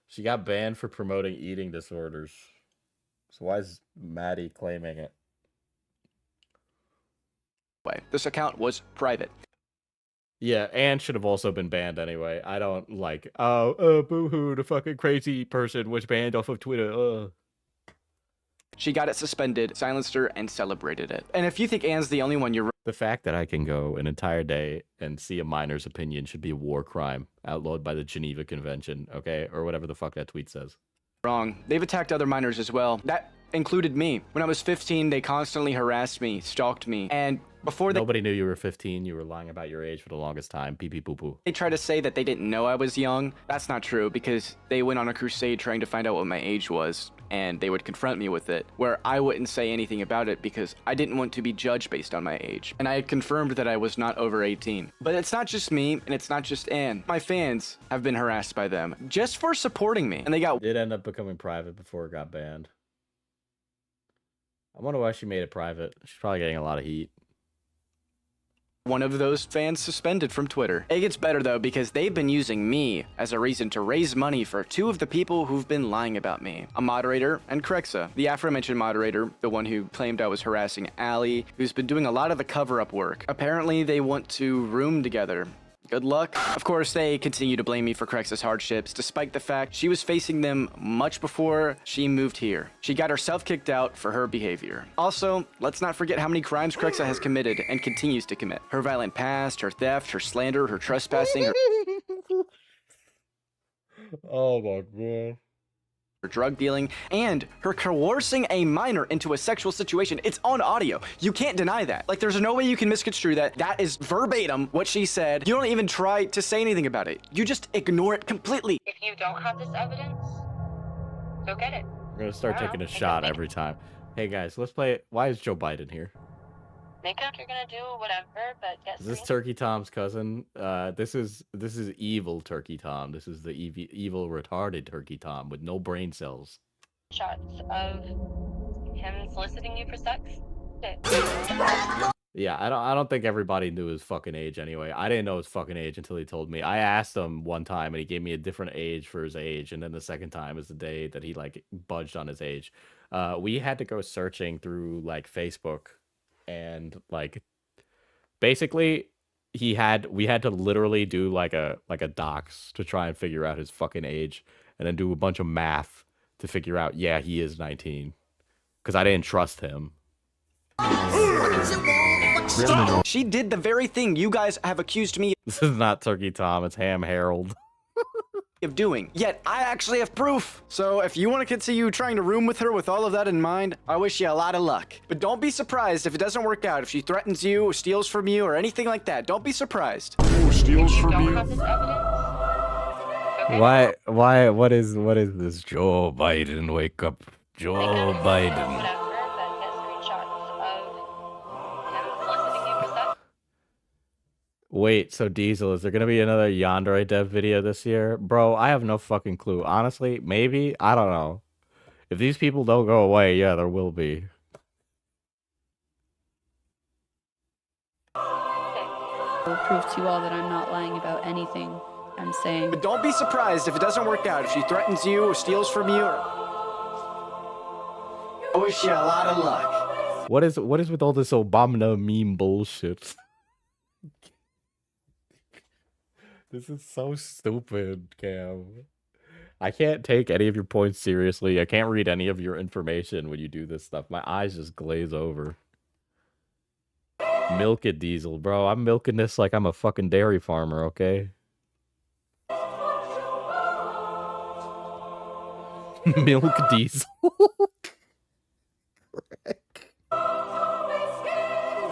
She got banned for promoting eating disorders. So why is Maddie claiming it? This account was private. Yeah, Anne should have also been banned anyway. I don't like, boo-hoo, the fucking crazy person was banned off of Twitter. She got it suspended, silenced her, and celebrated it. And if you think Anne's the only one, you're... The fact that I can go an entire day and see a minor's opinion should be a war crime, outlawed by the Geneva Convention, okay? Or whatever the fuck that tweet says. Wrong. They've attacked other minors as well. That included me. When I was 15, they constantly harassed me, stalked me, and before they... Nobody knew you were 15. You were lying about your age for the longest time. Pee pee poo poo. They try to say that they didn't know I was young. That's not true, because they went on a crusade trying to find out what my age was, and they would confront me with it, where I wouldn't say anything about it because I didn't want to be judged based on my age. And I had confirmed that I was not over 18. But it's not just me, and it's not just Anne. My fans have been harassed by them just for supporting me, and they got... It did end up becoming private before it got banned. I wonder why she made it private. She's probably getting a lot of heat. One of those fans suspended from Twitter. It gets better though because they've been using me as a reason to raise money for two of the people who've been lying about me. A moderator and Krexa. The aforementioned moderator, the one who claimed I was harassing Allie, who's been doing a lot of the cover-up work. Apparently they want to room together. Good luck. Of course, they continue to blame me for Krexa's hardships, despite the fact she was facing them much before she moved here. She got herself kicked out for her behavior. Also, let's not forget how many crimes Krexa has committed and continues to commit. Her violent past, her theft, her slander, her trespassing, her Oh my god. her drug dealing, and her coercing a minor into a sexual situation. It's on audio. You can't deny that. Like, there's no way you can misconstrue that. That is verbatim what she said. You don't even try to say anything about it. You just ignore it completely. If you don't have this evidence, go get it. We're gonna start taking a shot every time. Hey guys, let's play it. Why is Joe Biden here? Make up you're gonna do whatever, but get Is this screen- Turkey Tom's cousin? This is evil Turkey Tom. This is the evil retarded Turkey Tom with no brain cells. shots of him soliciting you for sex. Yeah, I don't think everybody knew his fucking age anyway. I didn't know his fucking age until he told me. I asked him one time and he gave me a different age for his age, and then the second time is the day that he like budged on his age. We had to go searching through like Facebook, and like basically we had to literally do like a docs to try and figure out his fucking age, and then do a bunch of math to figure out, yeah, he is 19, because I didn't trust him. She did the very thing you guys have accused me This is not Turkey Tom, it's Ham Harold. of doing. Yet I actually have proof. So if you want to continue trying to room with her with all of that in mind, I wish you a lot of luck. But don't be surprised if it doesn't work out. If she threatens you or steals from you or anything like that, don't be surprised. Steals If you from don't you. have this evidence, go get it. What is this? Joe Biden, wake up. Joe Biden. Whatever, but get screenshots of him soliciting you for sex. Wait, so Diesel, is there gonna be another Yandere dev video this year? Bro, I have no fucking clue. Honestly, maybe? I don't know. If these people don't go away, yeah, there will be. Will prove to you all that I'm not lying about anything I'm saying. But don't be surprised if it doesn't work out. If she threatens you or steals from you or... I wish you a lot of luck. What is with all this Obama meme bullshit? This is so stupid, Cam. I can't take any of your points seriously. I can't read any of your information when you do this stuff. My eyes just glaze over. Milk it, Diesel, bro. I'm milking this like I'm a fucking dairy farmer, okay? Milk Diesel.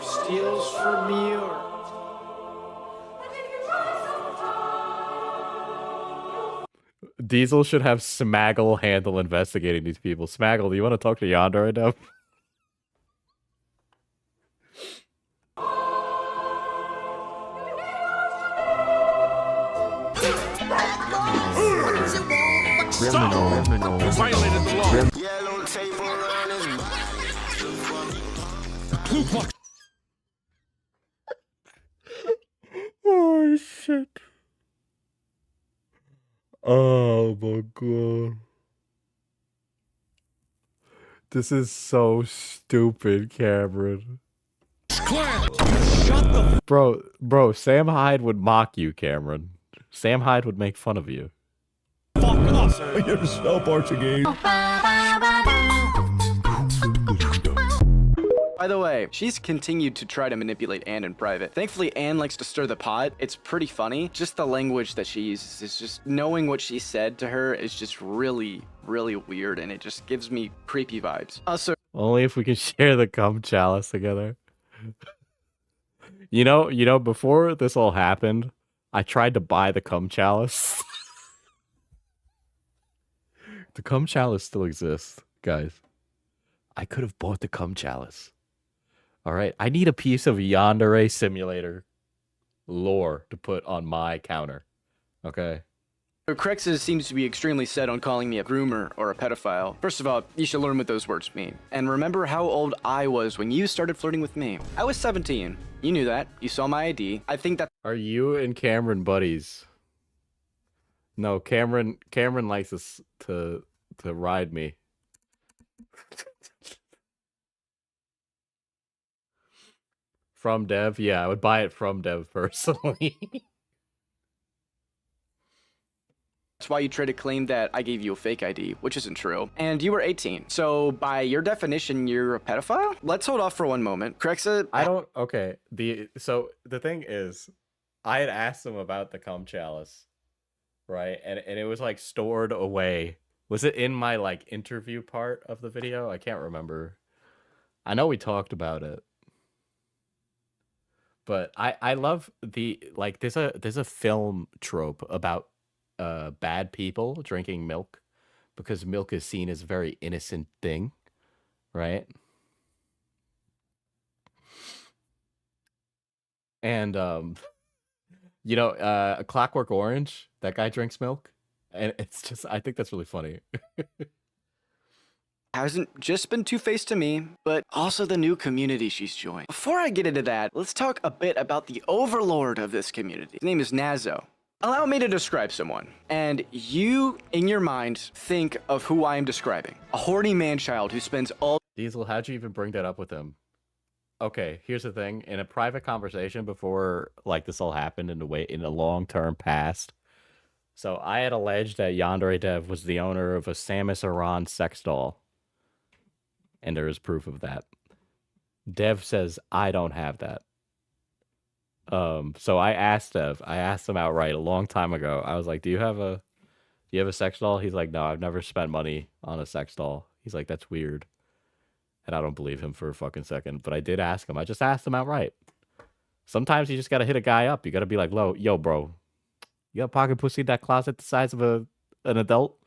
Steals from you or... Diesel should have Smaggle handle investigating these people. Smaggle, do you want to talk to Yandere right now? Criminal. Violated the law. Yellow tape around his body. Oh shit. Oh my god. This is so stupid, Cameron. Bro, Sam Hyde would mock you, Cameron. Sam Hyde would make fun of you. You're so Portuguese. By the way, she's continued to try to manipulate Anne in private. Thankfully, Anne likes to stir the pot. It's pretty funny. Just the language that she uses is just knowing what she said to her is just really, really weird, and it just gives me creepy vibes. Also, Only if we can share the cum chalice together. You know, before this all happened, I tried to buy the cum chalice. The cum chalice still exists, guys. I could have bought the cum chalice. All right, I need a piece of Yandere simulator lore to put on my counter. Okay. Crexus seems to be extremely set on calling me a groomer or a pedophile. First of all, you should learn what those words mean. And remember how old I was when you started flirting with me. I was 17. You knew that. You saw my ID. I think that... Are you and Cameron buddies? No, Cameron likes us to ride me. From Dev? Yeah, I would buy it from Dev personally. That's why you try to claim that I gave you a fake ID, which isn't true. And you were 18. So by your definition, you're a pedophile? Let's hold off for one moment. Crexa... Okay. So the thing is, I had asked him about the cum chalice, right? And it was like stored away. Was it in my like interview part of the video? I can't remember. I know we talked about it. But I love the like there's a film trope about bad people drinking milk because milk is seen as a very innocent thing, right? And you know, a Clockwork Orange, that guy drinks milk, and it's just I think that's really funny. Hasn't just been two-faced to me, but also the new community she's joined. Before I get into that, let's talk a bit about the overlord of this community. His name is Nazo. Allow me to describe someone, and you, in your mind, think of who I am describing. A horny man-child who spends all... Diesel, how'd you even bring that up with him? Okay, here's the thing. In a private conversation before like this all happened in the long-term past, so I had alleged that Yandere Dev was the owner of a Samus Aran sex doll. And there is proof of that. Dev says, I don't have that. So I asked Dev, I asked him outright a long time ago. I was like, do you have a sex doll? He's like, no, I've never spent money on a sex doll. He's like, that's weird. And I don't believe him for a fucking second. But I did ask him. I just asked him outright. Sometimes you just got to hit a guy up. You got to be like, yo, bro, you got a pocket pussy in that closet the size of an adult?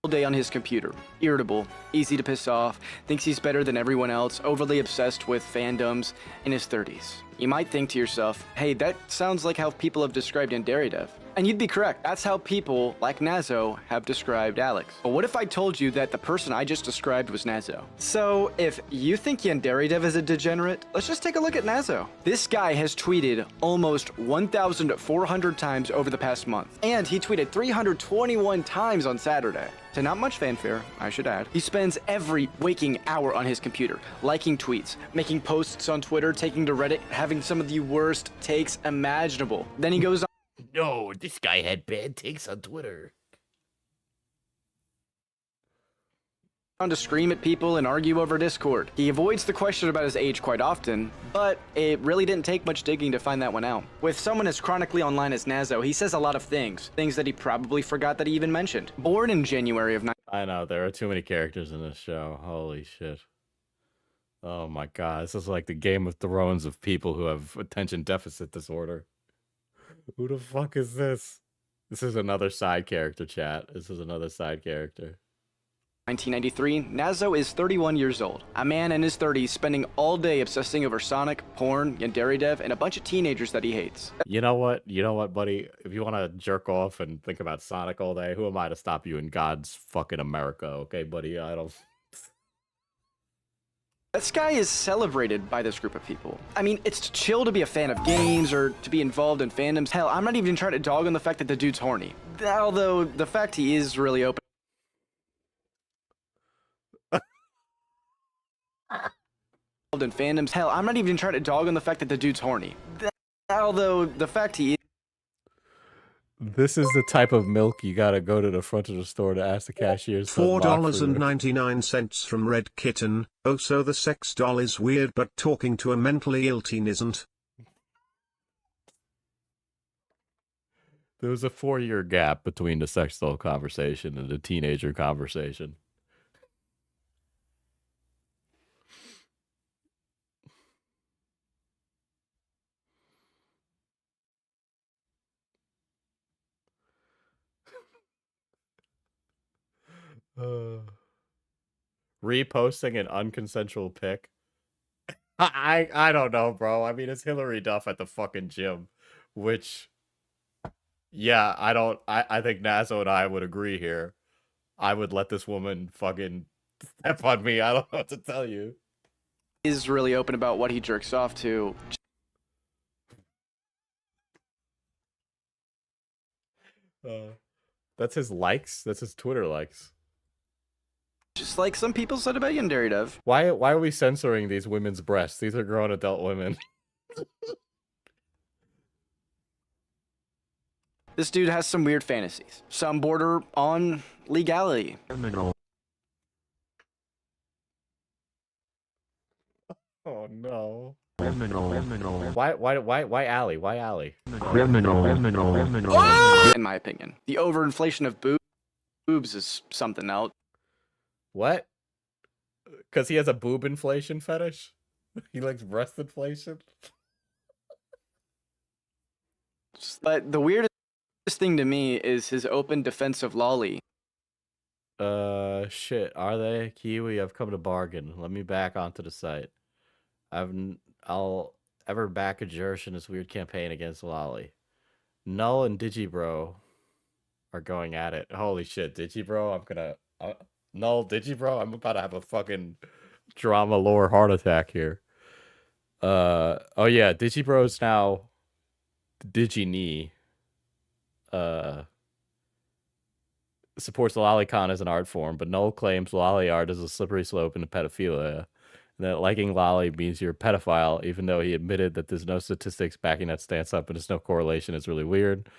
day on his computer. Irritable, easy to piss off, thinks he's better than everyone else, overly obsessed with fandoms, in his 30s. You might think to yourself, hey, that sounds like how people have described Yandere Dev. And you'd be correct. That's how people like Nazo have described Alex. But what if I told you that the person I just described was Nazo? So if you think Yandere Dev is a degenerate, let's just take a look at Nazo. This guy has tweeted almost 1,400 times over the past month. And he tweeted 321 times on Saturday. To not much fanfare, I should add. He spends every waking hour on his computer, liking tweets, making posts on Twitter, taking to Reddit, having some of the worst takes imaginable. Then he goes on. No, this guy had bad takes on Twitter. On to scream at people and argue over Discord. He avoids the question about his age quite often, but it really didn't take much digging to find that one out. With someone as chronically online as Nazo, he says a lot of things that he probably forgot that he even mentioned. Born in January of... I know, there are too many characters in this show. Holy shit. Oh my god, this is like the Game of Thrones of people who have attention deficit disorder. Who the fuck is this? This is another side character, chat. This is another side character. 1993, Nazo is 31 years old. A man in his 30s spending all day obsessing over Sonic, porn, Yandere Dev, and a bunch of teenagers that he hates. You know what? You know what, buddy? If you want to jerk off and think about Sonic all day, who am I to stop you in God's fucking America, okay, buddy? I don't... This guy is celebrated by this group of people. I mean, it's chill to be a fan of games or to be involved in fandoms. Hell, I'm not even trying to dog on the fact that the dude's horny. Although, the fact he is really open... in fandoms. Hell, I'm not even trying to dog on the fact that the dude's horny. Although, the fact he is... This is the type of milk you gotta go to the front of the store to ask the cashier. $4.99 from Red Kitten. Oh, so the sex doll is weird, but talking to a mentally ill teen isn't. There was a 4-year gap between the sex doll conversation and the teenager conversation. Reposting an unconsensual pic. I don't know, bro. I mean, it's Hillary Duff at the fucking gym, which, yeah, I think Nazo and I would agree here. I would let this woman fucking step on me. I don't know what to tell you. He's really open about what he jerks off to. That's his likes. That's his Twitter likes. Just like some people said about Yandere Dev. Why are we censoring these women's breasts? These are grown adult women. This dude has some weird fantasies. Some border on legality. Oh no. Why Allie? Why Allie? In my opinion. The overinflation of boobs is something else. What? Because he has a boob inflation fetish? He likes breast inflation? But the weirdest thing to me is his open defense of Lolly. Shit. Are they? Kiwi, I've come to bargain. Let me back onto the site. I'll ever back a Jersh in this weird campaign against Lolly. Null and Digibro are going at it. Holy shit, Digibro, I'm gonna... Null, Digibro, I'm about to have a fucking drama lore heart attack here. Oh yeah, Digibro's now Digi-knee. Supports lolicon as an art form, but Null claims lolly art is a slippery slope into pedophilia. And that liking lolly means you're a pedophile, even though he admitted that there's no statistics backing that stance up, and there's no correlation. It's really weird.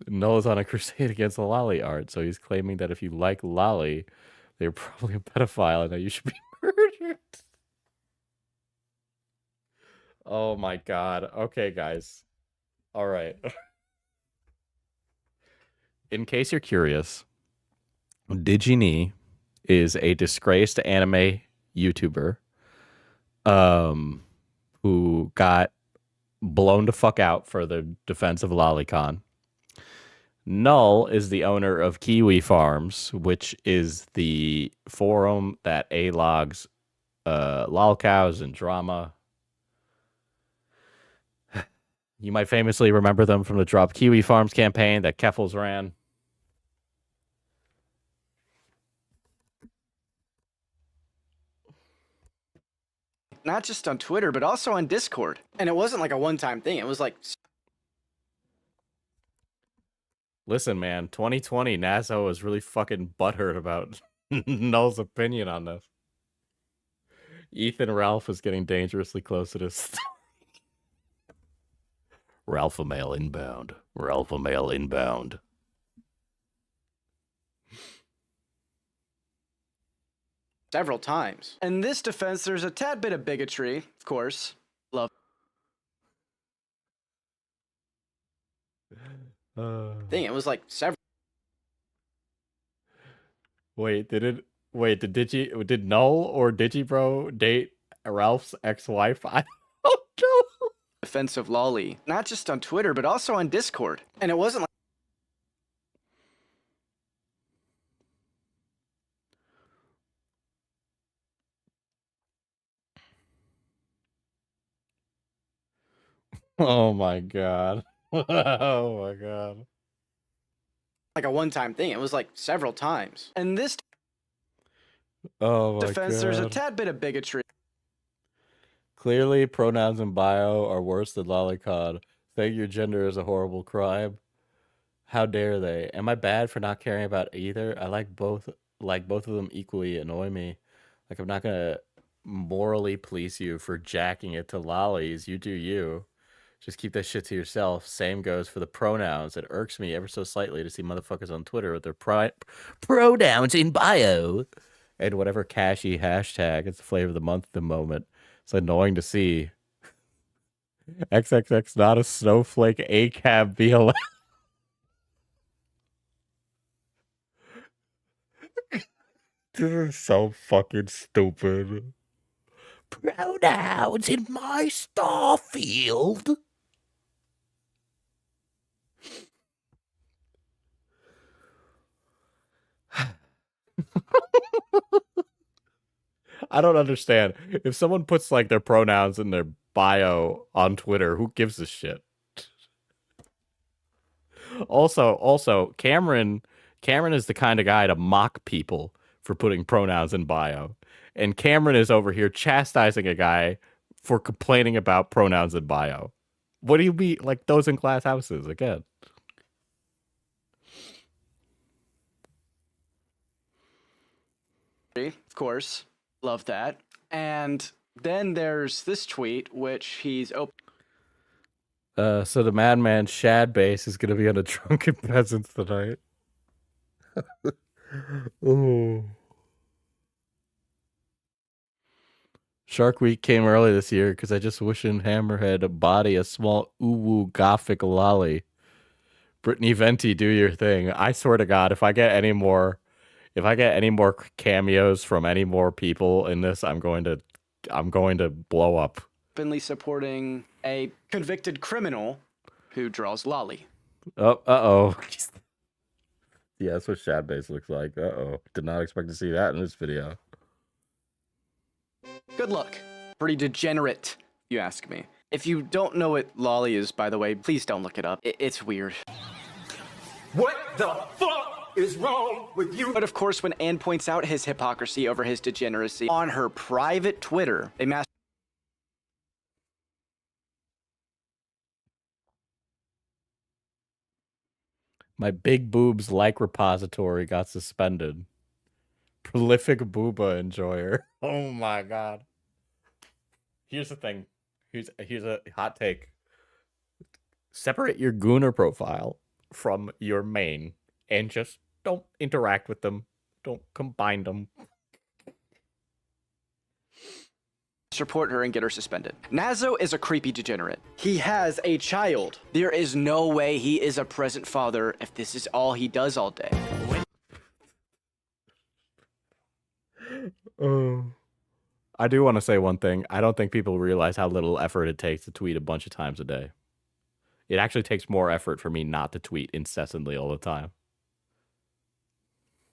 Null is on a crusade against the lolly art, so he's claiming that if you like lolly, they're probably a pedophile and that you should be murdered. Oh my god. Okay, guys. All right. In case you're curious, Digi-knee is a disgraced anime YouTuber who got blown to fuck out for the defense of Lolicon. Null is the owner of Kiwi Farms, which is the forum that logs lolcows and drama. You might famously remember them from the Drop Kiwi Farms campaign that Keffels ran. Not just on Twitter, but also on Discord. And it wasn't like a one-time thing. It was like... Listen, man, 2020, Nazo was really fucking butthurt about Null's opinion on this. Ethan Ralph is getting dangerously close to this. Ralph mail inbound. Ralph mail inbound. Several times. In this defense, there's a tad bit of bigotry, of course. Love. Thing, it was like several. Wait, did Null or Digibro date Ralph's ex-wife? I don't know. Offensive lolly. Not just on Twitter, but also on Discord. And it wasn't like... Oh my god. Oh my god. like a one-time thing. It was like several times. And this Oh my defense, god. there's a tad bit of bigotry. Clearly, pronouns in bio are worse than lolicon. Saying your gender is a horrible crime. How dare they? Am I bad for not caring about either? I like both of them equally annoy me. Like, I'm not gonna morally police you for jacking it to lollies. You do you. Just keep that shit to yourself. Same goes for the pronouns. It irks me ever so slightly to see motherfuckers on Twitter with their pronouns in bio. And whatever cashy hashtag. It's the flavor of the month at the moment. It's annoying to see. XXX not a snowflake ACAB BLM. This is so fucking stupid. Pronouns in my star field. I don't understand. If someone puts like their pronouns in their bio on Twitter, who gives a shit? Also, Cameron is the kind of guy to mock people for putting pronouns in bio. And Cameron is over here chastising a guy for complaining about pronouns in bio. What do you mean? Like those in class houses again? Of course. Love that. And then there's this tweet, which he's open. So the Madman Shad base is gonna be on a Drunken Peasants tonight. Ooh. Shark Week came early this year because I just wish in Hammerhead a body a small uwu gothic lolly. Brittany Venti, do your thing. I swear to God, if I get any more cameos from any more people in this, I'm going to blow up. Openly supporting a convicted criminal who draws lolly. Oh, uh-oh. Yeah, that's what Shad base looks like. Uh-oh. Did not expect to see that in this video. Good luck. Pretty degenerate, you ask me. If you don't know what lolly is, by the way, please don't look it up. It's weird. What the fuck is wrong with you? But of course, when Anne points out his hypocrisy over his degeneracy on her private Twitter, they My big boobs like repository got suspended. Prolific booba enjoyer. Oh my God. Here's the thing. Here's a hot take. Separate your Gooner profile from your main and just don't interact with them. Don't combine them. support her and get her suspended. Nazo is a creepy degenerate. He has a child. There is no way he is a present father if this is all he does all day. I do want to say one thing. I don't think people realize how little effort it takes to tweet a bunch of times a day. It actually takes more effort for me not to tweet incessantly all the time.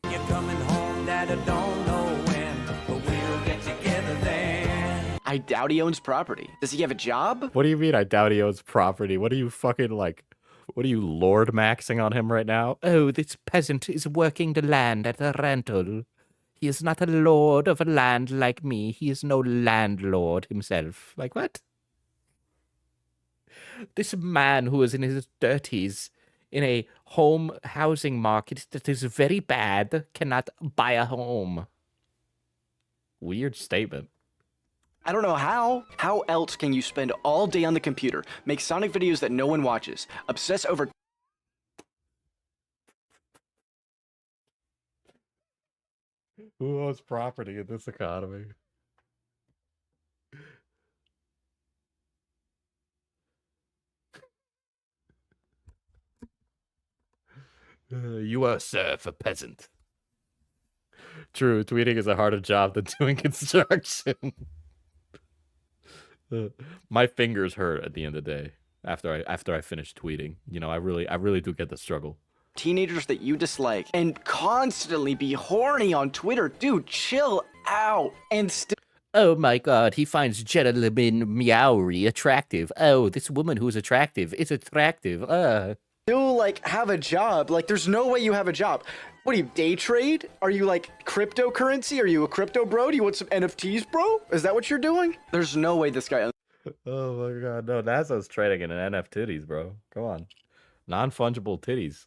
You're coming home, Dad, I don't know when, but we'll get together then. I doubt he owns property. Does he have a job? What do you mean I doubt he owns property? What are you fucking like? What are you Lord Maxing on him right now? Oh, this peasant is working the land at a rental. He is not a lord of a land like me. He is no landlord himself. Like what? This man who is in his 30s in a home housing market that is very bad cannot buy a home. Weird statement. I don't know how. How else can you spend all day on the computer, make Sonic videos that no one watches, obsess over... Who owns property in this economy? You are, sir, a peasant. True, tweeting is a harder job than doing construction. My fingers hurt at the end of the day after I finish tweeting. You know, I really do get the struggle. Teenagers that you dislike and constantly be horny on Twitter. Dude, chill out. And still... Oh my God, he finds Gentleman Meowry attractive. Oh, this woman who's attractive is attractive. Still, like, have a job. Like, there's no way you have a job. What do you, day trade? Are you, like, cryptocurrency? Are you a crypto bro? Do you want some NFTs, bro? Is that what you're doing? There's no way this guy... Oh my God, no, NASA's trading in NF titties, bro. Come on. Non-fungible titties.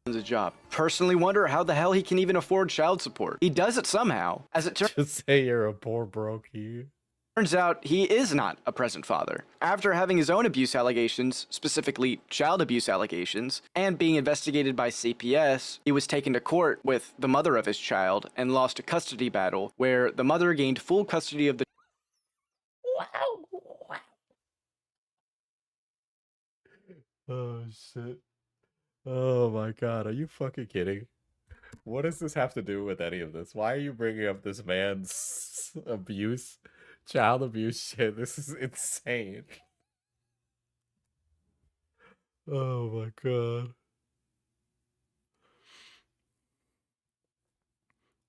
...a job. Personally wonder how the hell he can even afford child support. He does it somehow. As it Just say you're a poor brokey. turns out, he is not a present father. After having his own abuse allegations, specifically child abuse allegations, and being investigated by CPS, he was taken to court with the mother of his child and lost a custody battle where the mother gained full custody of the... Wow. Oh shit. Oh my God, are you fucking kidding? What does this have to do with any of this? Why are you bringing up this man's abuse, child abuse shit? This is insane. Oh my God.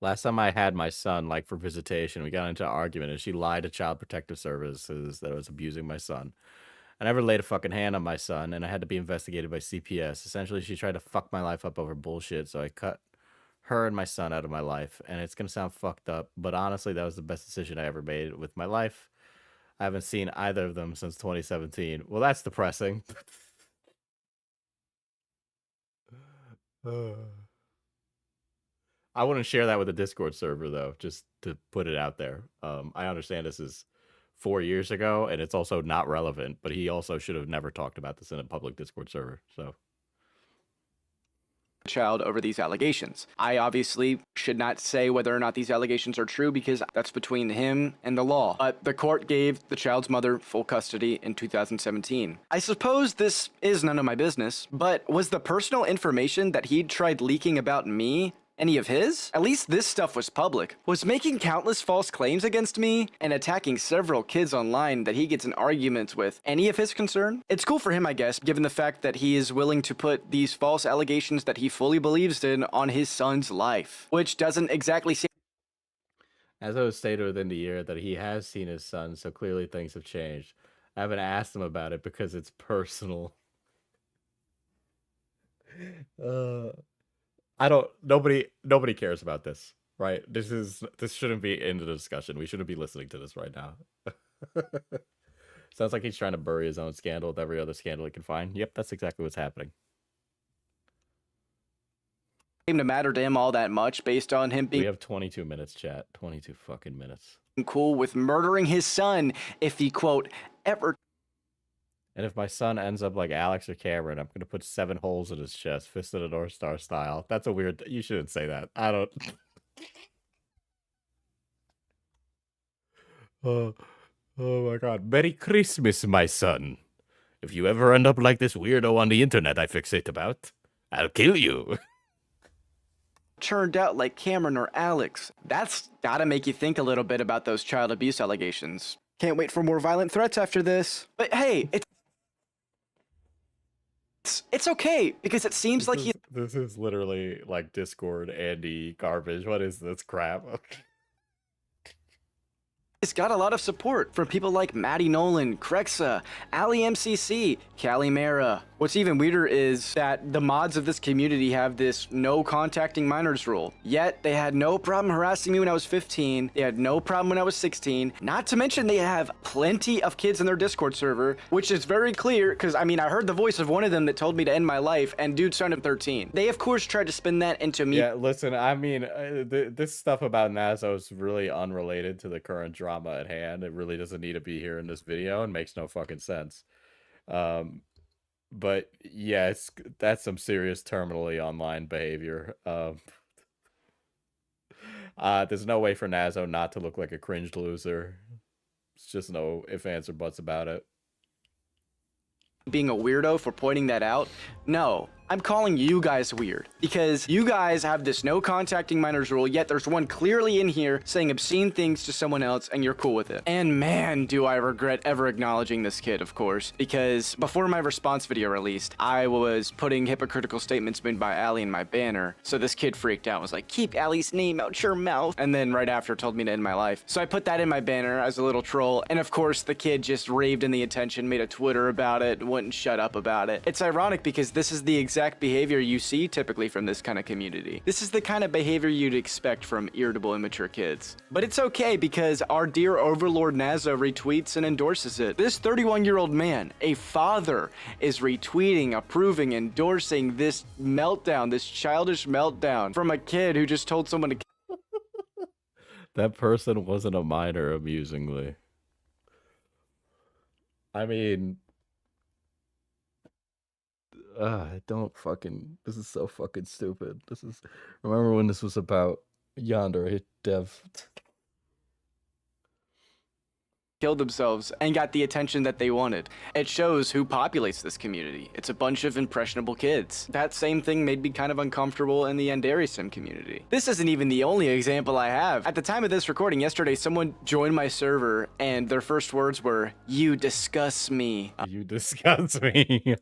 Last time I had my son, like, for visitation, we got into an argument, and she lied to Child Protective Services that I was abusing my son. I never laid a fucking hand on my son, and I had to be investigated by CPS. Essentially, she tried to fuck my life up over bullshit, so I cut her and my son out of my life. And it's gonna sound fucked up, but honestly, that was the best decision I ever made with my life. I haven't seen either of them since 2017. Well, that's depressing. I wouldn't share that with a Discord server, though, just to put it out there. I understand this is 4 years ago, and it's also not relevant, but he also should have never talked about this in a public Discord server, so. Child over these allegations. I obviously should not say whether or not these allegations are true because that's between him and the law. But the court gave the child's mother full custody in 2017. I suppose this is none of my business, but was the personal information that he'd tried leaking about me any of his? At least this stuff was public. Was making countless false claims against me and attacking several kids online that he gets in arguments with any of his concern? It's cool for him, I guess, given the fact that he is willing to put these false allegations that he fully believes in on his son's life, which doesn't exactly seem. As I was stated within the year that he has seen his son, so clearly things have changed. I haven't asked him about it because it's personal. Nobody cares about this, right? This shouldn't be in the discussion. We shouldn't be listening to this right now. Sounds like he's trying to bury his own scandal with every other scandal he can find. Yep, that's exactly what's happening. Seem to matter to him all that much based on him being. We have 22 minutes, chat. 22 fucking minutes. Cool with murdering his son if he, quote, ever. And if my son ends up like Alex or Cameron, I'm gonna put 7 holes in his chest, fist of the North Star style. That's a weird. You shouldn't say that. I don't. Oh my God! Merry Christmas, my son. If you ever end up like this weirdo on the internet I fixate about, I'll kill you. Turned out like Cameron or Alex. That's gotta make you think a little bit about those child abuse allegations. Can't wait for more violent threats after this. But hey, it's okay because it seems like this is literally like Discord Andy garbage. What is this crap? It's got a lot of support from people like Maddie Nolan, Krexa, Ali MCC, Calimera. What's even weirder is that the mods of this community have this no contacting minors rule. Yet they had no problem harassing me when I was 15. They had no problem when I was 16. Not to mention they have plenty of kids in their Discord server, which is very clear because I mean I heard the voice of one of them that told me to end my life, and dude sounded 13. They of course tried to spin that into me. Yeah, listen, I mean this stuff about Nazo is really unrelated to the current drama at hand. It really doesn't need to be here in this video and makes no fucking sense. But yeah, that's some serious terminally online behavior. There's no way for Nazo not to look like a cringed loser. It's just no ifs, ands, or buts about it. Being a weirdo for pointing that out? No, I'm calling you guys weird because you guys have this no contacting minors rule, yet there's one clearly in here saying obscene things to someone else and you're cool with it. And man, do I regret ever acknowledging this kid, of course, because before my response video released, I was putting hypocritical statements made by Ali in my banner. So this kid freaked out and was like, keep Ali's name out your mouth. And then right after told me to end my life. So I put that in my banner as a little troll. And of course the kid just raved in the attention, made a Twitter about it, wouldn't shut up about it. It's ironic because this is the exact behavior you see typically from this kind of community. This is the kind of behavior you'd expect from irritable, immature kids. But it's okay because our dear overlord Nazo retweets and endorses it. This 31-year-old man, a father, is retweeting, approving, endorsing this meltdown, this childish meltdown from a kid who just told someone to. That person wasn't a minor, amusingly. I mean, don't fucking. This is so fucking stupid. This is. Remember when this was about Yandere dev? Killed themselves and got the attention that they wanted. It shows who populates this community. It's a bunch of impressionable kids. That same thing made me kind of uncomfortable in the Yandere sim community. This isn't even the only example I have. At the time of this recording yesterday, someone joined my server and their first words were, "You disgust me." You disgust me.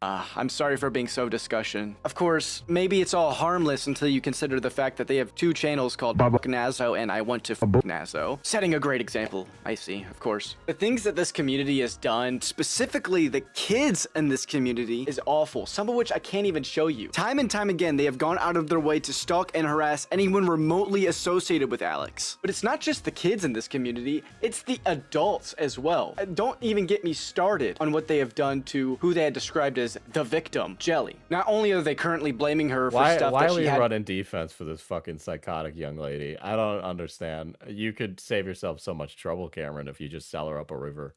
I'm sorry for being so discussion. Of course, maybe it's all harmless until you consider the fact that they have 2 channels called Nazo and I Want to Nazo. Setting a great example, I see, of course. The things that this community has done, specifically the kids in this community, is awful. Some of which I can't even show you. Time and time again, they have gone out of their way to stalk and harass anyone remotely associated with Alex. But it's not just the kids in this community, it's the adults as well. Don't even get me started on what they have done to who they had described as the victim, Jelly. Not only are they currently blaming her for stuff why that are she we had— running defense for this fucking psychotic young lady? I don't understand. You could save yourself so much trouble, Cameron, if you just sell her up a river.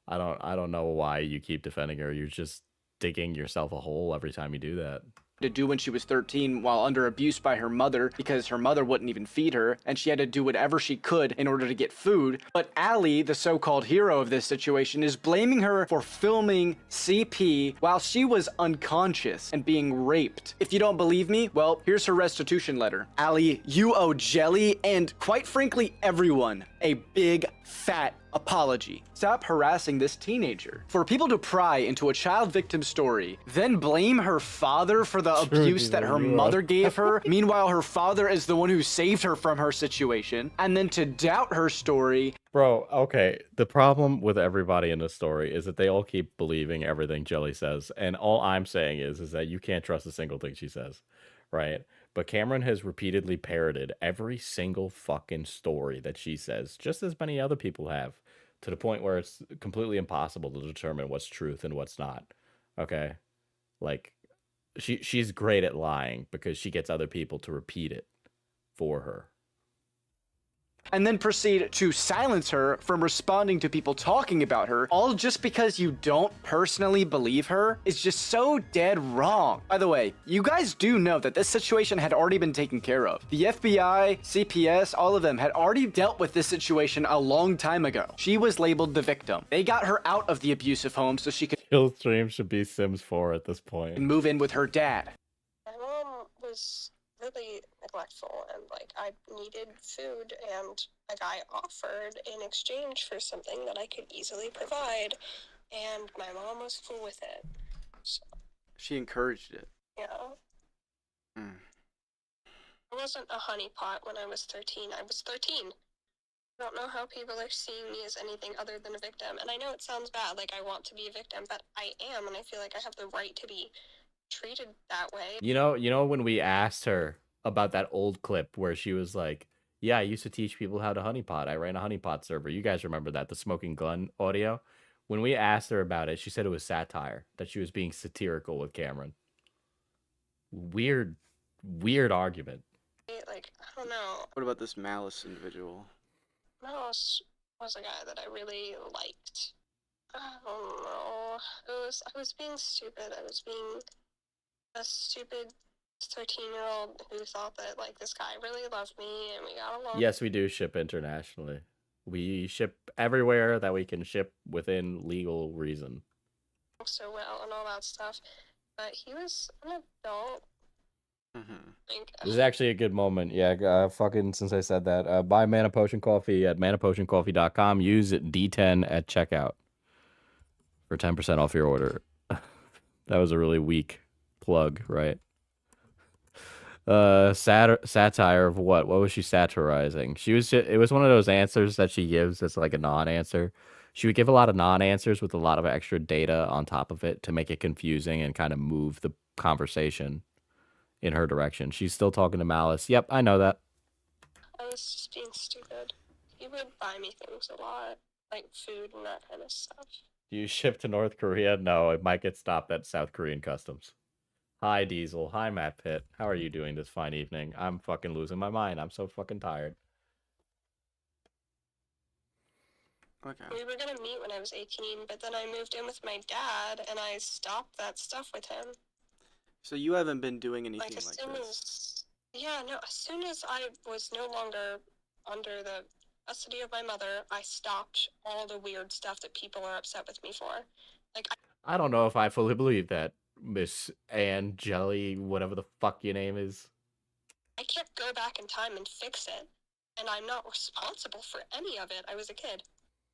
I don't know why you keep defending her. You're just digging yourself a hole every time you do that. to do when she was 13 while under abuse by her mother because her mother wouldn't even feed her and she had to do whatever she could in order to get food. But Allie, the so-called hero of this situation, is blaming her for filming CP while she was unconscious and being raped. If you don't believe me, well, here's her restitution letter. Allie, you owe Jelly and, quite frankly, everyone a big fat apology. Stop harassing this teenager. For people to pry into a child victim story, then blame her father for the abuse that her mother gave her, meanwhile her father is the one who saved her from her situation, and then to doubt her story. Bro, okay, the problem with everybody in this story is that they all keep believing everything Jelly says, and all I'm saying is that you can't trust a single thing she says, right? But Cameron has repeatedly parroted every single fucking story that she says, just as many other people have, to the point where it's completely impossible to determine what's truth and what's not. Okay? Like, she's great at lying because she gets other people to repeat it for her. And then proceed to silence her from responding to people talking about her, all just because you don't personally believe her, is just so dead wrong. By the way, you guys do know that this situation had already been taken care of. The FBI, CPS, all of them had already dealt with this situation a long time ago. She was labeled the victim. They got her out of the abusive home so she could Killstream should be Sims 4 at this point. move in with her dad. My mom was really neglectful, and like I needed food, and like I offered in exchange for something that I could easily provide, and my mom was cool with it. So, She encouraged it. you know, I wasn't a honeypot when I was 13. I was 13. I don't know how people are seeing me as anything other than a victim, and I know it sounds bad, like I want to be a victim, but I am, and I feel like I have the right to be treated that way. You know when we asked her about that old clip where she was like, yeah, I used to teach people how to honeypot. I ran a honeypot server. You guys remember that, the smoking gun audio? When we asked her about it, she said it was satire, that she was being satirical with Cameron. Weird argument. Like, I don't know. What about this Malice individual? Mouse was a guy that I really liked. I don't know. I was being stupid. I was being a stupid 13-year-old who thought that like this guy really loved me and we got along. Yes, we do ship internationally. We ship everywhere that we can ship within legal reason. So well and all that stuff. But he was an adult. This is actually a good moment. Yeah, fucking since I said that, buy Mana Potion Coffee at manapotioncoffee.com. Use D10 at checkout for 10% off your order. That was a really weak plug, right? Satire of what? What was she satirizing? It was one of those answers that she gives that's like a non-answer. She would give a lot of non-answers with a lot of extra data on top of it to make it confusing and kind of move the conversation in her direction. She's still talking to Malice. Yep, I know that. I was just being stupid. He would buy me things a lot, like food and that kind of stuff. Do you ship to North Korea? No, it might get stopped at South Korean customs. Hi, Diesel. Hi, Matt Pitt. How are you doing this fine evening? I'm fucking losing my mind. I'm so fucking tired. Okay. We were gonna meet when I was 18, but then I moved in with my dad and I stopped that stuff with him. So you haven't been doing anything As like soon this? as soon as I was no longer under the custody of my mother, I stopped all the weird stuff that people are upset with me for. Like, I don't know if I fully believe that, Miss Ann Jelly, whatever the fuck your name is. I can't go back in time and fix it, and I'm not responsible for any of it. I was a kid.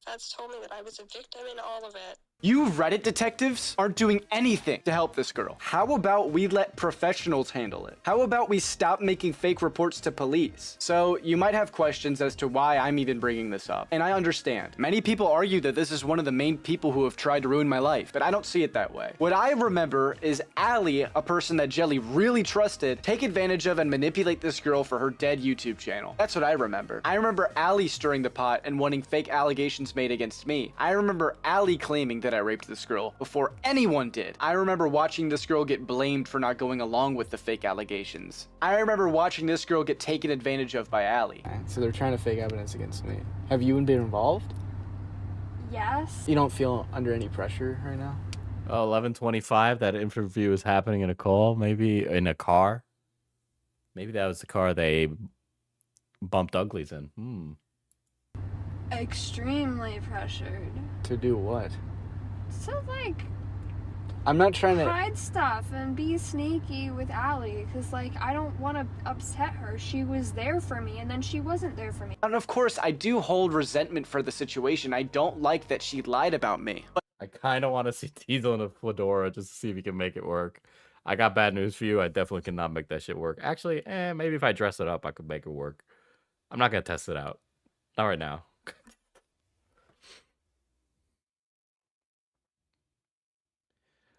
Feds told me that I was a victim in all of it, You Reddit detectives aren't doing anything to help this girl. How about we let professionals handle it? How about we stop making fake reports to police? So you might have questions as to why I'm even bringing this up. And I understand. Many people argue that this is one of the main people who have tried to ruin my life, but I don't see it that way. What I remember is Allie, a person that Jelly really trusted, take advantage of and manipulate this girl for her dead YouTube channel. That's what I remember. I remember Allie stirring the pot and wanting fake allegations made against me. I remember Allie claiming that I raped this girl before anyone did. I remember watching this girl get blamed for not going along with the fake allegations. I remember watching this girl get taken advantage of by Allie. So they're trying to fake evidence against me. Have you been involved? Yes. You don't feel under any pressure right now? Oh, 11:25. That interview is happening in a call, maybe in a car. Maybe that was the car they bumped uglies in. Extremely pressured. To do what? So, like, I'm not trying to hide stuff and be sneaky with Allie, because, like, I don't want to upset her. She was there for me, and then she wasn't there for me. And of course, I do hold resentment for the situation. I don't like that she lied about me. I kind of want to see Diesel in a fedora just to see if he can make it work. I got bad news for you. I definitely cannot make that shit work. Actually, maybe if I dress it up, I could make it work. I'm not going to test it out. Not right now.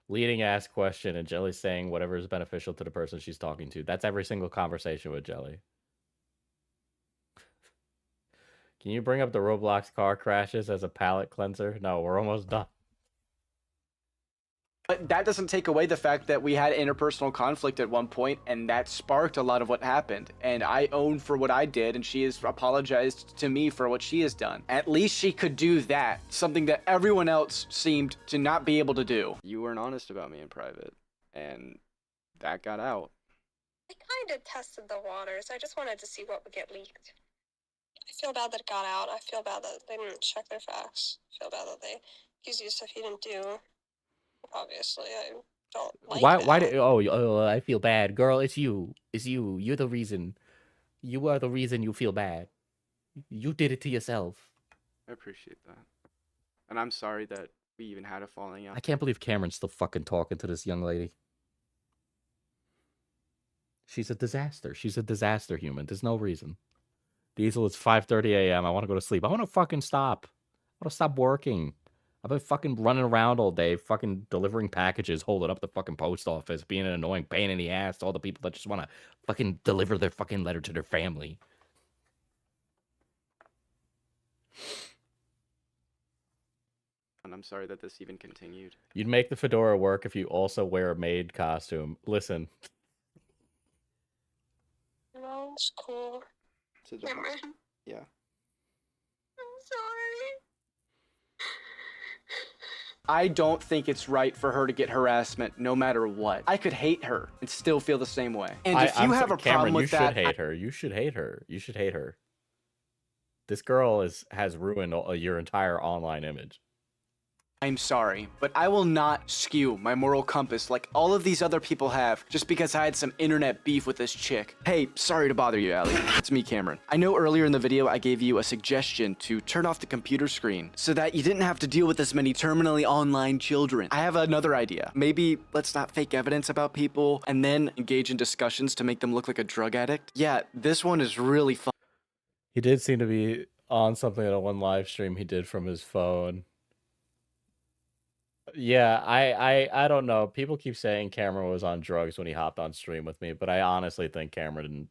Leading ass question and Jelly saying whatever is beneficial to the person she's talking to. That's every single conversation with Jelly. Can you bring up the Roblox car crashes as a palate cleanser? No, we're almost done. But that doesn't take away the fact that we had interpersonal conflict at one point, and that sparked a lot of what happened. And I own for what I did, and she has apologized to me for what she has done. At least she could do that, something that everyone else seemed to not be able to do. You weren't honest about me in private, and that got out. I kind of tested the waters. I just wanted to see what would get leaked. I feel bad that it got out. I feel bad that they didn't check their facts. I feel bad that they accused you of stuff you didn't do. Obviously, I don't like that. Why did I feel bad. Girl, it's you. It's you. You're the reason. You are the reason you feel bad. You did it to yourself. I appreciate that. And I'm sorry that we even had a falling out. I can't believe Cameron's still fucking talking to this young lady. She's a disaster. She's a disaster human. There's no reason. Diesel, it's 5:30 a.m. I want to go to sleep. I want to fucking stop. I want to stop working. I've been fucking running around all day, fucking delivering packages, holding up the fucking post office, being an annoying pain in the ass to all the people that just want to fucking deliver their fucking letter to their family. And I'm sorry that this even continued. You'd make the fedora work if you also wear a maid costume. Listen. No, it's cool. Cameron. Yeah. I'm sorry. I don't think it's right for her to get harassment no matter what. I could hate her and still feel the same way. And if you have a problem with that, you should hate her. You should hate her. You should hate her. This girl has ruined your entire online image. I'm sorry, but I will not skew my moral compass like all of these other people have just because I had some internet beef with this chick. Hey, sorry to bother you, Allie. It's me, Cameron. I know earlier in the video I gave you a suggestion to turn off the computer screen so that you didn't have to deal with as many terminally online children. I have another idea. Maybe let's not fake evidence about people and then engage in discussions to make them look like a drug addict. Yeah, this one is really fun. He did seem to be on something at one live stream he did from his phone. Yeah, I don't know. People keep saying Cameron was on drugs when he hopped on stream with me, but I honestly think Cameron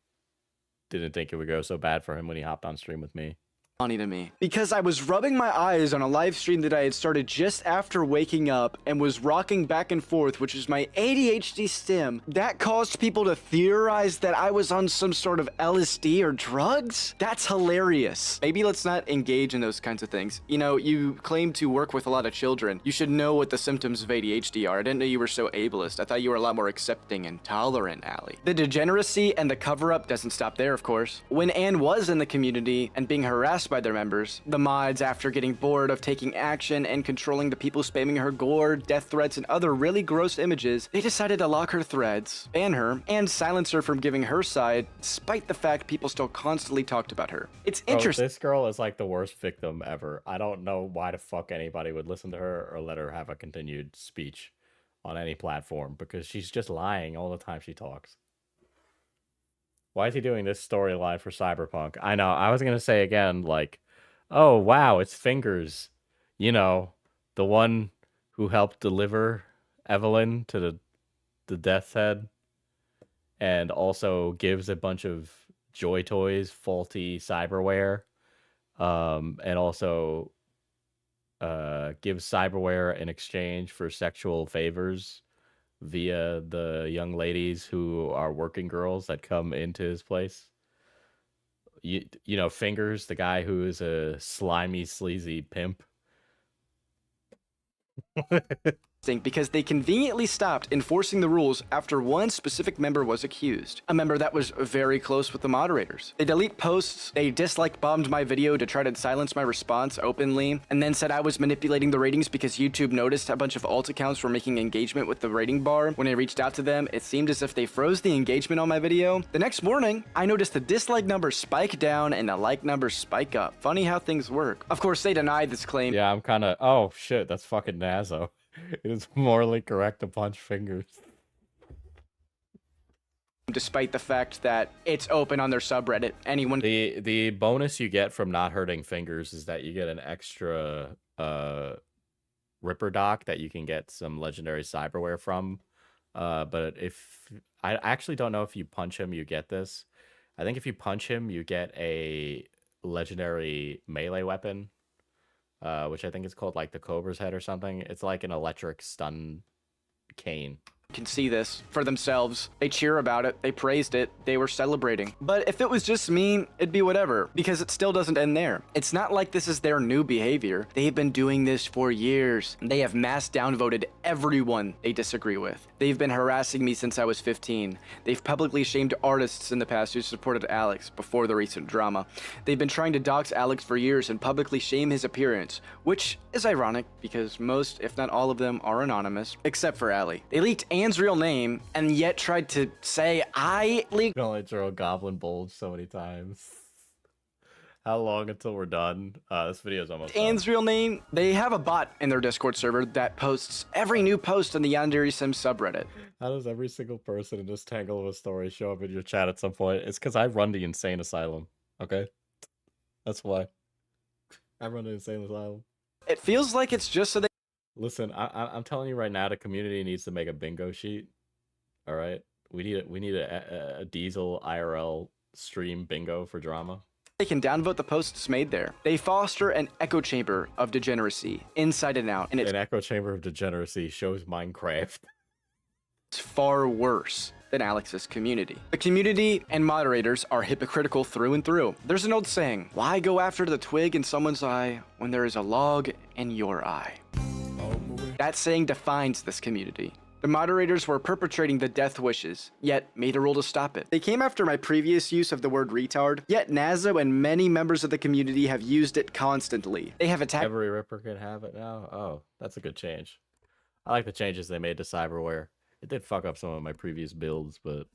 didn't think it would go so bad for him when he hopped on stream with me. Funny to me because I was rubbing my eyes on a live stream that I had started just after waking up and was rocking back and forth, which is my ADHD stim. That caused people to theorize that I was on some sort of LSD or drugs. That's hilarious. Maybe let's not engage in those kinds of things. You know, you claim to work with a lot of children. You should know what the symptoms of ADHD are. I didn't know you were so ableist. I thought you were a lot more accepting and tolerant, Allie. The degeneracy and the cover-up doesn't stop there, of course. When Anne was in the community and being harassed by their members. The mods, after getting bored of taking action and controlling the people spamming her gore, death threats, and other really gross images, they decided to lock her threads, ban her, and silence her from giving her side, despite the fact people still constantly talked about her. It's interesting. This girl is like the worst victim ever. I don't know why the fuck anybody would listen to her or let her have a continued speech on any platform, because she's just lying all the time she talks. Why is he doing this storyline for Cyberpunk? I know, I was gonna say again, like, oh wow, it's Fingers. You know, the one who helped deliver Evelyn to the death's head, and also gives a bunch of Joy Toys faulty cyberware, and also gives cyberware in exchange for sexual favors via the young ladies who are working girls that come into his place. You know, Fingers, the guy who is a slimy, sleazy pimp. Because they conveniently stopped enforcing the rules after one specific member was accused. A member that was very close with the moderators. They delete posts, they dislike bombed my video to try to silence my response openly, and then said I was manipulating the ratings because YouTube noticed a bunch of alt accounts were making engagement with the rating bar. When I reached out to them, it seemed as if they froze the engagement on my video. The next morning, I noticed the dislike numbers spike down and the like numbers spike up. Funny how things work. Of course, they denied this claim. Yeah, I'm kind of, oh shit, that's fucking Nazo. It is morally correct to punch Fingers. Despite the fact that it's open on their subreddit. Anyone. The bonus you get from not hurting Fingers is that you get an extra Ripper doc that you can get some legendary cyberware from. But if I actually don't know if you punch him, you get this. I think if you punch him, you get a legendary melee weapon. Which I think is called like the Cobra's Head or something. It's like an electric stun cane. Can see this for themselves. They cheer about it. They praised it. They were celebrating. But if it was just me, it'd be whatever, because it still doesn't end there. It's not like this is their new behavior. They've been doing this for years. They have mass downvoted everyone they disagree with. They've been harassing me since I was 15. They've publicly shamed artists in the past who supported Alex before the recent drama. They've been trying to dox Alex for years and publicly shame his appearance, which is ironic because most, if not all of them, are anonymous, except for Ali. They leaked Anne's real name and yet tried to say I leaked. You can only throw a goblin bulge so many times. How long until we're done? This video is almost Anne's real name. They have a bot in their Discord server that posts every new post on the Yandere Sim subreddit. How does every single person in this tangle of a story show up in your chat at some point? It's because I run the insane asylum. Okay, that's why. I run the insane asylum. It feels like it's just so they. Listen, I'm telling you right now, the community needs to make a bingo sheet. All right, we need a Diesel IRL stream bingo for drama. They can downvote the posts made there. They foster an echo chamber of degeneracy, inside and out, and it's an echo chamber of degeneracy shows Minecraft. It's far worse than Alex's community. The community and moderators are hypocritical through and through. There's an old saying, why go after the twig in someone's eye when there is a log in your eye? That saying defines this community. The moderators were perpetrating the death wishes, yet made a rule to stop it. They came after my previous use of the word retard, yet Nazo and many members of the community have used it constantly. They have attacked— Every Ripper can have it now? Oh, that's a good change. I like the changes they made to cyberware. It did fuck up some of my previous builds, but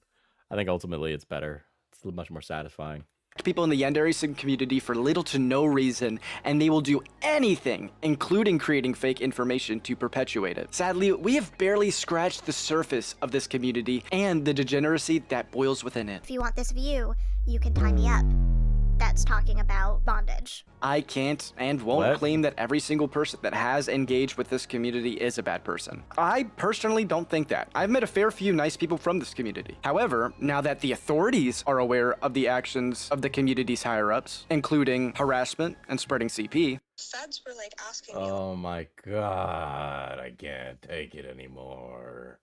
I think ultimately it's better. It's much more satisfying. People in the Yandere Sim community for little to no reason, and they will do anything, including creating fake information to perpetuate it. Sadly, we have barely scratched the surface of this community and the degeneracy that boils within it. If you want this view, you can tie me up. That's talking about bondage. I can't and won't claim that every single person that has engaged with this community is a bad person. I personally don't think that. I've met a fair few nice people from this community. However, now that the authorities are aware of the actions of the community's higher-ups, including harassment and spreading CP, feds were like asking Oh my god, I can't take it anymore.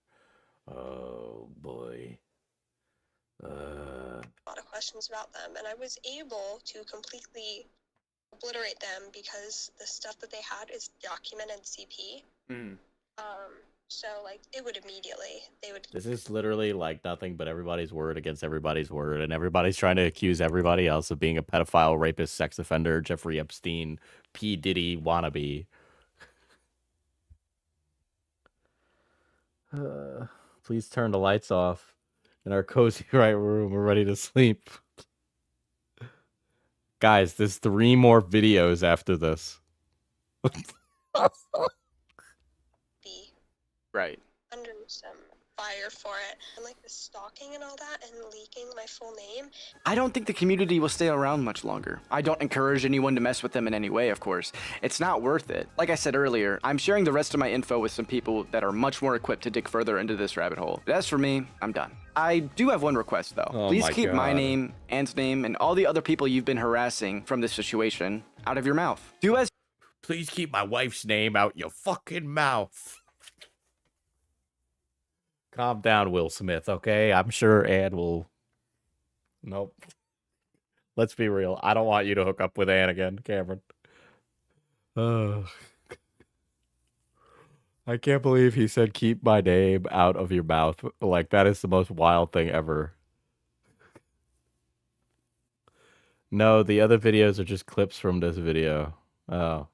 Oh boy. a lot of questions about them, and I was able to completely obliterate them because the stuff that they had is documented CP. So, like, it would immediately, they would. This is literally like nothing but everybody's word against everybody's word, and everybody's trying to accuse everybody else of being a pedophile, rapist, sex offender, Jeffrey Epstein, P. Diddy wannabe. Please turn the lights off in our cozy right room. We're ready to sleep. Guys, there's 3 more videos after this. Right. Under some fire for it. And like the stalking and all that and leaking my full name. I don't think the community will stay around much longer. I don't encourage anyone to mess with them in any way, of course. It's not worth it. Like I said earlier, I'm sharing the rest of my info with some people that are much more equipped to dig further into this rabbit hole. But as for me, I'm done. I do have one request though. Oh Please my keep my God. name, Anne's name, and all the other people you've been harassing from this situation out of your mouth. Do as Please keep my wife's name out your fucking mouth. Calm down, Will Smith, okay? I'm sure Ann will... Nope. Let's be real. I don't want you to hook up with Ann again, Cameron. I can't believe he said keep my name out of your mouth. Like, that is the most wild thing ever. No, the other videos are just clips from this video. Oh.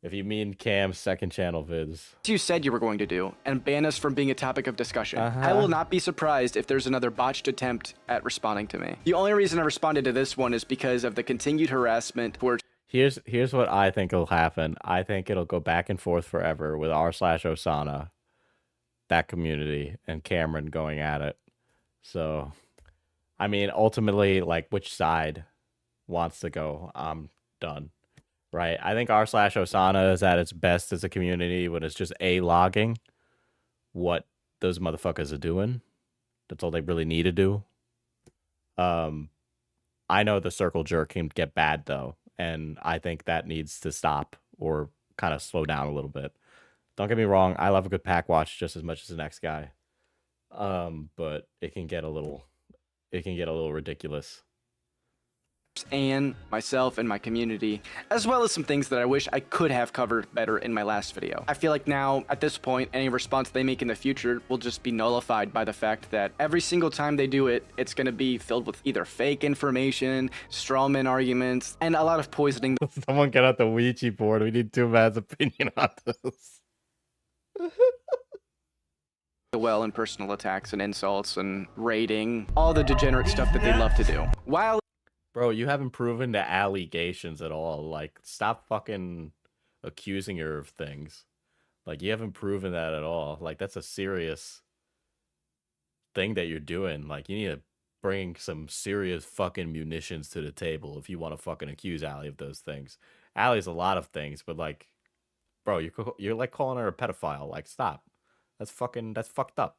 If you mean Cam's second channel vids. you said you were going to do and ban us from being a topic of discussion. I will not be surprised if there's another botched attempt at responding to me. The only reason I responded to this one is because of the continued harassment towards Here's what I think will happen. I think it'll go back and forth forever with r/Osana, that community, and Cameron going at it. So, I mean, ultimately, like, which side wants to go? I'm done. Right? I think r/Osana is at its best as a community when it's just logging what those motherfuckers are doing. That's all they really need to do. I know the circle jerk can get bad though, and I think that needs to stop or kind of slow down a little bit. Don't get me wrong, I love a good pack watch just as much as the next guy. But it can get a little ridiculous. Anne, myself, and my community, as well as some things that I wish I could have covered better in my last video. I feel like now, at this point, any response they make in the future will just be nullified by the fact that every single time they do it, it's going to be filled with either fake information, strawman arguments, and a lot of poisoning. Someone get out the Ouija board. We need 2Mad's opinion on this. The well and personal attacks and insults and raiding, all the degenerate stuff that they love to do. While Bro, you haven't proven the allegations at all. Like, stop fucking accusing her of things. Like, you haven't proven that at all. Like, that's a serious thing that you're doing. Like, you need to bring some serious fucking munitions to the table if you want to fucking accuse Allie of those things. Allie's a lot of things, but like, bro, you're like calling her a pedophile. Like, stop. That's fucked up.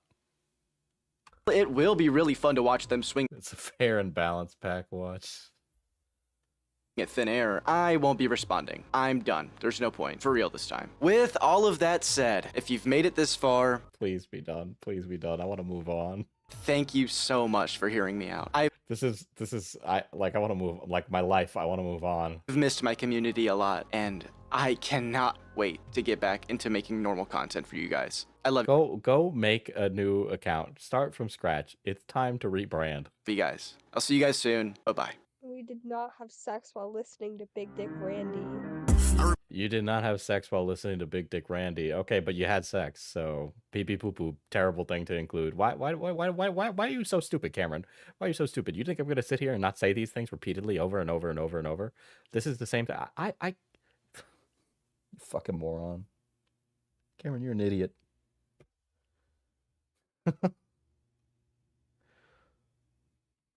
it will be really fun to watch them swing It's a fair and balanced pack watch. at thin air, I won't be responding. I'm done. There's no point. For real this time. With all of that said, if you've made it this far, Please be done. Please be done. I want to move on. thank you so much for hearing me out. I've I want to move, like, my life. I want to move on. missed my community a lot, and I cannot wait to get back into making normal content for you guys. I love Go make a new account. Start from scratch. It's time to rebrand. you guys. I'll see you guys soon. Bye-bye. We did not have sex while listening to Big Dick Randy. You did not have sex while listening to Big Dick Randy. Okay, but you had sex, so pee pee poo poo. Terrible thing to include. Why are you so stupid, Cameron? Why are you so stupid? You think I'm gonna sit here and not say these things repeatedly over and over and over and over? This is the same thing. I fucking moron. Cameron, you're an idiot.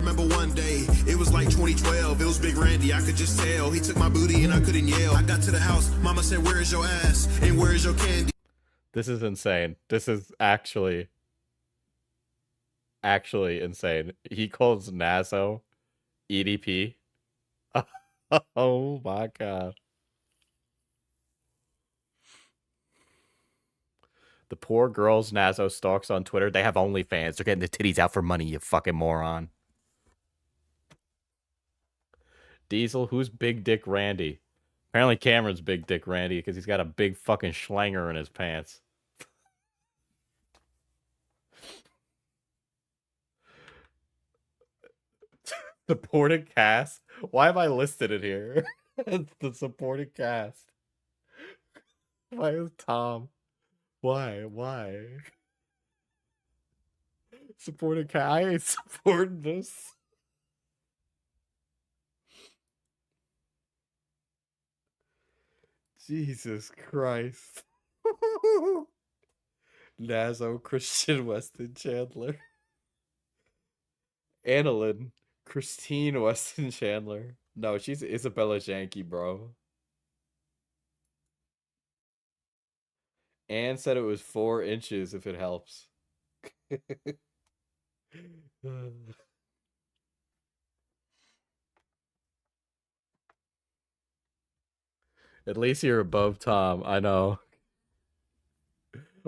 Remember one day, it was like 2012, it was Big Randy, I could just tell, he took my booty and I couldn't yell. I got to the house, mama said, where is your ass, and where is your candy? This is insane. This is actually insane. He calls Naso EDP. Oh my god. The poor girls Naso stalks on Twitter, they have OnlyFans. They're getting the titties out for money, you fucking moron. Diesel, who's Big Dick Randy? Apparently Cameron's Big Dick Randy because he's got a big fucking schlanger in his pants. Supporting cast? Why have I listed it here? It's the supporting cast. Why is Tom? Why? Supporting cast? I ain't supporting this. Jesus Christ. Nazo, Christian Weston Chandler. Annalyn, Christine Weston Chandler. No, she's Isabella Janke, bro. Anne said it was 4 inches if it helps. At least you're above Tom. I know.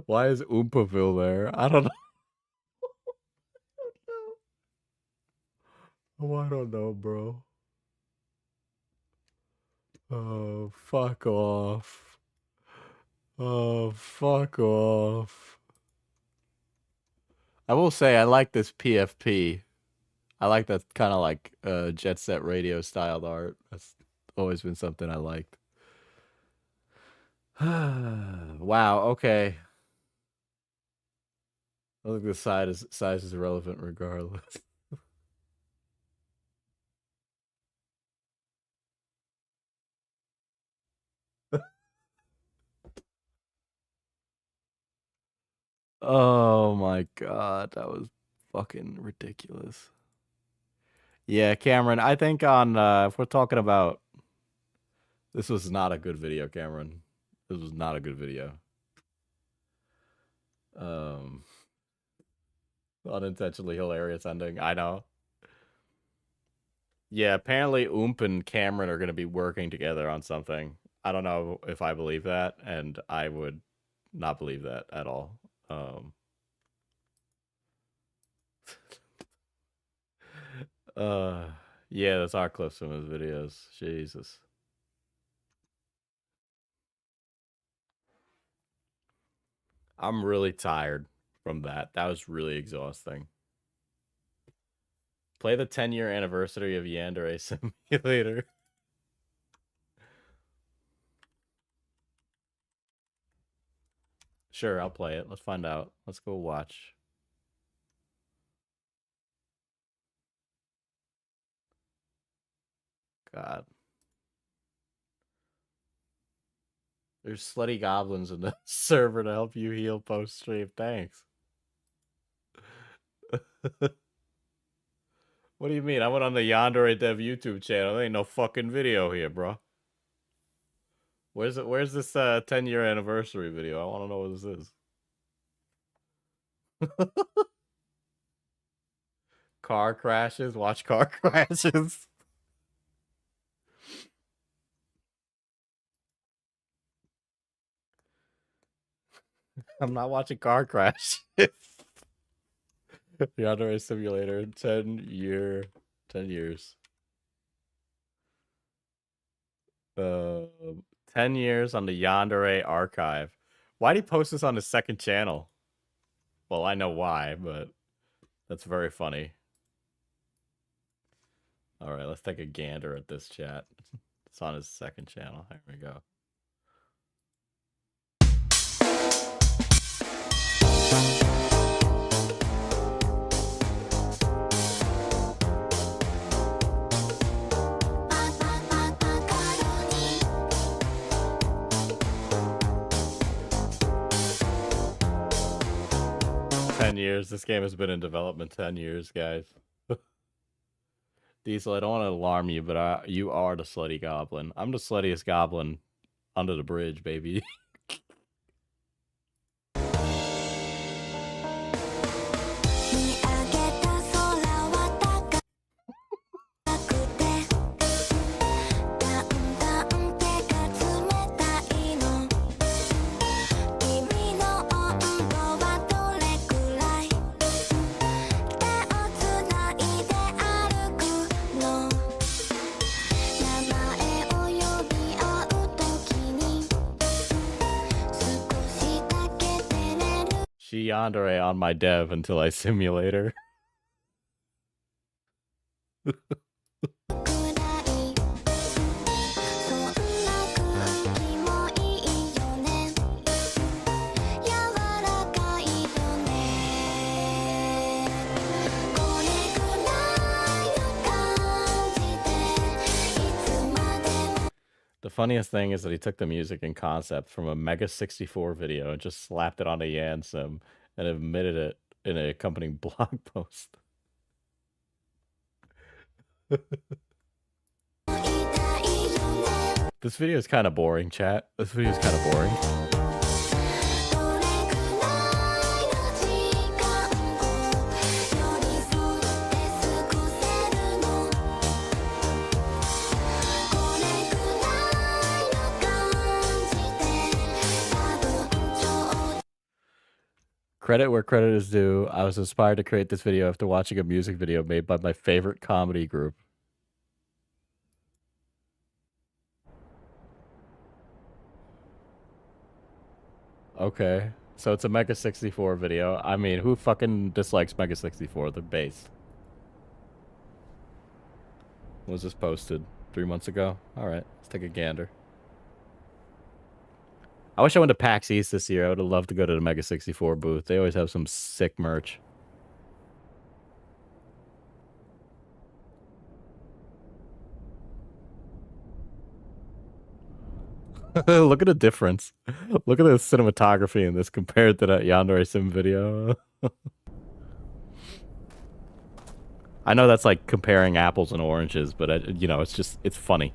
Why is Oompaville there? I don't know. Oh, I don't know, bro. Oh, fuck off. Oh, fuck off. I will say I like this PFP. I like that kind of like Jet Set Radio styled art. That's always been something I liked. Wow, okay. I think the size is irrelevant regardless. Oh my god, that was fucking ridiculous. Yeah, Cameron, I think on if we're talking about this was not a good video, Cameron. This was not a good video. Unintentionally hilarious ending. I know. Yeah, apparently Oomp and Cameron are going to be working together on something. I don't know if I believe that, and I would not believe that at all. Yeah, that's our clips from his videos. Jesus. I'm really tired from that. That was really exhausting. Play the 10-year anniversary of Yandere Simulator. Sure, I'll play it. Let's find out. Let's go watch. God. There's slutty goblins in the server to help you heal post-stream. Thanks. What do you mean? I went on the Yandere Dev YouTube channel. There ain't no fucking video here, bro. Where's it? Where's this 10-year anniversary video? I want to know what this is. Car crashes. Watch car crashes. I'm not watching car crashes. Yandere Simulator 10 years. 10 years on the Yandere archive. Why'd he post this on his second channel? Well, I know why, but that's very funny. All right, let's take a gander at this chat. It's on his second channel. Here we go. Years. This game has been in development 10 years, guys. Diesel, I don't want to alarm you, but you are the slutty goblin. I'm the sluttiest goblin under the bridge, baby. She Yandere on my dev until I simulate her. The funniest thing is that he took the music and concept from a Mega 64 video and just slapped it on a Yansim and admitted it in a accompanying blog post. This video is kind of boring, chat. This video is kind of boring. Credit where credit is due. I was inspired to create this video after watching a music video made by my favorite comedy group. Okay, so it's a Mega 64 video. I mean, who fucking dislikes Mega 64? The base. Was this posted 3 months ago? All right, let's take a gander. I wish I went to PAX East this year. I would have loved to go to the Mega 64 booth. They always have some sick merch. Look at the difference. Look at the cinematography in this compared to that Yandere Sim video. I know that's like comparing apples and oranges, but you know, it's funny.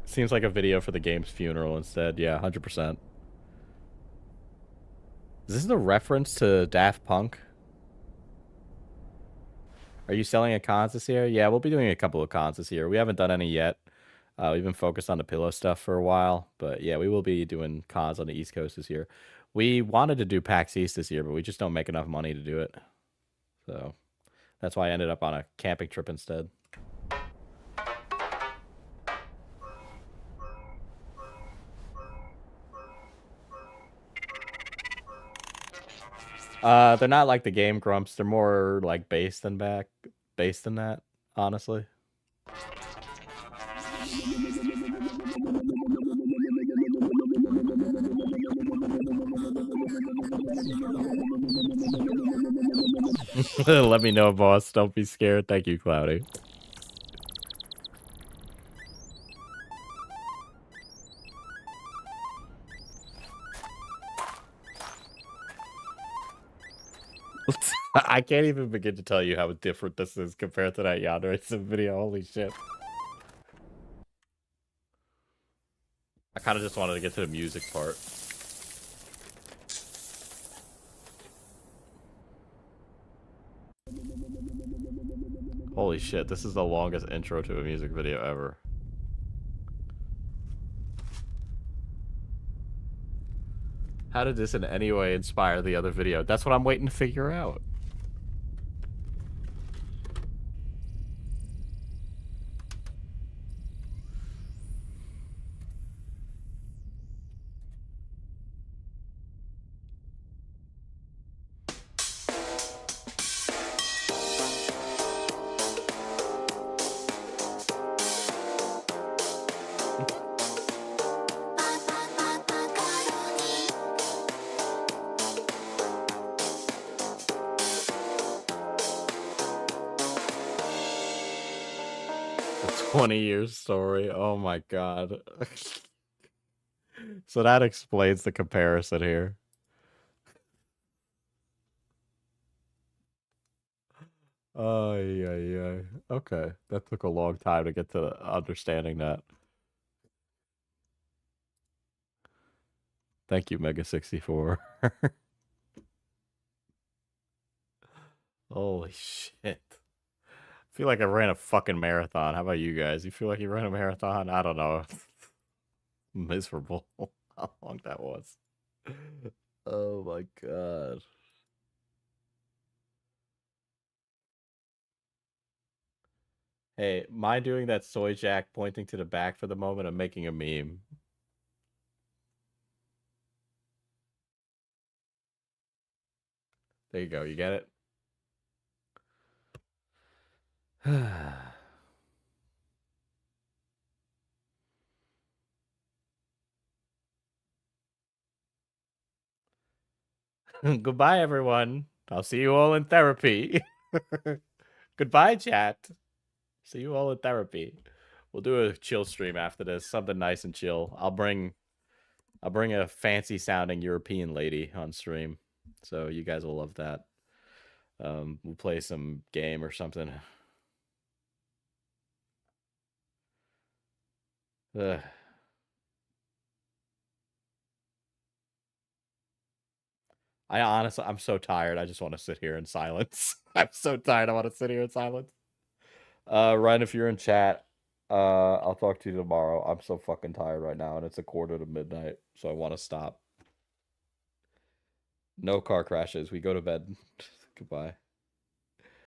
Seems like a video for the game's funeral instead. Yeah, 100%. Is this a reference to Daft Punk? Are you selling a cons this year? Yeah, we'll be doing a couple of cons this year. We haven't done any yet. We've been focused on the pillow stuff for a while. But yeah, we will be doing cons on the East Coast this year. We wanted to do PAX East this year, but we just don't make enough money to do it. So that's why I ended up on a camping trip instead. They're not like the Game Grumps. They're more like based than that, honestly. Let me know, boss. Don't be scared. Thank you, Cloudy. I can't even begin to tell you how different this is compared to that Yandere Sim video. Holy shit. I kind of just wanted to get to the music part. Holy shit, this is the longest intro to a music video ever. How did this in any way inspire the other video? That's what I'm waiting to figure out. The 20 years story. Oh my god. So that explains the comparison here. Oh, yeah. Okay. That took a long time to get to understanding that. Thank you, Mega 64. Holy shit. I feel like I ran a fucking marathon. How about you guys? You feel like you ran a marathon? I don't know. Miserable how long that was. Oh my god. Hey, mind doing that soy jack pointing to the back for the moment? I'm making a meme. There you go. You get it? Goodbye, everyone. I'll see you all in therapy. Goodbye, chat. See you all in therapy. We'll do a chill stream after this. Something nice and chill. I'll bring a fancy sounding European lady on stream. So you guys will love that. We'll play some game or something. Ugh. I'm so tired. I just want to sit here in silence. I'm so tired. I want to sit here in silence. Ryan, if you're in chat, I'll talk to you tomorrow. I'm so fucking tired right now, and it's 1:45, so I want to stop. No car crashes. We go to bed. Goodbye.